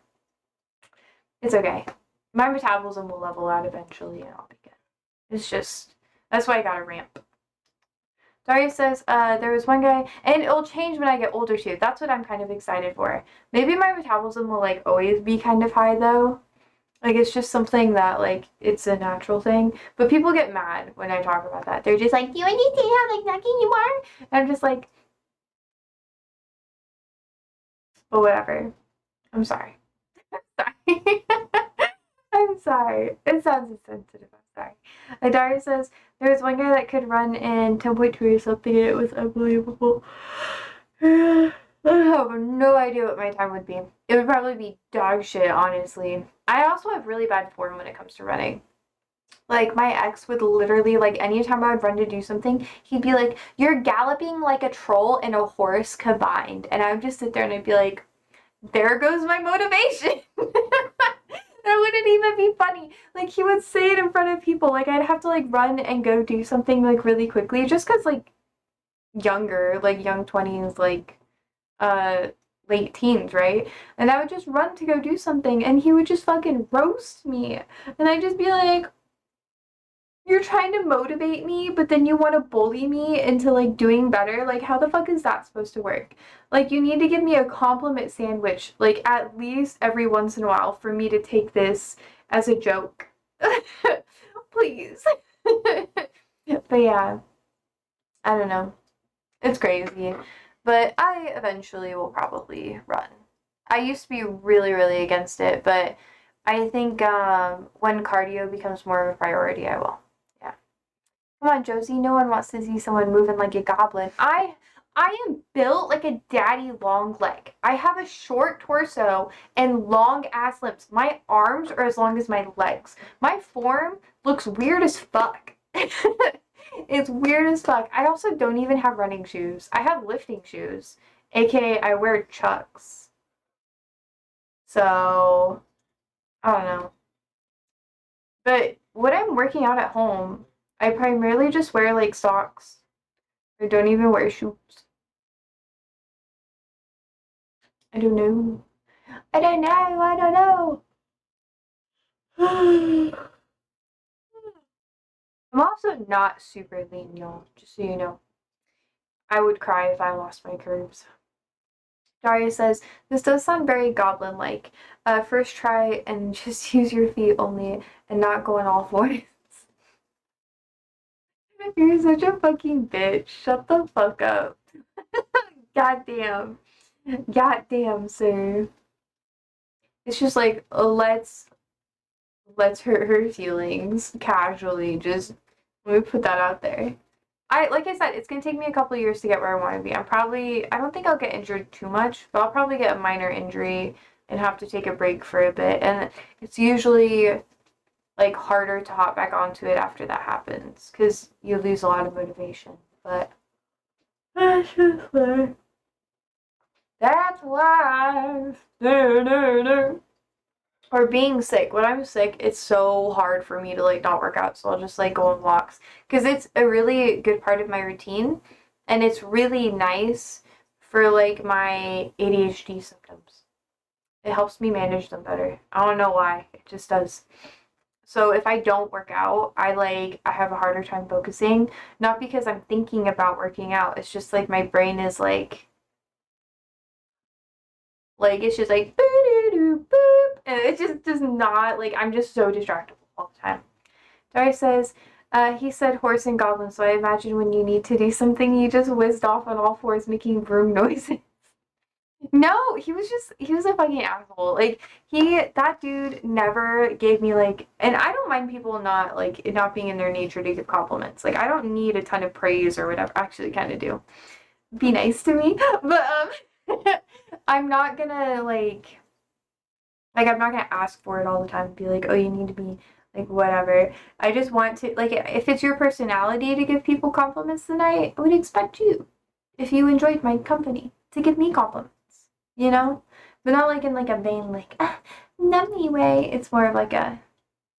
it's okay. My metabolism will level out eventually, and I'll be good. It's just, that's why I gotta ramp. Daria says, there was one guy, and it'll change when I get older too. That's what I'm kind of excited for. Maybe my metabolism will like always be kind of high though. Like, it's just something that, like, it's a natural thing. But people get mad when I talk about that. They're just like, do you understand how, like, lucky you are? And I'm just like, but whatever. I'm sorry. I'm sorry. I'm sorry. It sounds insensitive. I'm sorry. Adara says, there was one guy that could run in 10.2 or something, and it was unbelievable. I have no idea what my time would be. It would probably be dog shit, honestly. I also have really bad form when it comes to running. Like, my ex would literally, like, anytime I would run to do something, he'd be like, "You're galloping like a troll and a horse combined." And I would just sit there and I'd be like, there goes my motivation. That wouldn't even be funny. Like, he would say it in front of people. Like, I'd have to, like, run and go do something, like, really quickly. Just because, like, younger, like, young 20s, like, uh, late teens, right? And I would just run to go do something, and he would just fucking roast me. And I'd just be like, you're trying to motivate me, but then you want to bully me into like doing better. Like, how the fuck is that supposed to work? Like, you need to give me a compliment sandwich, like at least every once in a while for me to take this as a joke. Please. But yeah, I don't know. It's crazy. But I eventually will probably run. I used to be really, really against it, but I think when cardio becomes more of a priority, I will. Yeah. Come on, Josie. No one wants to see someone moving like a goblin. I am built like a daddy long leg. I have a short torso and long ass limbs. My arms are as long as my legs. My form looks weird as fuck. It's weird as fuck. I also don't even have running shoes. I have lifting shoes, aka I wear Chucks. So, I don't know. But when I'm working out at home, I primarily just wear like socks. I don't even wear shoes. I don't know. I don't know. I don't know. I'm also not super lean, y'all. Just so you know. I would cry if I lost my curves. Daria says, this does sound very goblin-like. First try and just use your feet only and not go on all fours. You're such a fucking bitch. Shut the fuck up. Goddamn. Goddamn, sir. It's just like, let's hurt her feelings casually. Just let me put that out there. Like I said, it's gonna take me a couple of years to get where I want to be. I don't think I'll get injured too much, but I'll probably get a minor injury and have to take a break for a bit. And it's usually like harder to hop back onto it after that happens because you lose a lot of motivation. But that's just why. That's why. No, no, no. Or being sick. When I'm sick, it's so hard for me to like not work out, so I'll just like go on walks because it's a really good part of my routine, and it's really nice for like my ADHD symptoms. It helps me manage them better. I don't know why. It just does. So if I don't work out, I have a harder time focusing, not because I'm thinking about working out. It's just like my brain is like it's just like boo boop, and it just does not like I'm just so distractible all the time. Dari says, he said horse and goblin, so I imagine when you need to do something, you just whizzed off on all fours making broom noises. No, he was a fucking asshole. Like that dude never gave me like, and I don't mind people not like it not being in their nature to give compliments. Like I don't need a ton of praise or whatever. Actually, kind of do. Be nice to me, but I'm not gonna like I'm not gonna ask for it all the time and be like, oh, you need to be like whatever. I just want to like if it's your personality to give people compliments, then I would expect you, if you enjoyed my company, to give me compliments, you know? But not like in like a vain like nummy way. It's more of like a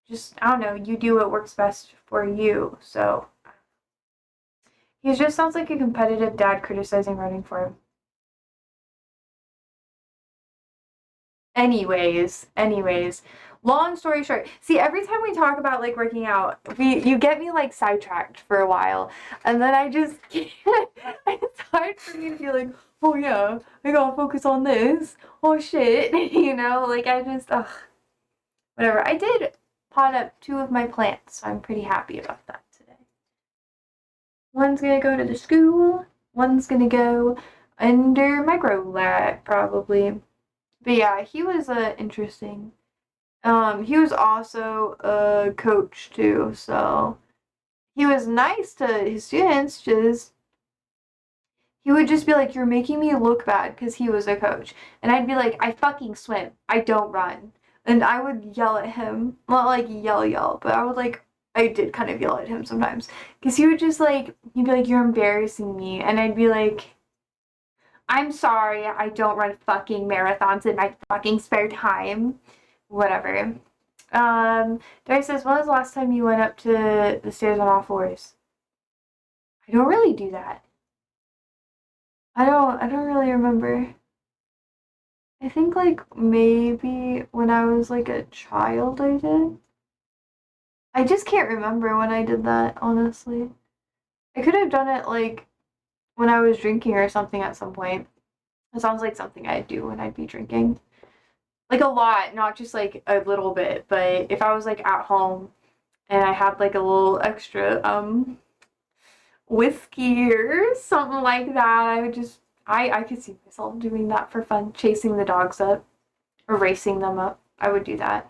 just I don't know, you do what works best for you. So he just sounds like a competitive dad criticizing running for him. Anyways, long story short, see, every time we talk about like working out, you get me like sidetracked for a while, and then I just can't. It's hard for me to be like, oh yeah, I gotta focus on this. Oh shit, like I just whatever. I did pot up 2 of my plants, so I'm pretty happy about that today. One's gonna go to the school. One's gonna go under my grow light probably. But yeah, he was interesting. He was also a coach too, so he was nice to his students. Just he would just be like, "You're making me look bad," because he was a coach, and I'd be like, "I fucking swim. I don't run," and I would yell at him, not like yell, but I would like I did kind of yell at him sometimes. Because he would just like, he'd be like, you're embarrassing me. And I'd be like, I'm sorry, I don't run fucking marathons in my fucking spare time. Whatever. Derek says, when was the last time you went up to the stairs on all fours? I don't really do that. I don't really remember. I think like maybe when I was like a child I did. I just can't remember when I did that, honestly. I could have done it like when I was drinking or something at some point. It sounds like something I'd do when I'd be drinking. Like a lot, not just like a little bit, but if I was like at home and I had like a little extra whiskey or something like that, I would just I could see myself doing that for fun, chasing the dogs up or racing them up. I would do that.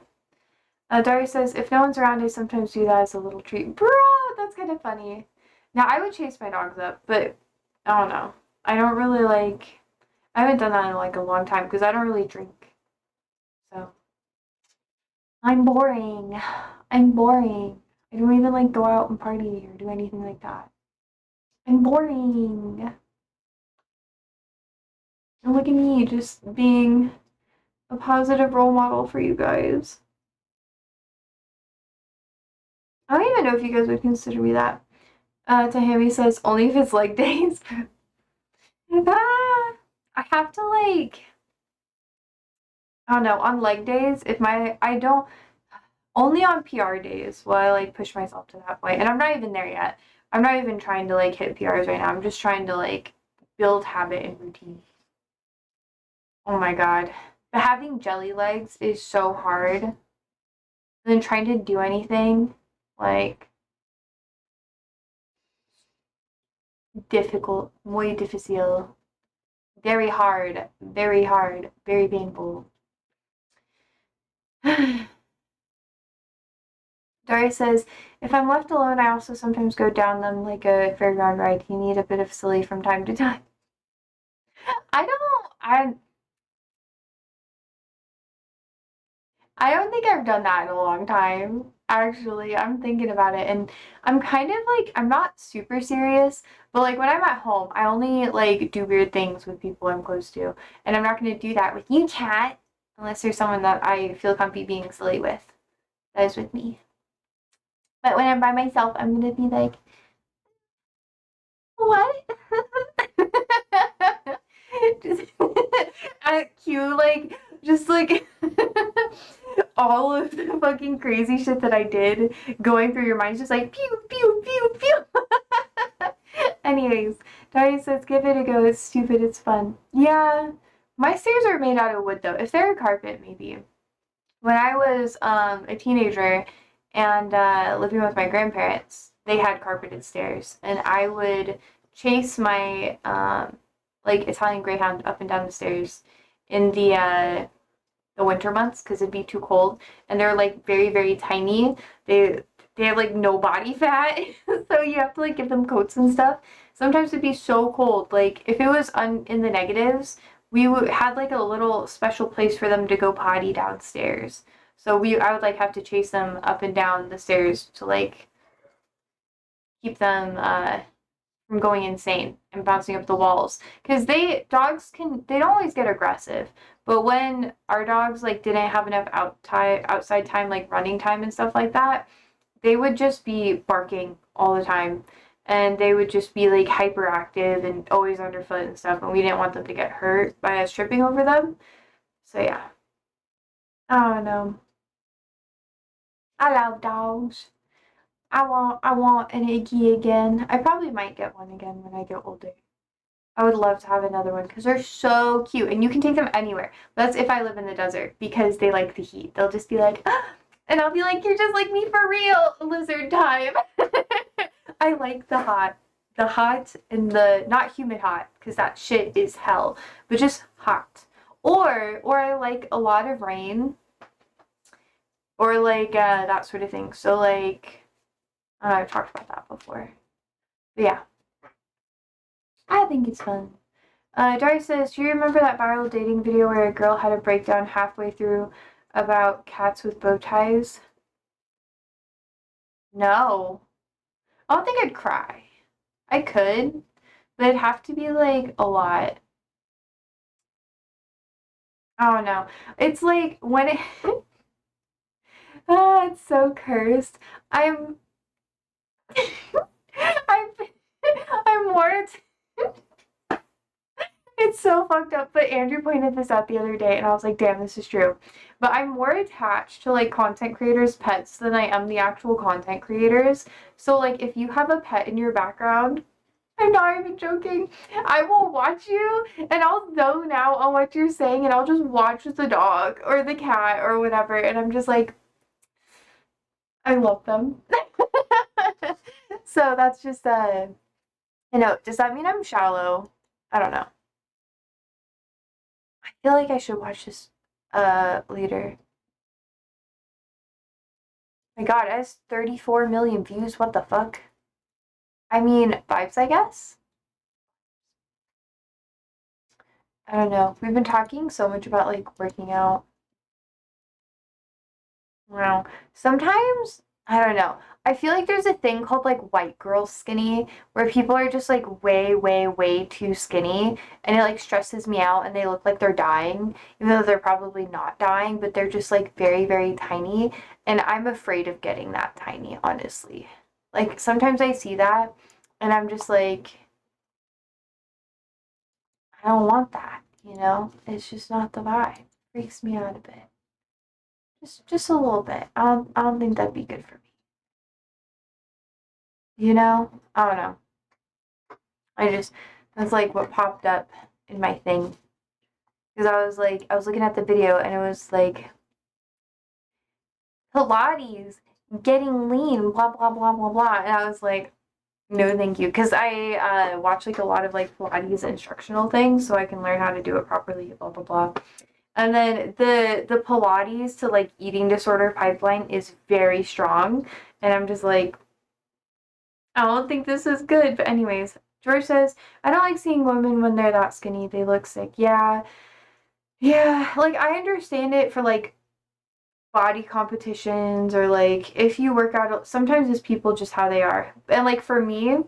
Dari says, if no one's around, I sometimes do that as a little treat. Bro, that's kind of funny. Now, I would chase my dogs up, but I don't know. I don't really like, I haven't done that in like a long time because I don't really drink. So, I'm boring. I'm boring. I don't even like go out and party or do anything like that. I'm boring. And look at me just being a positive role model for you guys. I don't even know if you guys would consider me that. Tahami says, only if it's leg days. I have to like, I don't know, on leg days, I don't, only on PR days will I like push myself to that point. And I'm not even there yet. I'm not even trying to like hit PRs right now. I'm just trying to like build habit and routine. Oh my God. But having jelly legs is so hard. And then trying to do anything, like, difficult, muy difícil. Very hard, very painful. Dory says, if I'm left alone, I also sometimes go down them like a fairground ride. You need a bit of silly from time to time. I I don't think I've done that in a long time. Actually, I'm thinking about it and I'm kind of like I'm not super serious, but like when I'm at home, I only like do weird things with people I'm close to. And I'm not gonna do that with you, chat, unless there's someone that I feel comfy being silly with. That is with me. But when I'm by myself, I'm gonna be like, what? Just at cue, like, just like all of the fucking crazy shit that I did going through your mind, just like pew pew pew pew. Anyways, Dari says, give it a go. It's stupid. It's fun. Yeah, my stairs are made out of wood though. If they're a carpet, maybe. When I was a teenager and living with my grandparents, they had carpeted stairs, and I would chase my like Italian Greyhound up and down the stairs in the winter months because it'd be too cold, and they're like very very tiny. They have like no body fat, so you have to like give them coats and stuff. Sometimes it'd be so cold. Like if it was in the negatives, had like a little special place for them to go potty downstairs. So I would like have to chase them up and down the stairs to like keep them from going insane and bouncing up the walls. Because they don't always get aggressive, but when our dogs like didn't have enough outside time, like running time and stuff like that, they would just be barking all the time. And they would just be like hyperactive and always underfoot and stuff, and we didn't want them to get hurt by us tripping over them. So yeah. I don't know. I love dogs. I want an Iggy again. I probably might get one again when I get older. I would love to have another one because they're so cute and you can take them anywhere. That's if I live in the desert because they like the heat. They'll just be like, ah! And I'll be like, you're just like me for real, lizard time. I like the hot and the not humid hot because that shit is hell, but just hot. Or I like a lot of rain or like that sort of thing. So like I've talked about that before. But yeah, I think it's fun. Dari says, do you remember that viral dating video where a girl had a breakdown halfway through about cats with bow ties? No. I don't think I'd cry. I could, but it'd have to be like a lot. I don't know. It's like when it it's so cursed. I'm I'm I'm more it's so fucked up, but Andrew pointed this out the other day and I was like, damn, this is true. But I'm more attached to like content creators' pets than I am the actual content creators. So like if you have a pet in your background, I'm not even joking. I will watch you and I'll zone out on what you're saying and I'll just watch the dog or the cat or whatever. And I'm just like, I love them. So that's just you know, does that mean I'm shallow? I don't know. I feel like I should watch this later. My god, it has 34 million views. What the fuck? I mean, vibes, I guess? I don't know. We've been talking so much about like working out. Wow. Sometimes, I don't know. I feel like there's a thing called like white girl skinny where people are just like way, way, way too skinny and it like stresses me out and they look like they're dying, even though they're probably not dying, but they're just like very, very tiny. And I'm afraid of getting that tiny, honestly. Like sometimes I see that and I'm just like, I don't want that, you know? It's just not the vibe. It freaks me out a bit. Just a little bit. I don't think that'd be good for me. You know? I don't know. I just that's like what popped up in my thing. Because I was looking at the video and it was like Pilates, getting lean, blah blah blah blah blah. And I was like, no thank you. Because I watch like a lot of like Pilates instructional things so I can learn how to do it properly, blah blah blah. And then the Pilates to like eating disorder pipeline is very strong. And I'm just like, I don't think this is good. But anyways, George says, I don't like seeing women when they're that skinny. They look sick. Yeah. Yeah. Like I understand it for like body competitions or like if you work out, sometimes it's people just how they are. And like for me,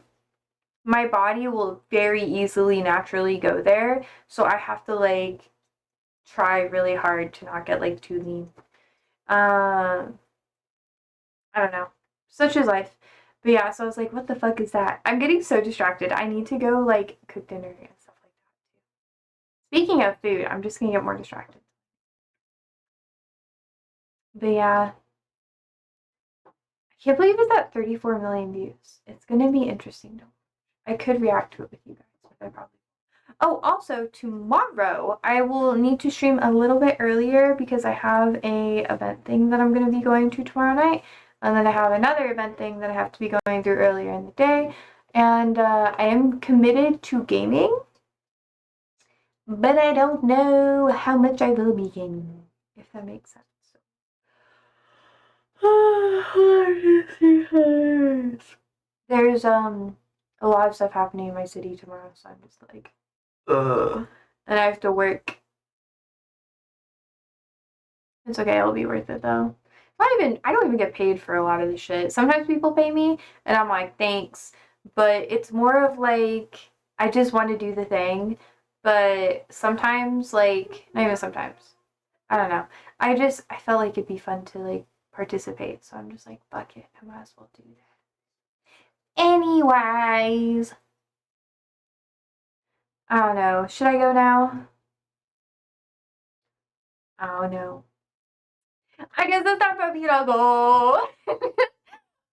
my body will very easily naturally go there. So I have to like try really hard to not get like too lean. Um, I don't know. Such is life. But yeah, so I was like, what the fuck is that? I'm getting so distracted. I need to go like cook dinner and stuff like that too. Speaking of food, I'm just gonna get more distracted. But yeah, I can't believe it's at 34 million views. It's gonna be interesting to watch. I could react to it with you guys, but I probably. Oh, also tomorrow I will need to stream a little bit earlier because I have a event thing that I'm going to be going to tomorrow night, and then I have another event thing that I have to be going through earlier in the day, and I am committed to gaming, but I don't know how much I will be gaming, if that makes sense. There's a lot of stuff happening in my city tomorrow, so I'm just like, ugh. And I have to work. It's okay, it'll be worth it though. I don't even get paid for a lot of this shit. Sometimes people pay me and I'm like, thanks. But it's more of like I just want to do the thing. But sometimes like not even sometimes. I don't know. I felt like it'd be fun to like participate. So I'm just like, fuck it. I might as well do that. Anyways. I don't know. Should I go now? I don't know. I guess it's time for me to go.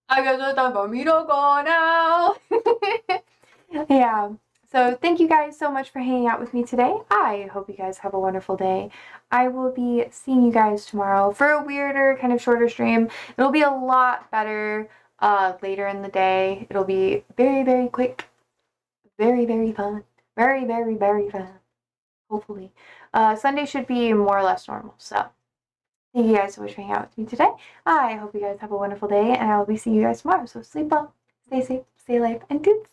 I guess it's time for me to go now. Yeah. So thank you guys so much for hanging out with me today. I hope you guys have a wonderful day. I will be seeing you guys tomorrow for a weirder, kind of shorter stream. It'll be a lot better later in the day. It'll be very, very quick. Very, very fun. Very, very, very fun. Hopefully. Sunday should be more or less normal. So thank you guys so much for hanging out with me today. I hope you guys have a wonderful day, and I will be seeing you guys tomorrow. So sleep well, stay safe, stay alive, and toots.